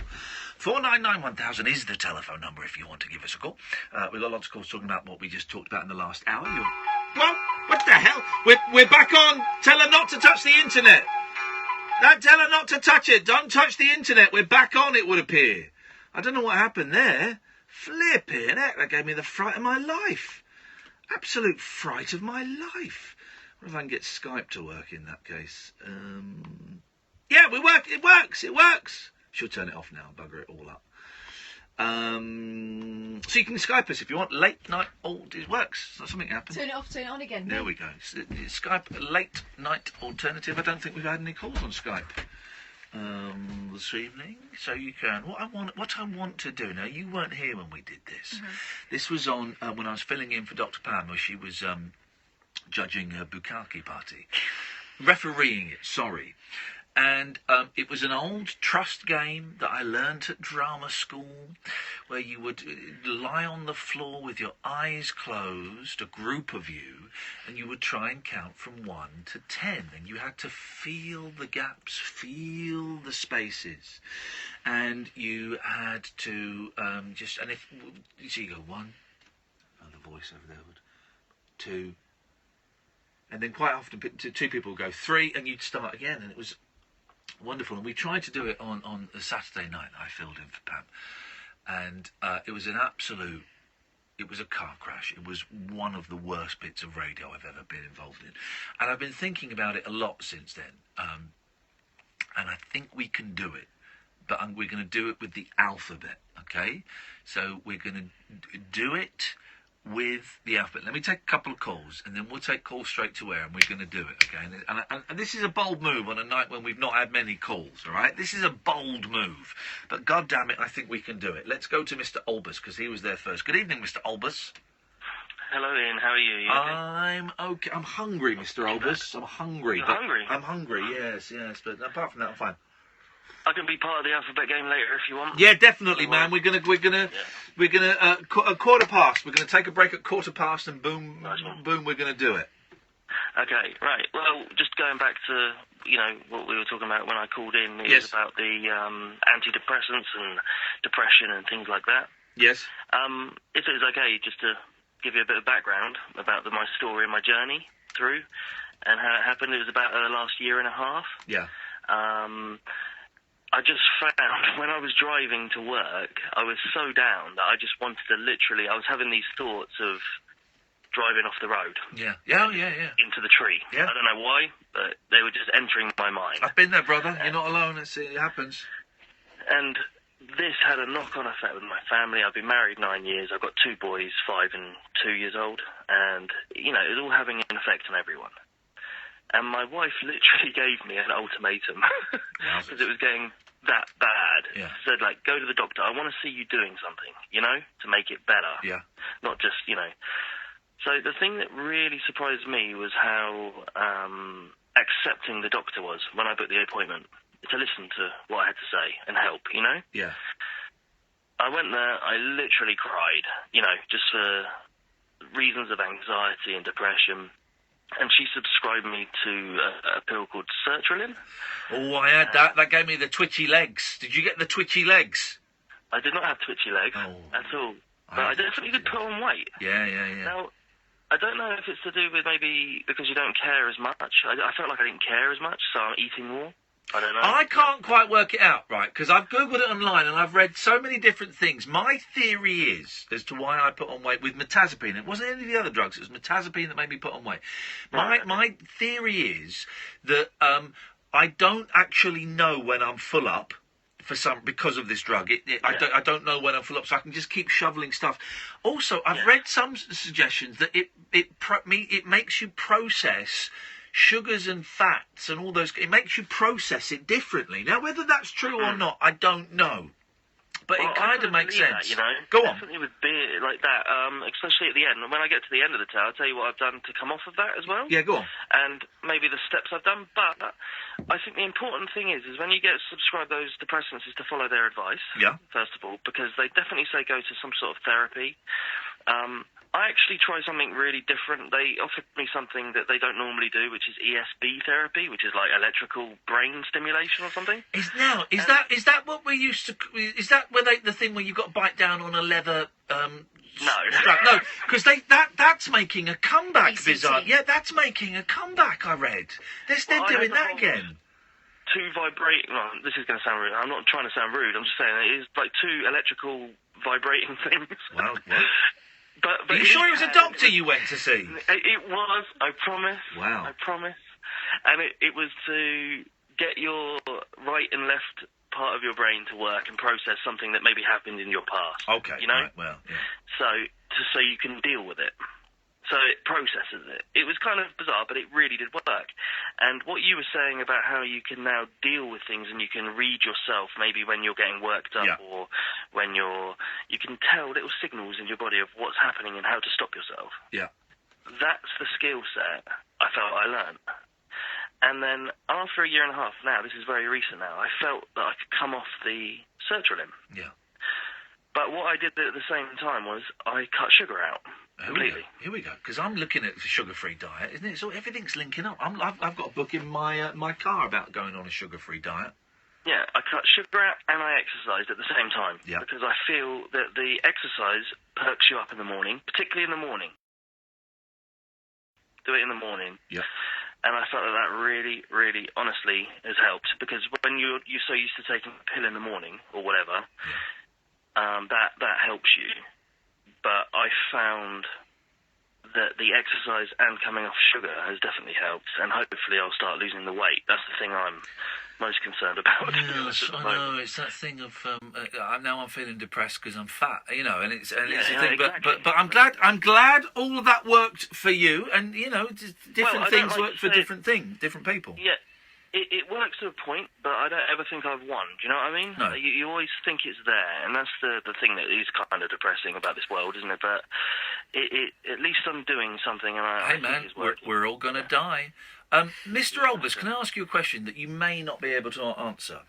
499 1000 is the telephone number if you want to give us a call. We've got lots of calls talking about what we just talked about in the last hour. Well, what the hell? We're back on. Tell her not to touch the internet. Don't tell her not to touch it. Don't touch the internet. We're back on, it would appear. I don't know what happened there. Flipping heck, that gave me the fright of my life. Absolute fright of my life. I wonder if I can get Skype to work in that case. Yeah, we work. It works. She'll turn it off now, bugger it all up. So you can Skype us if you want. Late Night Old, it works. Something happened. Turn it off, turn it on again. There we go. Skype Late Night Alternative. I don't think we've had any calls on Skype this evening, so you can. What I want to do now. You weren't here when we did this. Mm-hmm. This was on when I was filling in for Dr. Pam, where she was judging a bukkake party, refereeing it. Sorry. And it was an old trust game that I learnt at drama school, where you would lie on the floor with your eyes closed, a group of you, and you would try and count from 1 to 10. And you had to feel the gaps, feel the spaces. And you had to and if, so you go 1, the voice over there would, 2, and then quite often 2 people would go 3, and you'd start again, and it was wonderful. And we tried to do it on a Saturday night. I filled in for Pam, and it was it was a car crash. It was one of the worst bits of radio I've ever been involved in, and I've been thinking about it a lot since then, and I think we can do it, but we're going to do it with the alphabet, okay? So we're going to do it with the alphabet. Let me take a couple of calls, and then we'll take calls straight to air, and we're going to do it, okay? And this is a bold move on a night when we've not had many calls, all right? This is a bold move, but God damn it, I think we can do it. Let's go to Mr. Olbus, because he was there first. Good evening, Mr. Olbus. Hello, Ian. How are you? You okay? I'm okay. I'm hungry, Mr. Olbers. I'm hungry. You're but- hungry? I'm hungry, yes. But apart from that, I'm fine. I can be part of the alphabet game later if you want. Yeah, definitely, man. We're gonna a quarter past. We're gonna take a break at quarter past, and boom, we're gonna do it. Okay, right. Well, just going back to, what we were talking about when I called in, it was about the antidepressants and depression and things like that. Yes. If it was okay, just to give you a bit of background about my story and my journey through and how it happened. It was about the last year and a half. Yeah. I just found when I was driving to work, I was so down that I just wanted to I was having these thoughts of driving off the road. Yeah. Into the tree. Yeah. I don't know why, but they were just entering my mind. I've been there, brother. You're not alone. It happens. And this had a knock-on effect with my family. I've been married 9 years. I've got 2 boys, 5 and 2 years old. And, it was all having an effect on everyone. And my wife literally gave me an ultimatum because it was getting that bad. Yeah. Said, go to the doctor. I want to see you doing something, to make it better. Yeah. Not just, So the thing that really surprised me was how accepting the doctor was when I booked the appointment to listen to what I had to say and help, Yeah. I went there, I literally cried, just for reasons of anxiety and depression. And she subscribed me to a pill called sertraline. Oh, I had that. That gave me the twitchy legs. Did you get the twitchy legs? I did not have twitchy legs at all. But I definitely did put on weight. Yeah. Now, I don't know if it's to do with maybe because you don't care as much. I felt like I didn't care as much, so I'm eating more. I don't know. I can't quite work it out, right, because I've Googled it online and I've read so many different things. My theory is, as to why I put on weight with mirtazapine, it wasn't any of the other drugs, it was mirtazapine that made me put on weight. My theory is that I don't actually know when I'm full up because of this drug. I don't know when I'm full up, so I can just keep shoveling stuff. Also, I've read some suggestions that it makes you process sugars and fats and all those. It makes you process it differently. Now, whether that's true or not, I don't know. But it kind of makes sense. Go on. Definitely with beer like that, especially at the end. When I get to the end of the tale, I'll tell you what I've done to come off of that as well. Yeah, go on. And maybe the steps I've done. But I think the important thing is when you get subscribed those depressants is to follow their advice. Yeah. First of all, because they definitely say go to some sort of therapy. I actually tried something really different. They offered me something that they don't normally do, which is ESB therapy, which is like electrical brain stimulation or something. Is that what we used to? Is that the thing where you got to bite down on a leather? No, because that's making a comeback. ECT. Bizarre. Yeah, that's making a comeback. I read. They're doing that again. This is going to sound rude. I'm not trying to sound rude. I'm just saying it is like 2 electrical vibrating things. Wow. But Are you sure it was a doctor you went to see? It was, I promise. Wow. I promise. And it was to get your right and left part of your brain to work and process something that maybe happened in your past. Okay. Right, well, yeah. So you can deal with it. So it processes it. It was kind of bizarre, but it really did work. And what you were saying about how you can now deal with things and you can read yourself, maybe when you're getting worked up or when you can tell little signals in your body of what's happening and how to stop yourself. Yeah. That's the skill set I felt I learned. And then after a year and a half now, this is very recent now, I felt that I could come off the sertraline. Yeah. But what I did at the same time was I cut sugar out. Completely. Here we go. Because I'm looking at the sugar-free diet, isn't it? So everything's linking up. I've got a book in my car about going on a sugar-free diet. Yeah, I cut sugar out and I exercised at the same time. Yeah. Because I feel that the exercise perks you up in the morning, particularly in the morning. Do it in the morning. Yeah. And I felt that really, really, honestly, has helped. Because when you're so used to taking a pill in the morning or whatever, that helps you. But I found that the exercise and coming off sugar has definitely helped, and hopefully I'll start losing the weight. That's the thing I'm most concerned about. Yes, I know. It's that thing of now I'm feeling depressed because I'm fat, and it's a thing. Exactly. But I'm glad all of that worked for you, and different things work for different people. Yeah. It works to a point, but I don't ever think I've won. Do you know what I mean? No. You always think it's there, and that's the thing that is kind of depressing about this world, isn't it? But at least I'm doing something, and I Hey, man, think it's working. we're all going to die. Mr. Olbus, can I ask you a question that you may not be able to answer?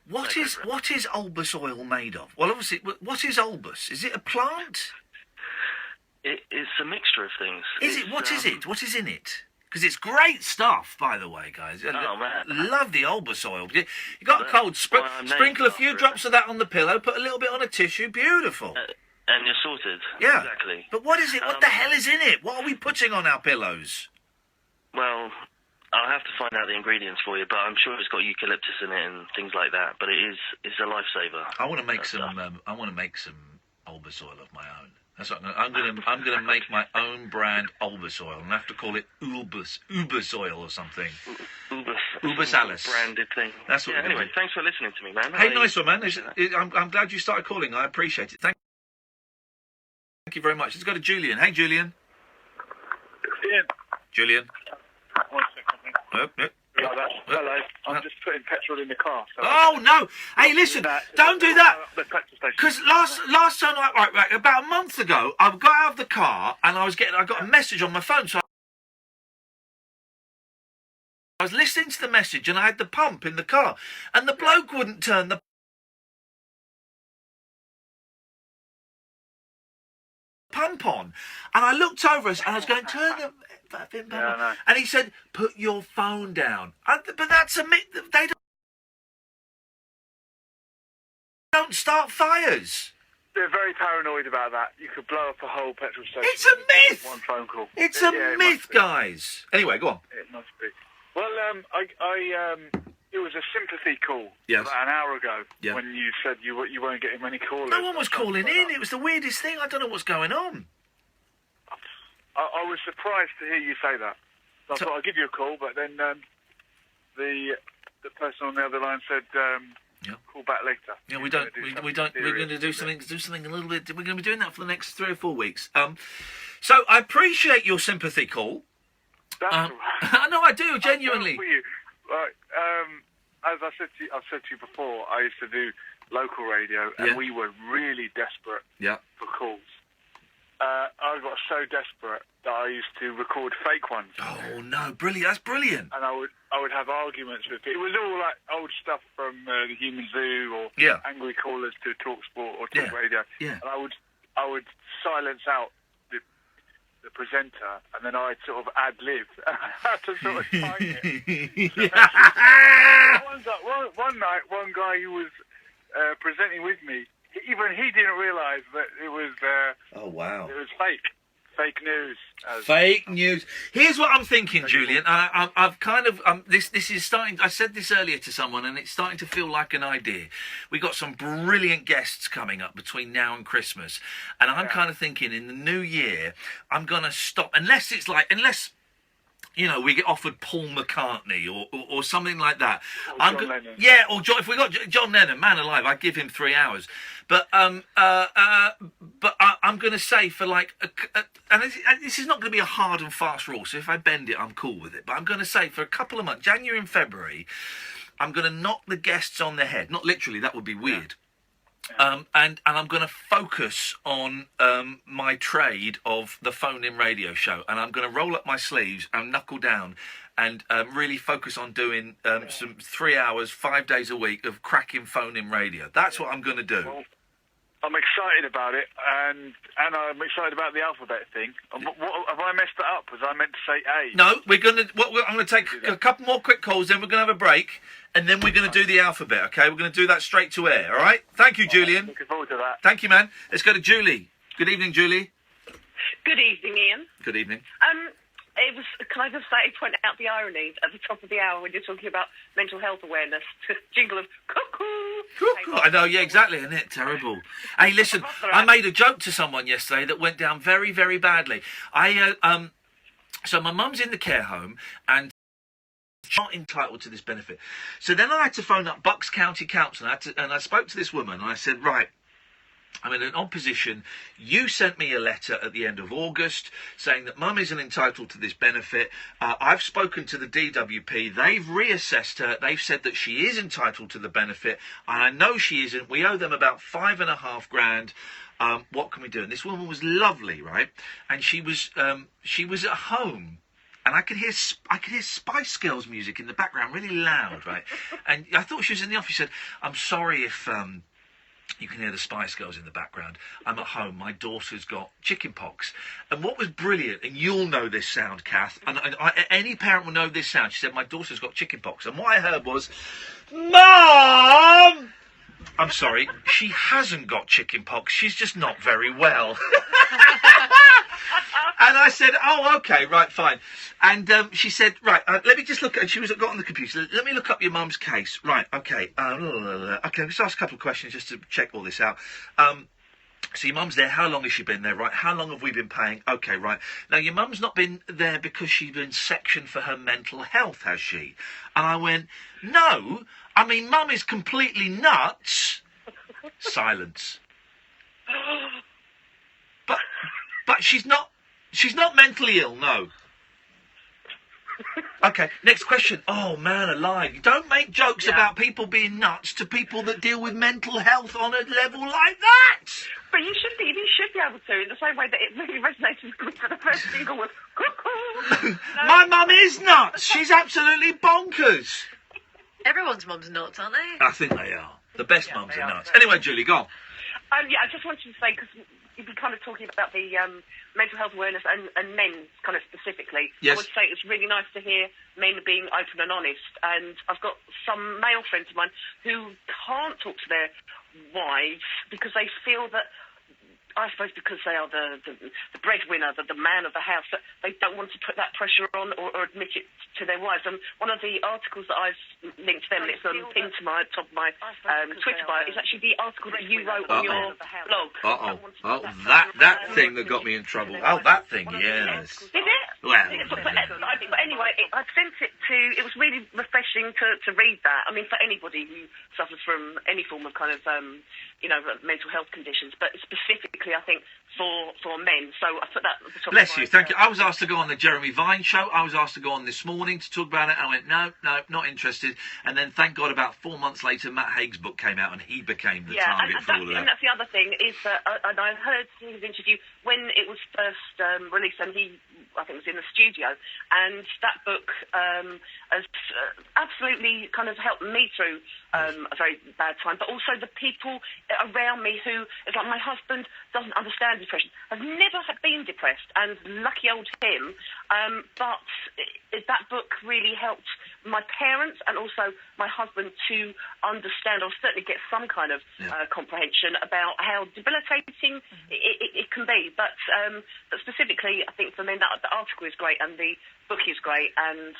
What is Olbus oil made of? Well, obviously, what is Olbus? Is it a plant? It's a mixture of things. Is it? What is it? What is in it? Because it's great stuff, by the way, guys. Oh, man. Love the Olbus oil. You got a cold, sprinkle a few drops of that on the pillow, put a little bit on a tissue, beautiful. And you're sorted. Yeah. Exactly. But what is it? What the hell is in it? What are we putting on our pillows? Well, I'll have to find out the ingredients for you, but I'm sure it's got eucalyptus in it and things like that. But it's a lifesaver. I want to make some. I want to make some Olbus oil of my own. That's what I'm going to make my own brand Olbus oil, and I have to call it Ubus oil or something. Ubus Alice. Branded thing. That's what. Yeah, anyway, thanks for listening to me, man. Hey, nice one, man. I'm glad you started calling. I appreciate it. Thank you very much. Let's go to Julian. Hey, Julian. Ian. Julian. 1 second. Yep. Hello. I'm just putting petrol in the car. So Oh no! Hey, listen! Don't do that. Because last time, right, about a month ago, I got out of the car and I got a message on my phone. So I was listening to the message and I had the pump in the car, and the bloke wouldn't turn the pump on, and I looked over us and I was going, turn the pump on. And he said, put your phone down. But that's a myth. They don't start fires. They're very paranoid about that. You could blow up a whole petrol station. It's a myth. One phone call. It's a myth, guys. Anyway, go on. It must be. Well, it was a sympathy call Yes. about an hour ago Yeah. when you said you weren't getting many callers. No one was calling in. It was the weirdest thing. I don't know what's going on. I was surprised to hear you say that. So I thought I'd give you a call, but then the person on the other line said call back later. Yeah, we don't. We're going to do something a little bit. We're going to be doing that for the next 3 or 4 weeks. So I appreciate your sympathy call. That's all right. No, I do genuinely. For you. Right, as I've said to you before, I used to do local radio, and we were really desperate for calls. I got so desperate that I used to record fake ones. Oh no, brilliant! That's brilliant. And I would have arguments with people. It was all like old stuff from the Human Zoo or angry callers to TalkSport or Talk Radio. Yeah. And I would silence out the presenter, and then I'd sort of ad-lib how to sort of time it. One night, one guy who was presenting with me, even he didn't realise that it was. Oh wow! It was fake news. Fake news. Here's what I'm thinking, Julian. I've kind of this is starting. I said this earlier to someone, and it's starting to feel like an idea. We got some brilliant guests coming up between now and Christmas, and I'm kind of thinking in the new year I'm gonna stop unless you know, we get offered Paul McCartney or something like that. Or John Lennon. Yeah, or if we got John Lennon, man alive, I'd give him 3 hours. But I'm going to say for like, and this is not going to be a hard and fast rule. So if I bend it, I'm cool with it. But I'm going to say for a couple of months, January and February, I'm going to knock the guests on the head. Not literally, that would be weird. And I'm going to focus on my trade of the phone-in radio show, and I'm going to roll up my sleeves and knuckle down and really focus on doing some 3 hours, 5 days a week of cracking phone-in radio. That's what I'm going to do. Well, I'm excited about it, and I'm excited about the alphabet thing. What, have I messed that up? Was I meant to say A? No, I'm going to take a couple more quick calls, then we're going to have a break, and then we're going to do the alphabet, okay? We're going to do that straight to air, all right? Thank you, Julian. Looking forward to that. Thank you, man. Let's go to Julie. Good evening, Julie. Good evening, Ian. Good evening. Can I just say, point out the irony at the top of the hour when you're talking about mental health awareness? Jingle of cuckoo. I know, yeah, exactly, isn't it? Terrible. Hey, listen, I made a joke to someone yesterday that went down very, very badly. So my mum's in the care home and she's not entitled to this benefit. So then I had to phone up Bucks County Council and I spoke to this woman and I said, right, I'm in an odd position. You sent me a letter at the end of August saying that Mum isn't entitled to this benefit. I've spoken to the DWP. They've reassessed her. They've said that she is entitled to the benefit, and I know she isn't. We owe them about $5,500. What can we do? And this woman was lovely, right? And she was at home. And I could hear Spice Girls music in the background, really loud, right? And I thought she was in the office. She said, "I'm sorry if you can hear the Spice Girls in the background. I'm at home. My daughter's got chicken pox." And what was brilliant, and you'll know this sound, Kath, and any parent will know this sound. She said, "My daughter's got chicken pox." And what I heard was, "Mum!" I'm sorry, she hasn't got chicken pox. She's just not very well. And I said, "Oh, okay, right, fine." And she said, "Right, let me just look at." And she got on the computer. "Let me look up your mum's case." Right, okay. Okay, let's ask a couple of questions just to check all this out. So your mum's there. How long has she been there? Right. How long have we been paying? Okay, right. Now your mum's not been there because she's been sectioned for her mental health, has she? And I went, "No. I mean, Mum is completely nuts." Silence. But she's not mentally ill, no. Okay, next question. Oh, man alive. Don't make jokes about people being nuts to people that deal with mental health on a level like that. But you should be able to, in the same way that it really resonated with me for the first single was cuckoo. My mum is nuts. She's absolutely bonkers. Everyone's mum's nuts, aren't they? I think they are. The best mums are nuts. Anyway, Julie, go on. I just wanted to say, because you've been kind of talking about the mental health awareness and men kind of specifically. Yes. I would say it's really nice to hear men being open and honest. And I've got some male friends of mine who can't talk to their wives because they feel that, I suppose because they are the breadwinner, the man of the house, that they don't want to put that pressure on or admit it to their wives. And one of the articles that I've linked to them, and it's pinned to my top of my Twitter bio, is actually the article that you wrote on your blog. Oh, that thing that got me in trouble. Oh, that thing, yes. Did it? Well, but anyway, I sent it to. It was really refreshing to read that. I mean, for anybody who suffers from any form of kind of mental health conditions, but specifically, I think for men. So I put that at the top. Bless you, thank you. I was asked to go on the Jeremy Vine show. I was asked to go on this morning to talk about it. I went, no, not interested. And then, thank God, about 4 months later, Matt Haig's book came out, and he became the target for all of that. And that's the other thing is that, and I heard his interview when it was first released, and I think, was in the studio, and that book has absolutely kind of helped me through a very bad time, but also the people around me who, it's like my husband doesn't understand depression, has never been depressed, and lucky old him, but that book really helped my parents and also my husband to understand, or certainly get some kind of comprehension about how debilitating it can be. But specifically, I think for men, the article is great and the book is great. And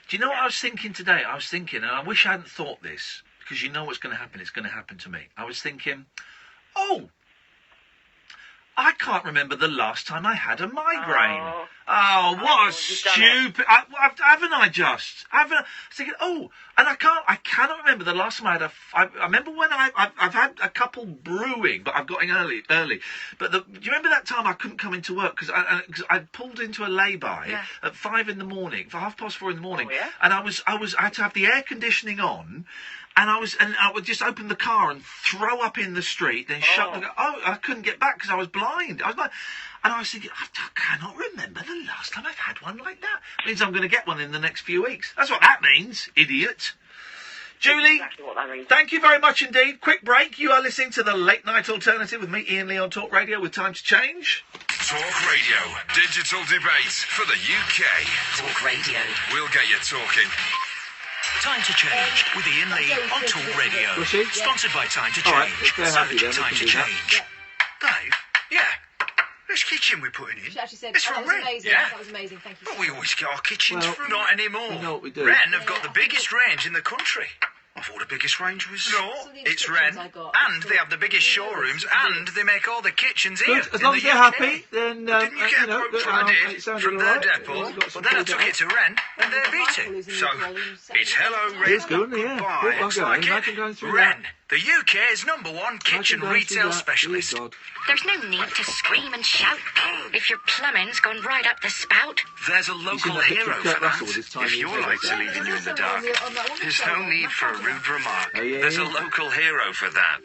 do you know what I was thinking today? I was thinking, and I wish I hadn't thought this, because you know what's going to happen. It's going to happen to me. I was thinking, I can't remember the last time I had a migraine. What a stupid... Haven't I just? I was thinking, and I cannot remember the last time I had I remember when I've had a couple brewing, but I've got in early. But do you remember that time I couldn't come into work because I pulled into a lay-by at 5 in the morning, for 4:30 in the morning, and I had to have the air conditioning on. And I would just open the car and throw up in the street, then shut the... I couldn't get back because I was blind. And I was thinking, I cannot remember the last time I've had one like that. It means I'm going to get one in the next few weeks. That's what that means, idiot. Julie, exactly what that means. Thank you very much indeed. Quick break. You are listening to the Late Night Alternative with me, Iain Lee, on Talk Radio with Time to Change. Talk Radio. Digital debate for the UK. Talk Radio. We'll get you talking. Time to Change with Iain Lee on Talk Radio. Sponsored by Time to Change. All right, if they're happy, then Time to Change. Dave? Yeah? This kitchen we're putting in. She actually said, it's that from was Ren. amazing. Yeah? That was amazing. Thank you. Well, we always get our kitchens from. Not anymore. We know what we do. Ren have got the biggest range in the country. I thought the biggest range was... No, it's Ren. And they have the biggest showrooms, and they make all the kitchens here. Good. As long as they're happy, then... Didn't you get a quote from I did from their depot? But then I took it to Ren, and they beat it. So, it's hello, Ren. It's good, yeah. Goodbye. Imagine going through Ren. the UK's #1 kitchen retail specialist. There's no need to scream and shout if your plumbing's gone right up the spout. There's a local hero for that. If your lights are leaving you in the dark, there's no need for a rude remark. There's a local hero for that.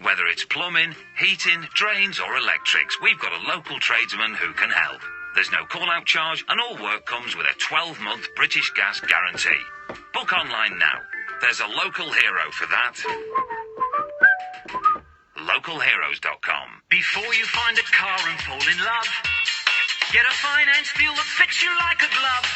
Whether it's plumbing, heating, drains or electrics, we've got a local tradesman who can help. There's no call-out charge and all work comes with a 12-month British Gas guarantee. Book online now. There's a local hero for that. Localheroes.com. Before you find a car and fall in love, get a finance deal that fits you like a glove.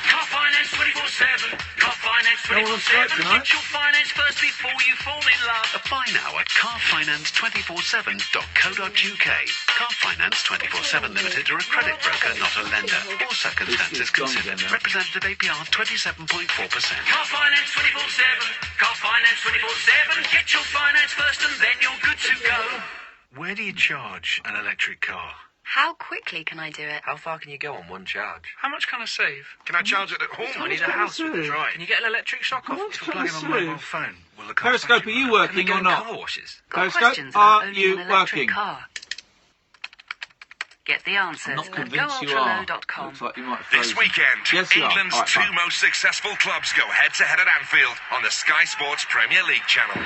Car finance 24/7. Car finance 24/7. Get your finance first before you fall in love. Apply now at carfinance247.co.uk. Car Finance 24/7 Limited are a credit broker, not a lender. All circumstances considered. Representative APR 27.4%. Car finance 24/7. Car finance 24/7. Get your finance first and then you're good to go. Where do you charge an electric car? How quickly can I do it? How far can you go on one charge? How much can I save? Can I charge it at home? I need a house with a dry. Can you get an electric shock off? If I plug in on my mobile phone, will the car Periscope, are you working or not? car washes? Periscope, are you working? Get the answers I'm not at convinced you are. goultralow.com. Looks like you might have This frozen. weekend, Yes, you are. England's All right, two fine. most successful clubs go head-to-head at Anfield on the Sky Sports Premier League channel.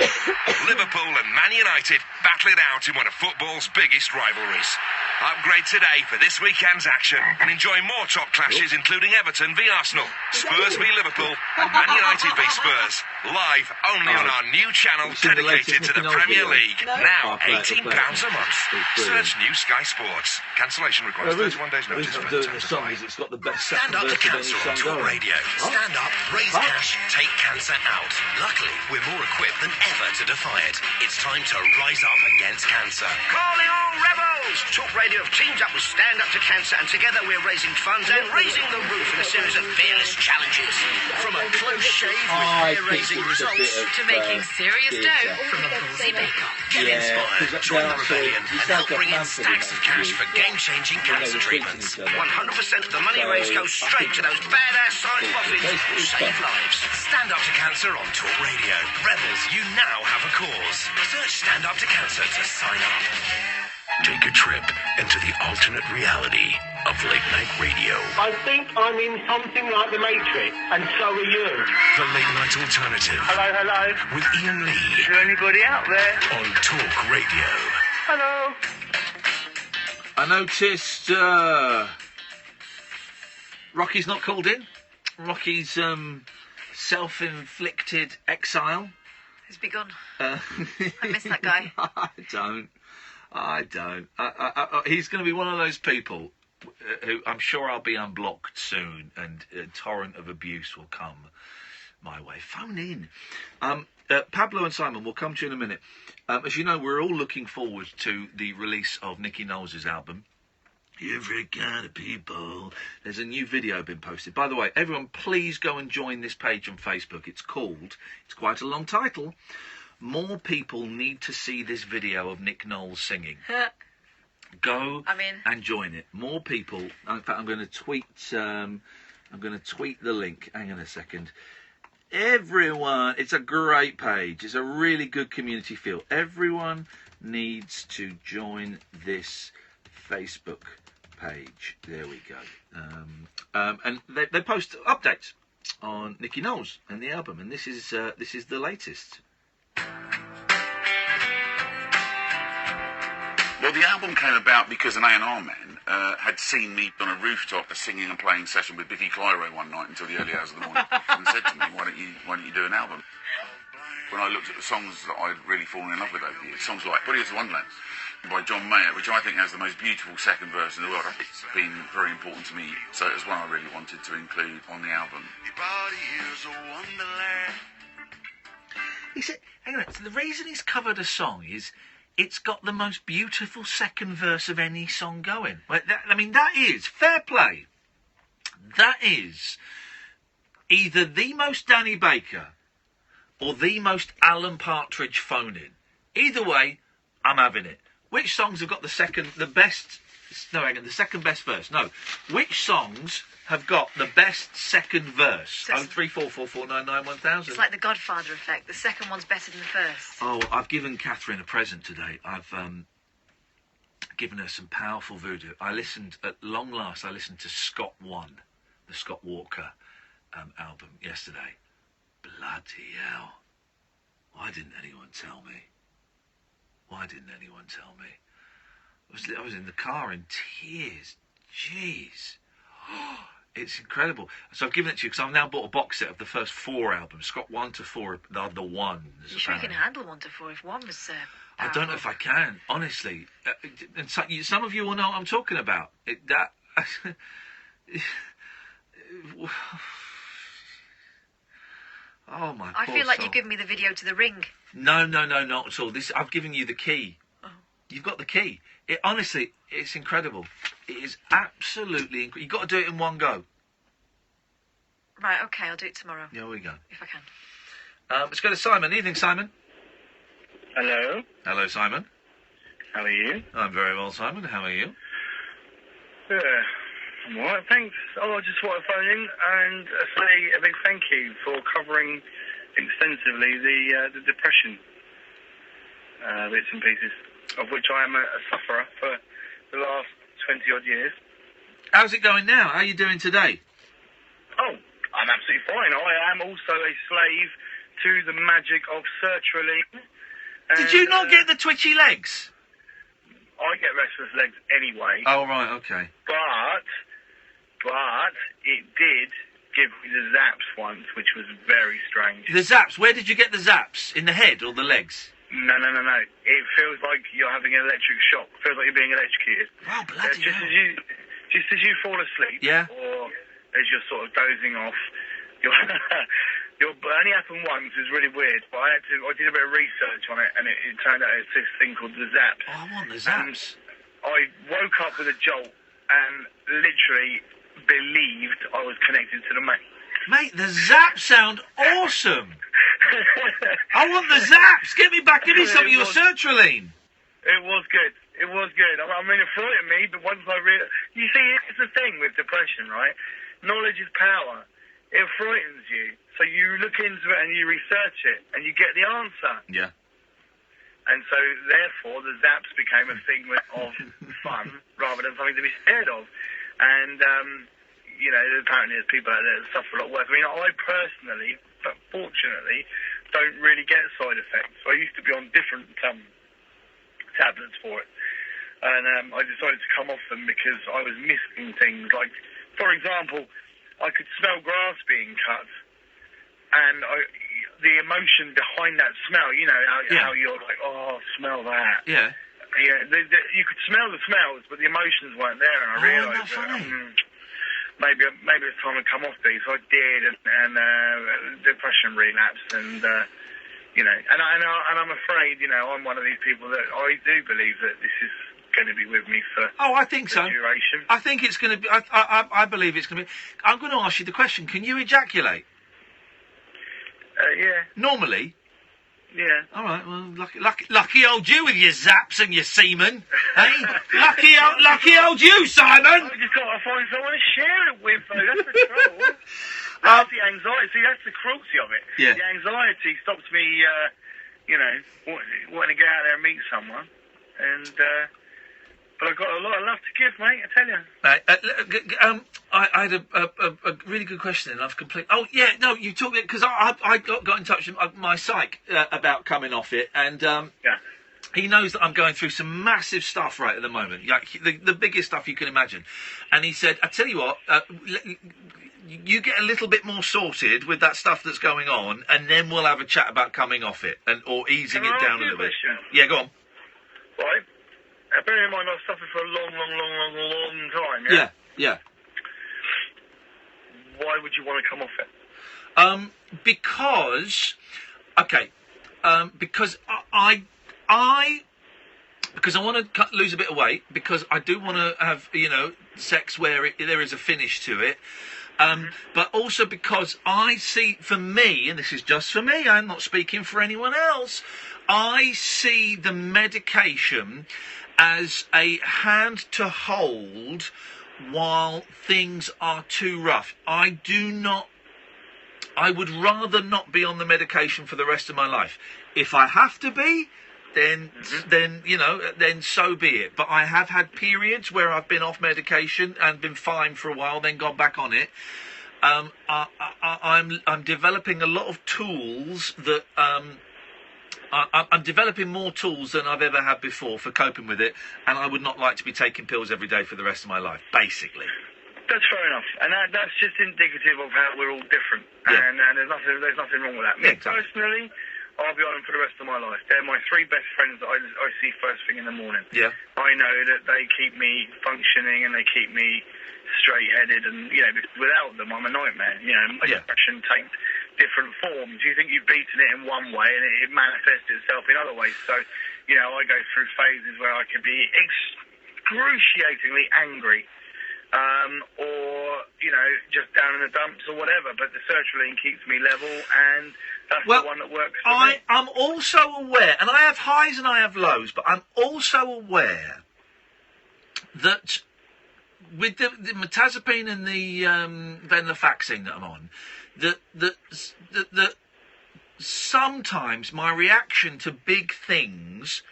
Liverpool and Man United battle it out in one of football's biggest rivalries. Upgrade today for this weekend's action and enjoy more top clashes including Everton v Arsenal, Spurs v Liverpool and Man United v Spurs. Live only on our new channel dedicated to the Premier League. Now £18 a month. Search New Sky Sports. Cancellation requires 31 days notice. Doing the song is it's got the best Stand up to cancer on Talk Radio. Stand up, raise cash, take cancer out. Luckily, we're more equipped than ever to defy it. It's time to rise up against cancer. Calling all rebels! Talk Radio have teamed up with Stand Up to Cancer, and together we're raising funds and raising the roof in a series of fearless challenges. From a close shave with hair-raising results to making serious dough from a ballsy bake-off. Get inspired, join the rebellion, and help bring in stacks of cash for game-changing cancer treatments. 100% of the money raised goes straight to those badass science boffins who save lives. Stand Up to Cancer on Talk Radio. Rebels, you now have a cause. Search Stand Up to Cancer to sign up. Take a trip into the alternate reality of late night radio. I think I'm in something like the Matrix, and so are you. The late night alternative. Hello, hello. With Iain Lee. Is there anybody out there? On Talk Radio. Hello. I noticed Rocky's not called in. Rocky's self-inflicted exile. He's begun. I miss that guy. I don't. He's going to be one of those people who I'm sure I'll be unblocked soon, and a torrent of abuse will come my way. Phone in. Pablo and Simon, we'll come to you in a minute. As you know, we're all looking forward to the release of Nicky Knowles' album. Every kind of people. There's a new video been posted. By the way, everyone, please go and join this page on Facebook. It's quite a long title, More People Need to See This Video of Nick Knowles Singing. Go and join it. More people. In fact, I'm going to tweet the link. Hang on a second. Everyone, it's a great page. It's a really good community feel. Everyone needs to join this Facebook page. There we go. And they post updates on Nicky Knowles and the album, and this is the latest. Well, the album came about because an A&R man had seen me on a rooftop, a singing and playing session with Vicky Clyro one night until the early hours of the morning, and said to me, why don't you do an album? When I looked at the songs that I'd really fallen in love with over the years, songs like Body of the Wonderland by John Mayer, which I think has the most beautiful second verse in the world. It's been very important to me, so it was one I really wanted to include on the album. Your body is a wonderland. He said, hang on, so the reason he's covered a song is it's got the most beautiful second verse of any song going. That is, fair play, that is either the most Danny Baker or the most Alan Partridge phone-in. Either way, I'm having it. Which songs have got the best No, hang on, the second best verse. No. Which songs have got the best second verse? So 03444991000. It's like the Godfather effect. The second one's better than the first. Oh, I've given Catherine a present today. I've given her some powerful voodoo. At long last, I listened to Scott One, the Scott Walker album yesterday. Bloody hell. Why didn't anyone tell me? I was in the car in tears. Jeez. It's incredible. So I've given it to you because I've now bought a box set of the first 4 albums. Scott 1 to 4 are the ones. You sure you can handle 1 to 4 if 1 was I don't know if I can, honestly. And some of you will know what I'm talking about. Oh, my I poor feel like soul. you've given me the video to The Ring. No, not at all. I've given you the key. Oh. You've got the key. Honestly, it's incredible. It is absolutely incredible. You've got to do it in one go. Right, OK, I'll do it tomorrow. There we go. If I can. Let's go to Simon. Evening, Simon. Hello. Hello, Simon. How are you? I'm very well, Simon. How are you? Yeah, I'm all right, thanks. Oh, I just want to phone in and say a big thank you for covering extensively the depression bits and pieces, of which I am a sufferer for the last 20-odd years. How's it going now? How are you doing today? Oh, I'm absolutely fine. I am also a slave to the magic of sertraline. Did you not get the twitchy legs? I get restless legs anyway. Oh, right, okay. But it did give me the zaps once, which was very strange. The zaps? Where did you get the zaps? In the head or the legs? No. It feels like you're having an electric shock. It feels like you're being electrocuted. Wow, bloody hell. Just as you fall asleep, yeah, or as you're sort of dozing off, you're it only happened once. It was really weird, but I did a bit of research on it, and it turned out it's this thing called the zaps. Oh, I want the zaps. And I woke up with a jolt and literally believed I was connected to the main. Mate, the zaps sound awesome. I want the zaps. Give me some of your sertraline. It was good. I mean, it frightened me, but once I realized... You see, it's the thing with depression, right? Knowledge is power. It frightens you. So you look into it and you research it, and you get the answer. Yeah. And so, therefore, the zaps became a thing of fun rather than something to be scared of. And, apparently there's people out there that suffer a lot worse. I mean, I personally, but fortunately, don't really get side effects. I used to be on different tablets for it. And I decided to come off them because I was missing things. Like, for example, I could smell grass being cut. And the emotion behind that smell, how you're like, oh, smell that. Yeah. Yeah, you could smell the smells, but the emotions weren't there, and I realised that maybe it's time to come off these. So I did, and depression relapsed, and I'm afraid, I'm one of these people that I do believe that this is going to be with me for. Oh, I think so. Duration. I think it's going to be. I believe it's going to be. I'm going to ask you the question: can you ejaculate? Yeah. Normally. Yeah. All right. Well, lucky old you with your zaps and your semen, eh? lucky old you, Simon. I just got to find someone to share it with, though. That's the trouble. That's the anxiety. See, that's the cruelty of it. Yeah. The anxiety stops me, wanting to get out there and meet someone, and. But I've got a lot of love to give, mate, I tell you. Right, I had a really good question, and I've completely... Oh, yeah, no, you talked... Because I got in touch with my psych about coming off it, and he knows that I'm going through some massive stuff right at the moment, like the biggest stuff you can imagine. And he said, I tell you what, you get a little bit more sorted with that stuff that's going on, and then we'll have a chat about coming off it, or easing it down a little bit. Yeah, go on. Right. Bear in mind, I've suffered for a long time, Yeah. Why would you want to come off it? Because I want to lose a bit of weight, because I do want to have, sex where there is a finish to it. But also because I see, for me, and this is just for me, I'm not speaking for anyone else, I see the medication as a hand to hold while things are too rough. I would rather not be on the medication for the rest of my life. If I have to be, then so be it. But I have had periods where I've been off medication and been fine for a while, then gone back on it. I'm developing a lot of tools that I'm developing more tools than I've ever had before for coping with it, and I would not like to be taking pills every day for the rest of my life, basically. That's fair enough, and that's just indicative of how we're all different, and there's nothing wrong with that. Me personally, I'll be on them for the rest of my life. They're my 3 best friends that I see first thing in the morning. Yeah. I know that they keep me functioning and they keep me straight-headed, and because without them, I'm a nightmare. My depression takes different forms. You think you've beaten it in one way, and it manifests itself in other ways. So, I go through phases where I could be excruciatingly angry. Or just down in the dumps or whatever, but the sertraline keeps me level, and that's the one that works for me. I'm also aware, and I have highs and I have lows, but I'm also aware that with the mirtazapine and the venlafaxine that I'm on, that sometimes my reaction to big things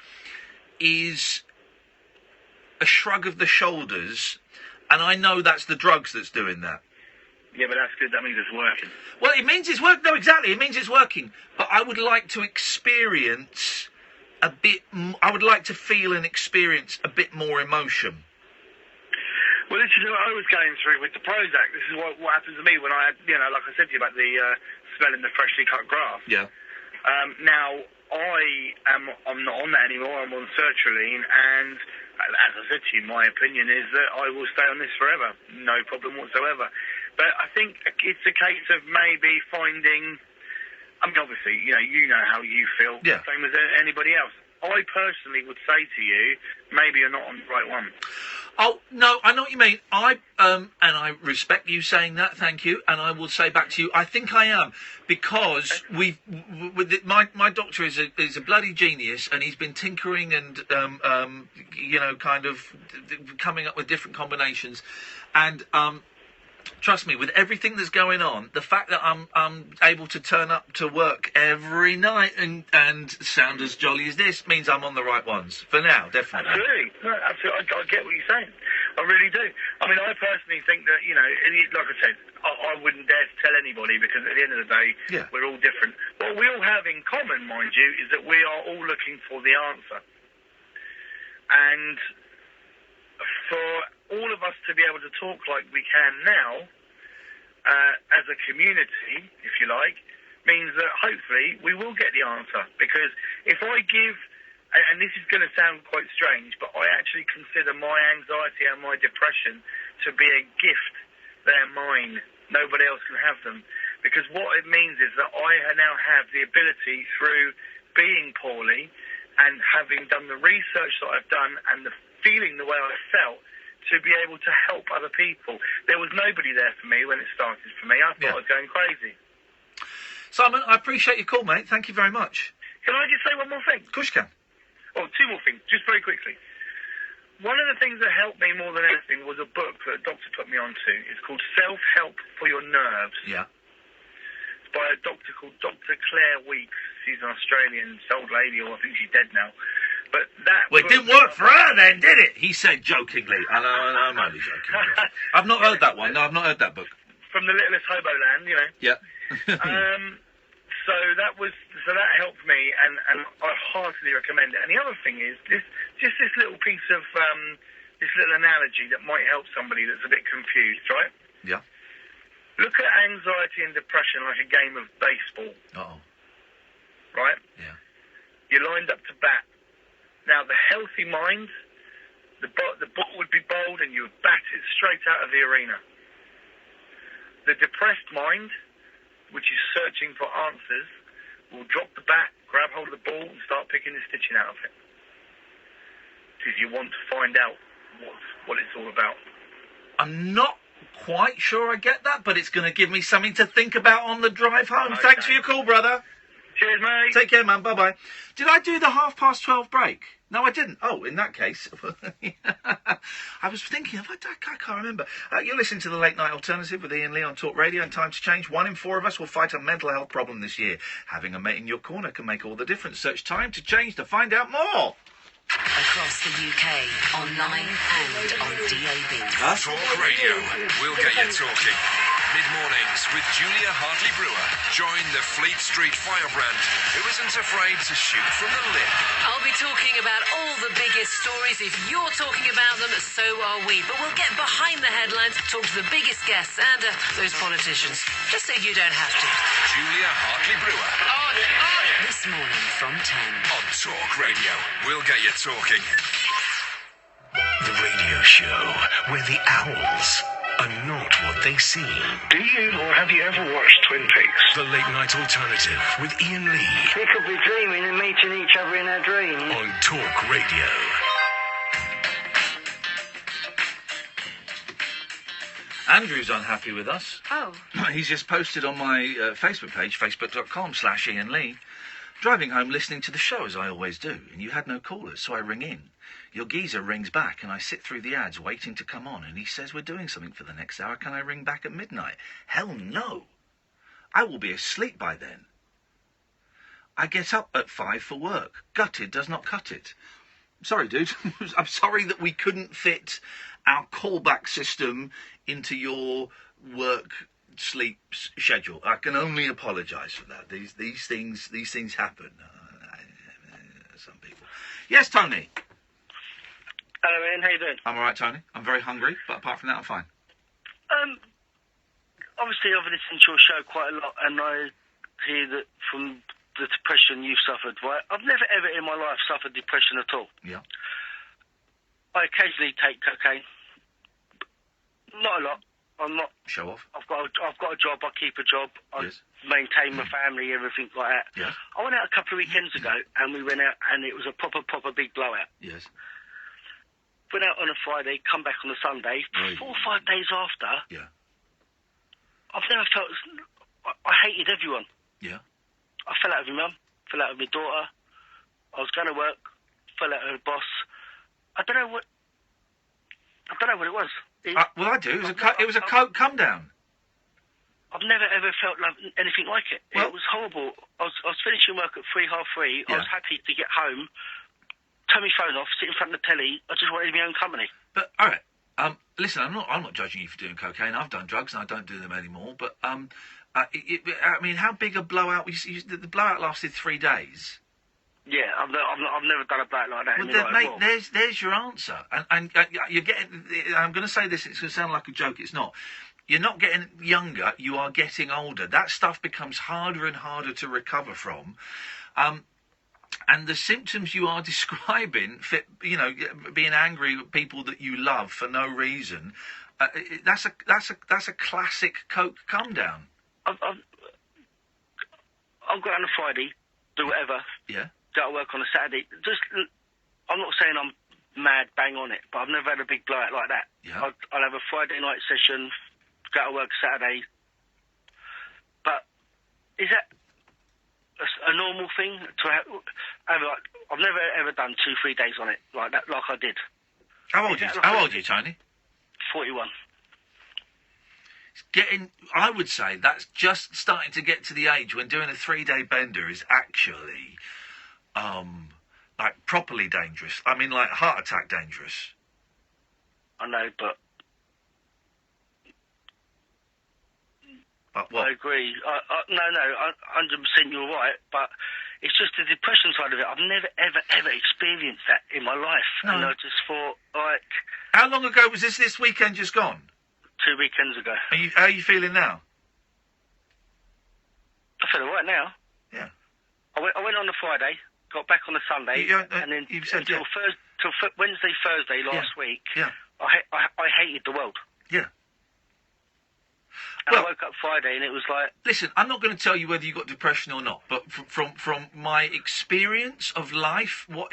is a shrug of the shoulders. And I know that's the drugs that's doing that. Yeah, but that's good. That means it's working. Well, it means it's working. No, exactly. It means it's working. But I would like to experience a bit... I would like to feel and experience a bit more emotion. Well, this is what I was going through with the Prozac. This is what happens to me when I had, like I said to you about the smelling the freshly cut grass. Yeah. Now, I'm not on that anymore. I'm on sertraline, and... as I said to you, my opinion is that I will stay on this forever. No problem whatsoever. But I think it's a case of maybe finding... I mean, obviously, you know how you feel. Yeah. Same as anybody else. I personally would say to you, maybe you're not on the right one. Oh, no, I know what you mean. And I respect you saying that, thank you. And I will say back to you, I think I am. Because my doctor is a bloody genius, and he's been tinkering and, kind of coming up with different combinations. And, trust me, with everything that's going on, the fact that I'm able to turn up to work every night and sound as jolly as this means I'm on the right ones. For now, definitely. Absolutely. No, absolutely. I get what you're saying. I really do. I mean, I personally think that, like I said, I wouldn't dare to tell anybody, because at the end of the day, we're all different. What we all have in common, mind you, is that we are all looking for the answer. And for all of us to be able to talk like we can now, as a community, if you like, means that hopefully we will get the answer. Because if I give, and this is going to sound quite strange, but I actually consider my anxiety and my depression to be a gift. They're mine. Nobody else can have them. Because what it means is that I now have the ability, through being poorly and having done the research that I've done and the feeling the way I felt, to be able to help other people. There was nobody there for me when it started for me. I thought I was going crazy. Simon, I appreciate your call, mate. Thank you very much. Can I just say one more thing? Of course you can. Oh, 2 more things, just very quickly. One of the things that helped me more than anything was a book that a doctor put me onto. It's called Self-Help for Your Nerves. Yeah. It's by a doctor called Dr. Claire Weeks. She's an Australian old lady, or I think she's dead now. But that... Well, it didn't work for her then, did it? He said jokingly. I'm only joking. I've not heard that one. No, I've not heard that book. From the littlest hobo land, Yeah. So that helped me, and I heartily recommend it. And the other thing is this little piece of this little analogy that might help somebody that's a bit confused, right? Yeah. Look at anxiety and depression like a game of baseball. Uh-oh. Right? Yeah. You're lined up to bat. Now, the healthy mind, the ball would be bowled and you would bat it straight out of the arena. The depressed mind, which is searching for answers, will drop the bat, grab hold of the ball, and start picking the stitching out of it. Because you want to find out what it's all about. I'm not quite sure I get that, but it's going to give me something to think about on the drive home. Okay. Thanks for your call, brother. Cheers, mate. Take care, man. Bye-bye. Did I do the 12:30 break? No, I didn't. Oh, in that case, I was thinking, I can't remember. You're listening to the Late Night Alternative with Iain Lee on Talk Radio and Time to Change. 1 in 4 of us will fight a mental health problem this year. Having a mate in your corner can make all the difference. Search Time to Change to find out more. Across the UK, online and on DAB. Talk Radio. We'll get you talking. Mid-mornings with Julia Hartley-Brewer. Join the Fleet Street firebrand who isn't afraid to shoot from the lip. I'll be talking about all the biggest stories. If you're talking about them, so are we. But we'll get behind the headlines, talk to the biggest guests and those politicians, just so you don't have to. Julia Hartley-Brewer. This morning from 10. On Talk Radio. We'll get you talking. The radio show where the owls are not what they seem. Do you or have you ever watched Twin Peaks? The Late Night Alternative with Iain Lee. We could be dreaming and meeting each other in our dreams. On Talk Radio. Andrew's unhappy with us. Oh. He's just posted on my Facebook page, facebook.com/Iain Lee, driving home listening to the show as I always do, and you had no callers, so I ring in. Your geezer rings back, and I sit through the ads waiting to come on, and he says we're doing something for the next hour. Can I ring back at midnight? Hell no. I will be asleep by then. I get up at 5 for work. Gutted does not cut it. Sorry, dude. I'm sorry that we couldn't fit our callback system into your work-sleep schedule. I can only apologise for that. These things happen. Some people. Yes, Tony. Hello, Ian. How you doing? I'm all right, Tony. I'm very hungry, but apart from that, I'm fine. Obviously, I've listened to your show quite a lot, and I hear that from the depression you've suffered, right? I've never, ever in my life suffered depression at all. Yeah. I occasionally take cocaine. Not a lot. I'm not. Show off. I've got a job. I keep a job. I maintain my family, everything like that. Yeah. I went out a couple of weekends ago, and we went out, and it was a proper big blowout. Yes. Went out on a Friday, come back on a Sunday. 4 or 5 days after, I've never felt... I hated everyone. Yeah. I fell out with my mum, fell out with my daughter. I was going to work, fell out with the boss. I don't know what it was. Well, I do. It was a coke come down. I've never ever felt anything like it. It was horrible. I was finishing work at 3:30. I was happy to get home, turn my phone off, sit in front of the telly. I just wanted my own company. But all right, listen, I'm not judging you for doing cocaine. I've done drugs and I don't do them anymore. But I mean, how big a blowout? The blowout lasted 3 days. Yeah, I've never done a blowout like that. Well, mate, there's your answer. And you're getting. I'm going to say this. It's going to sound like a joke. It's not. You're not getting younger. You are getting older. That stuff becomes harder and harder to recover from. And the symptoms you are describing, being angry with people that you love for no reason, that's a classic coke come down. I'll go on a Friday, do whatever. Yeah. Go to work on a Saturday. I'm not saying I'm mad, bang on it, but I've never had a big blowout like that. Yeah. I'll have a Friday night session, go to work Saturday. But is that a normal thing to have? I've never ever done 2-3 days on it like that, like I did. How old are you, Tony? 41. I would say that's just starting to get to the age when doing a 3-day bender is actually, like properly dangerous. I mean, like heart attack dangerous. I know, but what? I agree. No, 100% you're right, but it's just the depression side of it. I've never, ever experienced that in my life. No. And I just thought, like... How long ago was this weekend just gone? 2 weekends ago. How are you feeling now? I feel all right now. Yeah. I went on the Friday, got back on the Sunday, and then until Wednesday, Thursday last week, I hated the world. Yeah. And I woke up Friday and it was like... Listen, I'm not going to tell you whether you got depression or not, but from my experience of life, what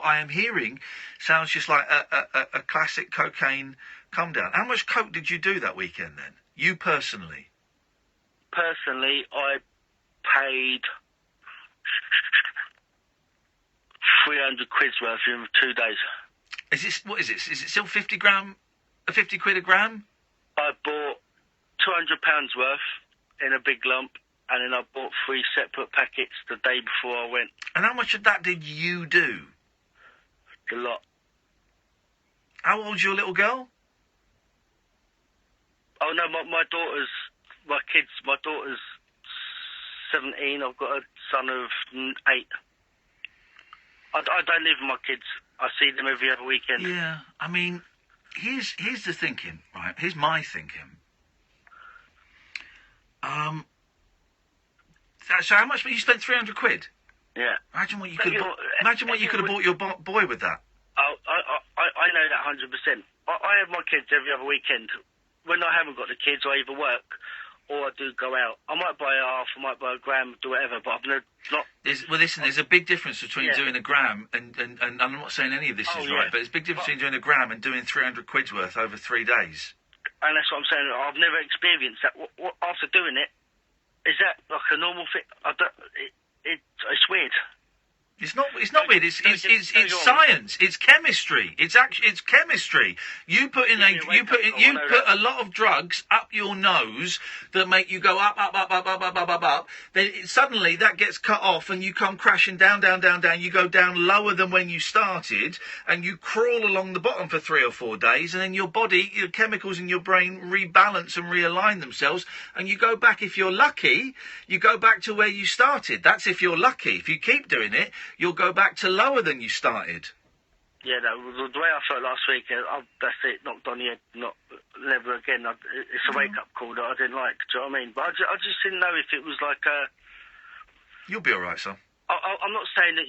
I am hearing sounds just like a classic cocaine come down. How much coke did you do that weekend then? You personally? Personally, I paid 300 quid's worth in 2 days. Is it? What is it? Is it still 50 quid a gram? I bought £200 worth in a big lump, and then I bought 3 separate packets the day before I went. And how much of that did you do? A lot. How old's your little girl? Oh no, my daughter's 17. I've got a son of 8. I don't live with my kids. I see them every other weekend. Yeah, I mean, here's the thinking, right? Here's my thinking. So how much? You spent 300 quid. Yeah. Imagine what you could. Imagine what you could have bought your boy with that. I know that 100%. I have my kids every other weekend. When I haven't got the kids, I either work or I do go out. I might buy a half, I might buy a gram, do whatever, but I'm not... Listen, there's a big difference between doing a gram and I'm not saying any of this is right, but there's a big difference between doing a gram and doing 300 quid's worth over 3 days. And that's what I'm saying. I've never experienced that. What, after doing it, is that like a normal thing? It's weird. It's not weird. It's science. It's chemistry. It's chemistry. You put a lot of drugs up your nose that make you go up. Then suddenly that gets cut off and you come crashing down. You go down lower than when you started, and you crawl along the bottom for 3 or 4 days, and then your body, your chemicals in your brain rebalance and realign themselves, and you go back. If you're lucky, you go back to where you started. That's if you're lucky. If you keep doing it, you'll go back to lower than you started. Yeah, the way I felt last week, that's it, knocked on the head, never again. It's a wake-up call that I didn't like, do you know what I mean? But I just didn't know if it was like a... You'll be all right, son. I'm not saying that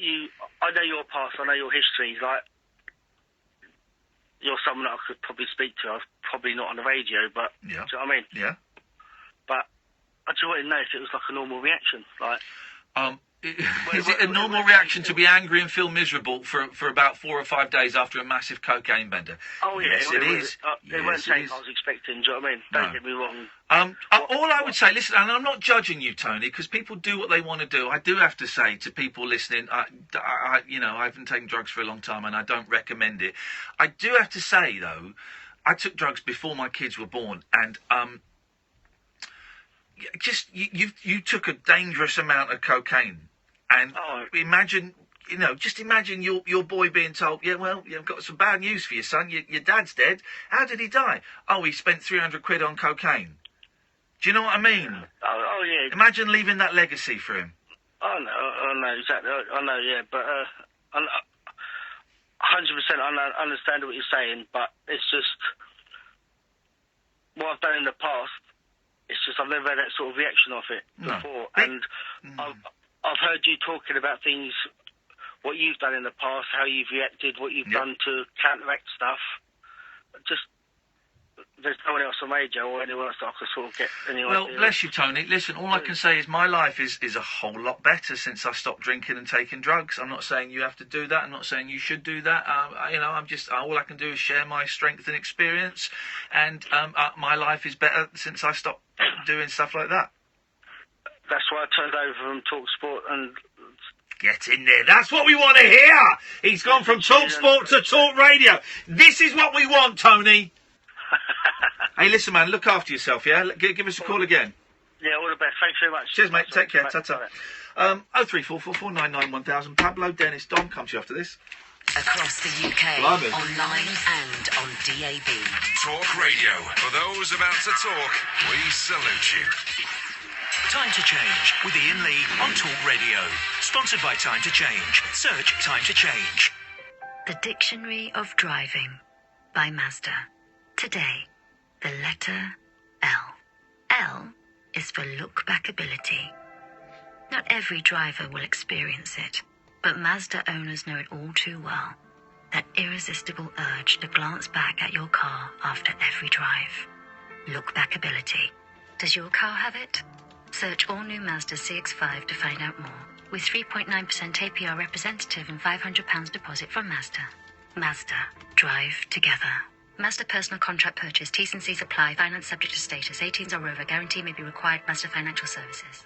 I know your past, I know your history, like, you're someone that I could probably speak to. I was probably not on the radio, but, yeah. Do you know what I mean? Yeah. But I just wanted to know if it was like a normal reaction, like... Is it a normal reaction to be angry and feel miserable for about 4 or 5 days after a massive cocaine bender? Oh, yeah. Yes, it is. It won't take I was expecting, do you know what I mean? Don't get me wrong. All I would say, listen, and I'm not judging you, Tony, because people do what they want to do. I do have to say to people listening, I haven't taken drugs for a long time and I don't recommend it. I do have to say, though, I took drugs before my kids were born, and you took a dangerous amount of cocaine. And imagine your boy being told, yeah, well, you've got some bad news for your son. Your dad's dead. How did he die? Oh, he spent 300 quid on cocaine. Do you know what I mean? Oh yeah. Imagine leaving that legacy for him. I know, exactly. I know, yeah, but 100% I understand what you're saying, but it's just what I've done in the past. It's just I've never had that sort of reaction off it before, and I've heard you talking about things, what you've done in the past, how you've reacted, what you've done to counteract stuff. Just, there's no one else on radio or anyone else that I could sort of get any idea. Well, bless you, Tony. Listen, all I can say is my life is a whole lot better since I stopped drinking and taking drugs. I'm not saying you have to do that. I'm not saying you should do that. I'm just, all I can do is share my strength and experience, and my life is better since I stopped doing stuff like that. That's why I turned over from TalkSport and... Get in there. That's what we want to hear. He's gone from TalkSport to Talk Radio. This is what we want, Tony. Hey, listen, man, look after yourself, yeah? Give us a call again. Yeah, all the best. Thanks very much. Cheers, mate. Take care. Ta-ta. 03444991000. Pablo, Dennis, Dom, come to you after this. Across the UK, Blimey. online and on DAB. Talk Radio. For those about to talk, we salute you. Time to Change with Iain Lee on Talk Radio. Sponsored by Time to Change. Search Time to Change. The Dictionary of Driving by Mazda. Today, the letter L. L is for look-back ability. Not every driver will experience it, but Mazda owners know it all too well. That irresistible urge to glance back at your car after every drive. Look-back ability. Does your car have it? Search all new Mazda CX-5 to find out more. With 3.9% APR representative and £500 deposit from Mazda. Mazda. Drive together. Mazda personal contract purchase. T's and C's apply. Finance subject to status. 18s or over. Guarantee may be required. Mazda Financial Services.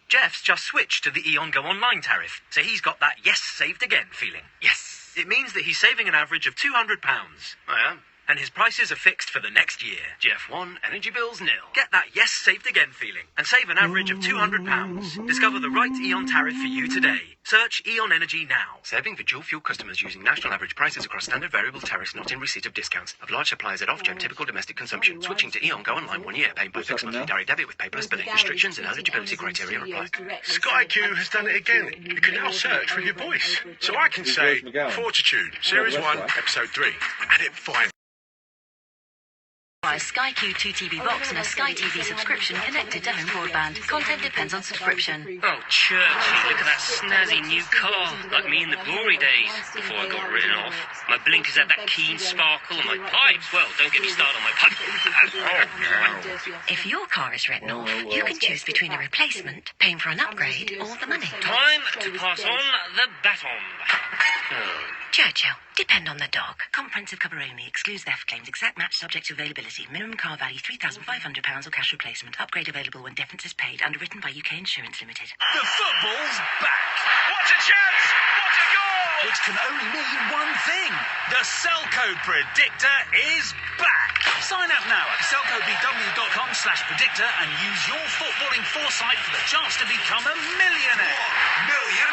Jeff's just switched to the Eon Go Online tariff, so he's got that yes saved again feeling. Yes. It means that he's saving an average of £200. I am. And his prices are fixed for the next year. Jeff 1, energy bills nil. Get that yes saved again feeling and save an average of £200. Discover the right Eon tariff for you today. Search Eon Energy now. Saving for dual fuel customers using national average prices across standard variable tariffs not in receipt of discounts. Of large suppliers at off-gem typical domestic consumption. Switching to Eon Go Online 1 year. Paying by fixed monthly direct debit with paperless billing. Restrictions and eligibility criteria apply. Sky Q has done it again. You can now search for your voice. So I can say Fortitude, Series 1, Episode 3. And it finds... Buy a Sky Q 2TV box and a Sky TV subscription connected to home broadband. Content depends on subscription. Oh, Churchy, look at that snazzy new car, like me in the glory days, before I got written off. My blinkers had that keen sparkle, and my pipes, well, don't get me started on my pipes. If your car is written off, you can choose between a replacement, paying for an upgrade, or the money. Time to pass on the baton. Churchill, depend on the dog. Comprehensive cover only, excludes theft claims, exact match subject to availability. Minimum car value £3,500 or cash replacement. Upgrade available when difference is paid. Underwritten by UK Insurance Limited. The football's back. What a chance! What a goal! Which can only mean one thing. The Selco Predictor is back. Sign up now at selcobw.com/predictor and use your footballing foresight for the chance to become a millionaire. £1 million.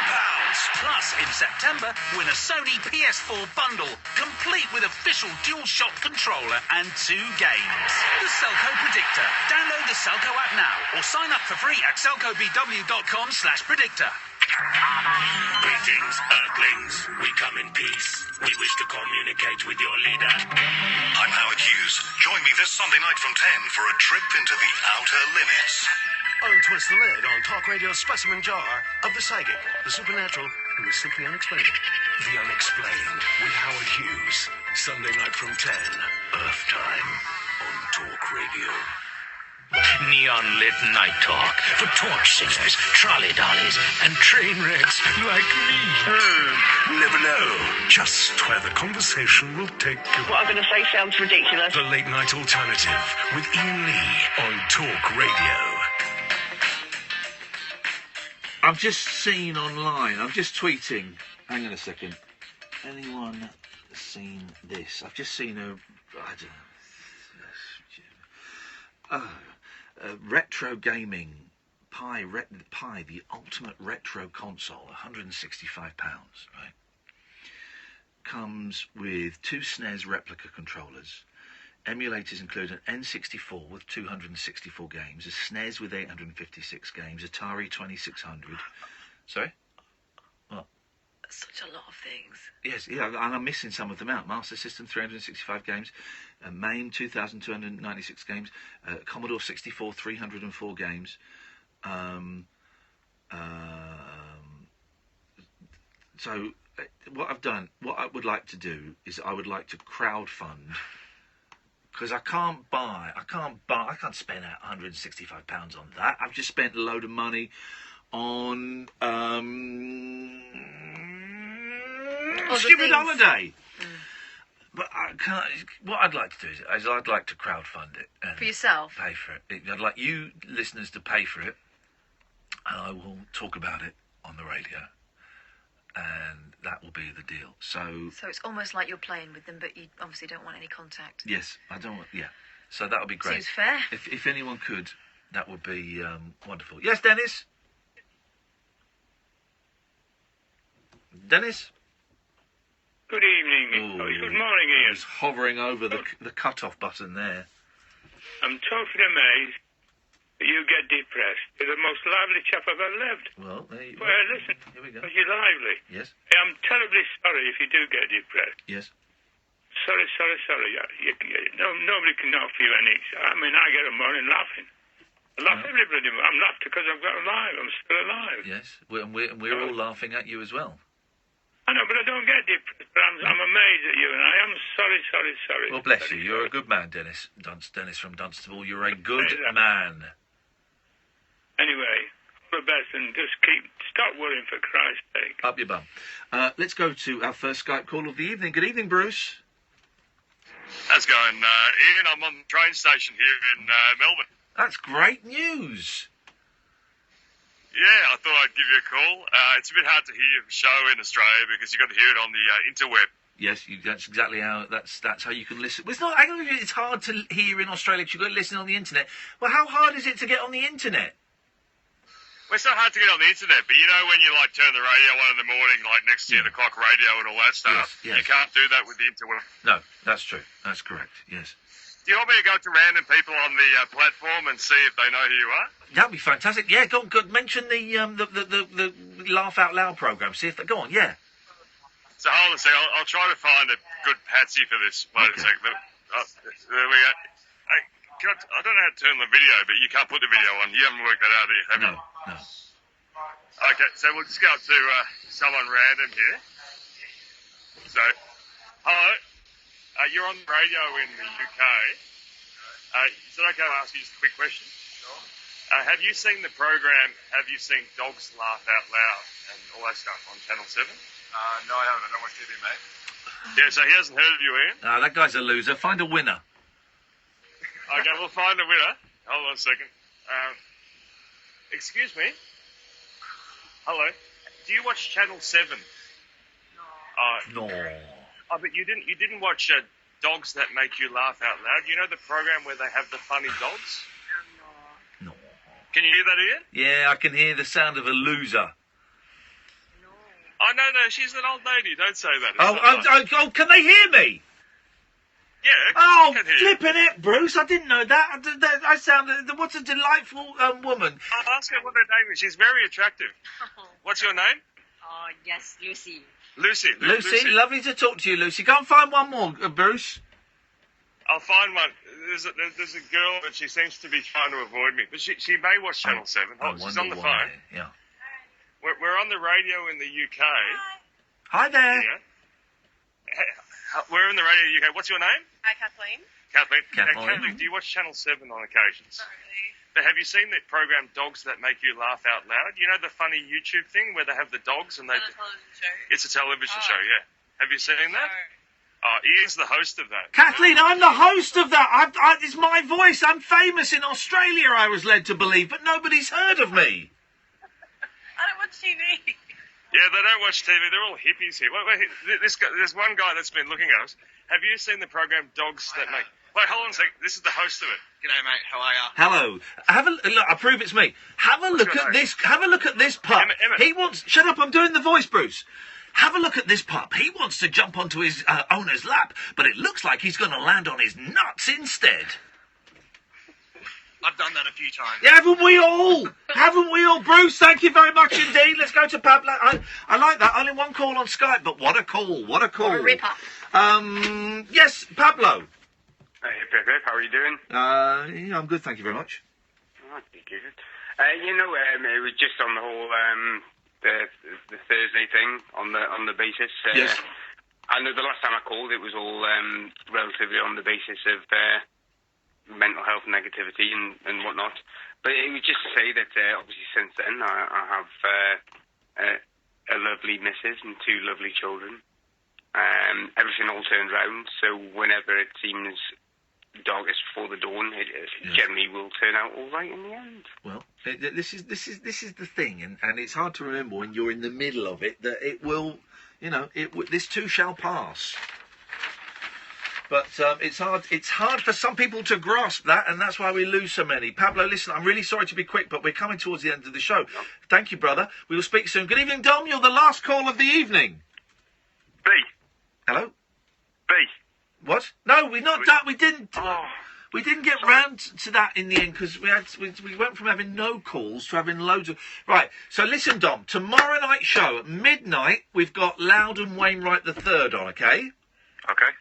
Plus, in September, win a Sony PS4 bundle, complete with official DualShock controller and 2 games. The Selco Predictor. Download the Selco app now or sign up for free at selcobw.com/predictor. Greetings, Earthlings. We come in peace. We wish to communicate with your leader. I'm Howard Hughes. Join me this Sunday night from 10 for a trip into the outer limits. Untwist the lid on Talk Radio's specimen jar of the psychic, the supernatural, and the simply unexplained. The Unexplained with Howard Hughes. Sunday night from 10, Earth time, on Talk Radio. Neon-lit night talk for torch singers, trolley dollies, and train wrecks like me. Never know just where the conversation will take you. What I'm going to say sounds ridiculous. The Late Night Alternative with Iain Lee on Talk Radio. I've just seen online, I'm just tweeting, hang on a second, anyone seen this? I've just seen retro gaming, Pi, the ultimate retro console, £165, right? Comes with 2 SNES replica controllers. Emulators include an N64 with 264 games, a SNES with 856 games, Atari 2600. Sorry? What? Such a lot of things. Yes, yeah, and I'm missing some of them out. Master System 365 games, MAME 2,296 games, Commodore 64 304 games. So what I've done, what I would like to do is I would like to crowdfund. Because I can't spend out £165 on that. I've just spent a load of money on stupid holiday. But I can't. What I'd like to do is I'd like to crowdfund it and for yourself. Pay for it. I'd like you listeners to pay for it, and I will talk about it on the radio. And that will be the deal. So it's almost like you're playing with them, but you obviously don't want any contact. Yes, I don't want... Yeah. So that would be great. Seems fair. If anyone could, that would be wonderful. Yes, Dennis? Dennis? Good evening. Good morning, Ian. I was hovering over the cut-off button there. I'm totally amazed that you get depressed. You're the most lively chap I've ever lived. Well, there you go. Well, listen, here we go. because you're lively. Yes. I'm terribly sorry if you do get depressed. Yes. Sorry. Nobody can offer you any... I mean, I get a morning laughing. I laugh every bloody morning. I'm laughing because I'm alive. I'm still alive. Yes. We're all laughing at you as well. I know, but I don't get depressed. But I'm amazed at you, and I am sorry. Well, bless you. You're a good man, Dennis. Dennis from Dunstable. You're a good man. Anyway, all the best, and just stop worrying, for Christ's sake. Up your bum. Let's go to our first Skype call of the evening. Good evening, Bruce. How's it going, Ian? I'm on the train station here in Melbourne. That's great news. Yeah, I thought I'd give you a call. It's a bit hard to hear the show in Australia because you've got to hear it on the interweb. Yes, that's exactly how. That's how you can listen. Well, it's not. I don't think it's hard to hear in Australia because you've got to listen on the internet. Well, how hard is it to get on the internet? Well, it's not hard to get on the internet, but you know when you turn the radio on in the morning, next to the talkRADIO and all that stuff, Yes. you can't do that with the interweb. No, that's true. That's correct. Yes. Do you want me to go to random people on the platform and see if they know who you are? That'd be fantastic. Yeah, go on. Mention the Laugh Out Loud program. See if they go on. Yeah. So hold on a second. I'll try to find a good patsy for this. Wait a second. There we go. I don't know how to turn the video, but you can't put the video on. You haven't worked that out, have you? No. Okay, so we'll just go up to someone random here. So, hello. You're on the radio in the UK. Is it okay to ask you just a quick question? Sure. Have you seen the program, Have You Seen Dogs Laugh Out Loud and all that stuff on Channel 7? No, I haven't. I don't watch TV, mate. Yeah, so he hasn't heard of you, Ian? That guy's a loser. Find a winner. Okay, we'll find a winner. Hold on a second. Excuse me? Hello? Do you watch Channel 7? No. Oh, but you didn't watch Dogs That Make You Laugh Out Loud? You know the program where they have the funny dogs? No. Can you hear that, Ian? Yeah, I can hear the sound of a loser. Oh, no, she's an old lady. Don't say that. Oh, can they hear me? Yeah, Oh, I can hear you. flipping it, Bruce. I didn't know that. I sound... What a delightful woman. I'll ask her what her name is. She's very attractive. What's your name? Oh, yes, Lucy. Lucy, lovely to talk to you, Lucy. Go and find one more, Bruce. I'll find one. There's a girl, but she seems to be trying to avoid me. But she may watch Channel 7. She's on the phone. Yeah. We're on the radio in the UK. Hi there. Yeah. We're in the radio in the UK. What's your name? Hi, Kathleen. Kathleen. Kathleen. Kathleen, do you watch Channel 7 on occasions? But have you seen the program Dogs That Make You Laugh Out Loud? You know the funny YouTube thing where they have the dogs and they... It's a television show. It's a television show, yeah. Have you seen that? Oh, Ian's the host of that. Kathleen, I'm the host of that. It's my voice. I'm famous in Australia, I was led to believe, but nobody's heard of me. I don't watch TV. Yeah, they don't watch TV. They're all hippies here. Wait, there's one guy that's been looking at us. Have you seen the program Dogs That Make... Wait, hold on a sec. This is the host of it. G'day, mate. How are ya? Hello. Look, I prove it's me. Have a look at this. Have a look at this pup. Emmett. He wants... Shut up, I'm doing the voice, Bruce. Have a look at this pup. He wants to jump onto his owner's lap, but it looks like he's going to land on his nuts instead. I've done that a few times. Yeah, haven't we all? Haven't we all? Bruce, thank you very much indeed. Let's go to Pablo. I like that. Only one call on Skype, but what a call. What a call. What a rip-up. Yes, Pablo. Hey, Pepe, how are you doing? Yeah, I'm good, thank you very much. Oh, good. It was just on the whole, the Thursday thing on the basis. Yes. I know the last time I called, it was all relatively on the basis of mental health negativity and whatnot. But it was just to say that obviously since then I have a lovely missus and two lovely children. Everything all turns round, so whenever it seems darkest before the dawn, it generally will turn out all right in the end. Well, this is the thing, and it's hard to remember when you're in the middle of it that it will, this too shall pass. But it's hard for some people to grasp that, and that's why we lose so many. Pablo, listen, I'm really sorry to be quick, but we're coming towards the end of the show. Thank you, brother. We will speak soon. Good evening, Dom. You're the last call of the evening. B. Hello? B. What? No, we're not done. We didn't get round to that in the end because we went from having no calls to having loads of... Right, so listen, Dom. Tomorrow night show at midnight, we've got Loudon Wainwright III on, okay? Okay.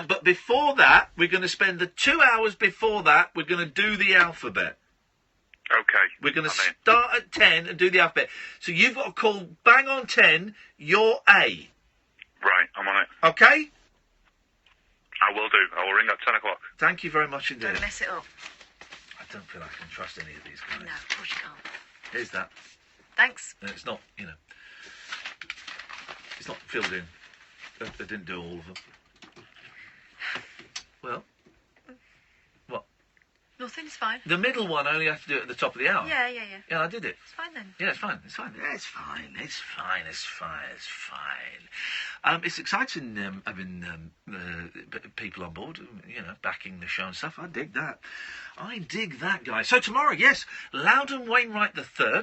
But before that, we're going to spend the 2 hours before that, we're going to do the alphabet. Okay. We're going to start at 10 and do the alphabet. So you've got to call bang on 10, you're A. Right, I'm on it. Okay? I will do. I will ring at 10 o'clock. Thank you very much indeed. Don't mess it up. I don't feel I can trust any of these guys. No, of course you can't. Here's that. Thanks. And it's not, it's not filled in. They didn't do all of them. Well, what? Nothing's fine. The middle one I only have to do it at the top of the hour. Yeah. Yeah, I did it. It's fine then. Yeah, it's fine. It's fine. Yeah, it's fine. It's fine. It's fine. It's fine. It's exciting having people on board, backing the show and stuff. I dig that, guys. So tomorrow, yes, Loudon Wainwright III.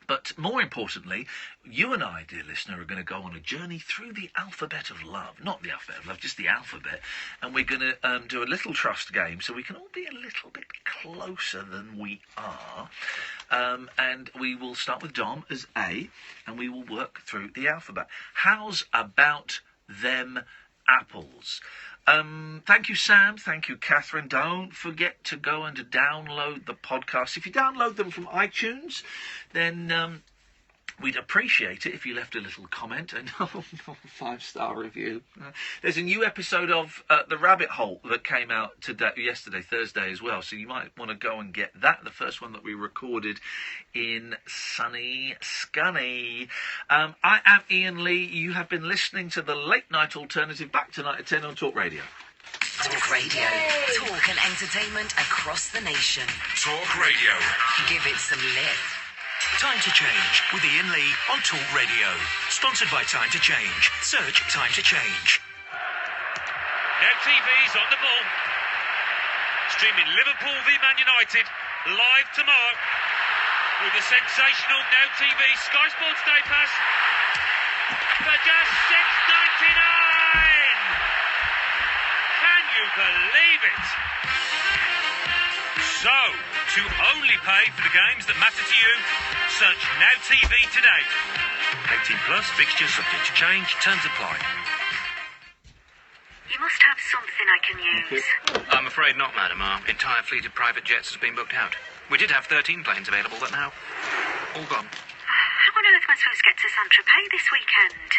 But more importantly, you and I, dear listener, are going to go on a journey through the alphabet of love. Not the alphabet of love, just the alphabet. And we're going to do a little trust game so we can all be a little bit closer than we are. And we will start with Dom as A, and we will work through the alphabet. How's about them apples? Thank you, Sam. Thank you, Catherine. Don't forget to go and to download the podcast. If you download them from iTunes, then we'd appreciate it if you left a little comment and a 5-star review. There's a new episode of The Rabbit Hole that came out yesterday, Thursday as well, so you might want to go and get that, the first one that we recorded in sunny Scunny. I am Iain Lee. You have been listening to the Late Night Alternative, back tonight at 10 on Talk Radio. Talk Radio. Talk and entertainment across the nation. Talk Radio. Give it some lip. Time to Change with Iain Lee on Talk Radio. Sponsored by Time to Change. Search Time to Change. Now TV's on the ball. Streaming Liverpool v Man United live tomorrow with a sensational Now TV Sky Sports Day Pass for just $6.99. Can you believe it? So, to only pay for the games that matter to you, search Now TV today. 18 plus, fixtures subject to change, terms apply. You must have something I can use. I'm afraid not, madam. Our entire fleet of private jets has been booked out. We did have 13 planes available, but now all gone. How on earth am I supposed to get to Saint-Tropez this weekend?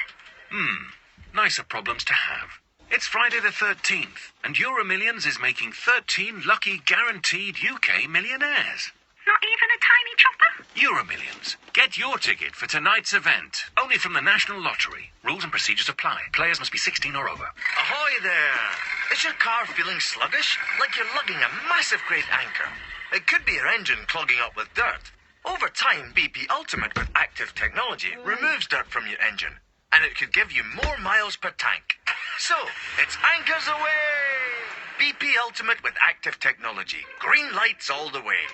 Nicer problems to have. It's Friday the 13th, and Euromillions is making 13 lucky guaranteed UK millionaires. Not even a tiny chopper? Euromillions. Get your ticket for tonight's event. Only from the National Lottery. Rules and procedures apply. Players must be 16 or over. Ahoy there! Is your car feeling sluggish? Like you're lugging a massive great anchor? It could be your engine clogging up with dirt. Over time, BP Ultimate with active technology removes dirt from your engine, and it could give you more miles per tank. So, it's anchors away! BP Ultimate with active technology. Green lights all the way.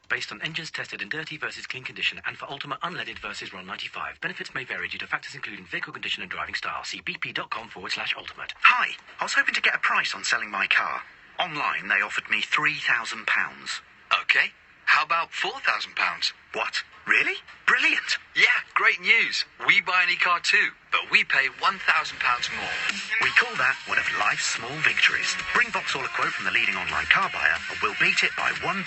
Based on engines tested in dirty versus clean condition and for Ultima unleaded versus RON 95. Benefits may vary due to factors including vehicle condition and driving style. See bp.com/ultimate. Hi, I was hoping to get a price on selling my car. Online, they offered me £3,000. Okay, how about £4,000? What? Really? Brilliant. Yeah, great news. We buy any car too, but we pay £1,000 more. We call that one of life's small victories. Bring Vauxhall a quote from the leading online car buyer and we'll beat it by £1,000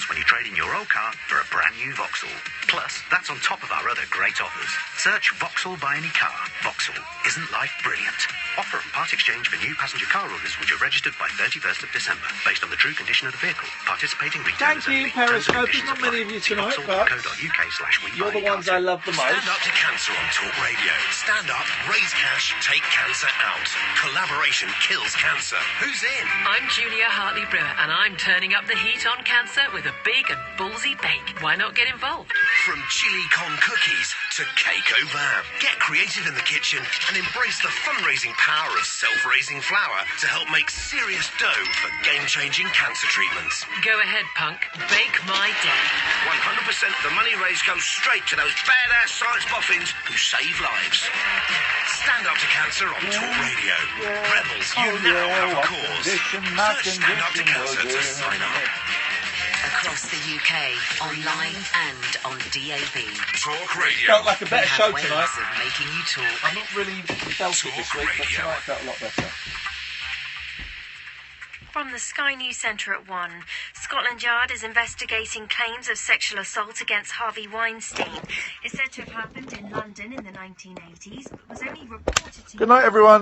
when you trade in your old car for a brand new Vauxhall. Plus, that's on top of our other great offers. Search Vauxhall Buy Any Car. Vauxhall. Isn't life brilliant? Offer and part exchange for new passenger car orders which are registered by 31st of December, based on the true condition of the vehicle. Participating retailers Thank you, only. Periscope. There's not many of you tonight, but you're the ones I love the most. Stand up to cancer on Talk Radio. Stand up, raise cash, take cancer out. Collaboration kills cancer. Who's in? I'm Julia Hartley-Brewer, and I'm turning up the heat on cancer with a big and ballsy bake. Why not get involved? From chili con cookies to cake au vin. Get creative in the kitchen and embrace the fundraising power of self-raising flour to help make serious dough for game-changing cancer treatments. Go ahead, punk. Bake my day. 100% of the money raised goes straight to those badass science boffins who save lives. Stand up to cancer on Talk Radio. Rebels, you now have a cause. Search Stand Up to Cancer to sign up. Across the UK, online and on DAB. Talk Radio. Felt like a better We show have ways tonight. of making you talk. I've not really felt it this week, but tonight felt a lot better. From the Sky News Centre at 1, Scotland Yard is investigating claims of sexual assault against Harvey Weinstein. It's said to have happened in London in the 1980s, but was only reported to... Good night, everyone.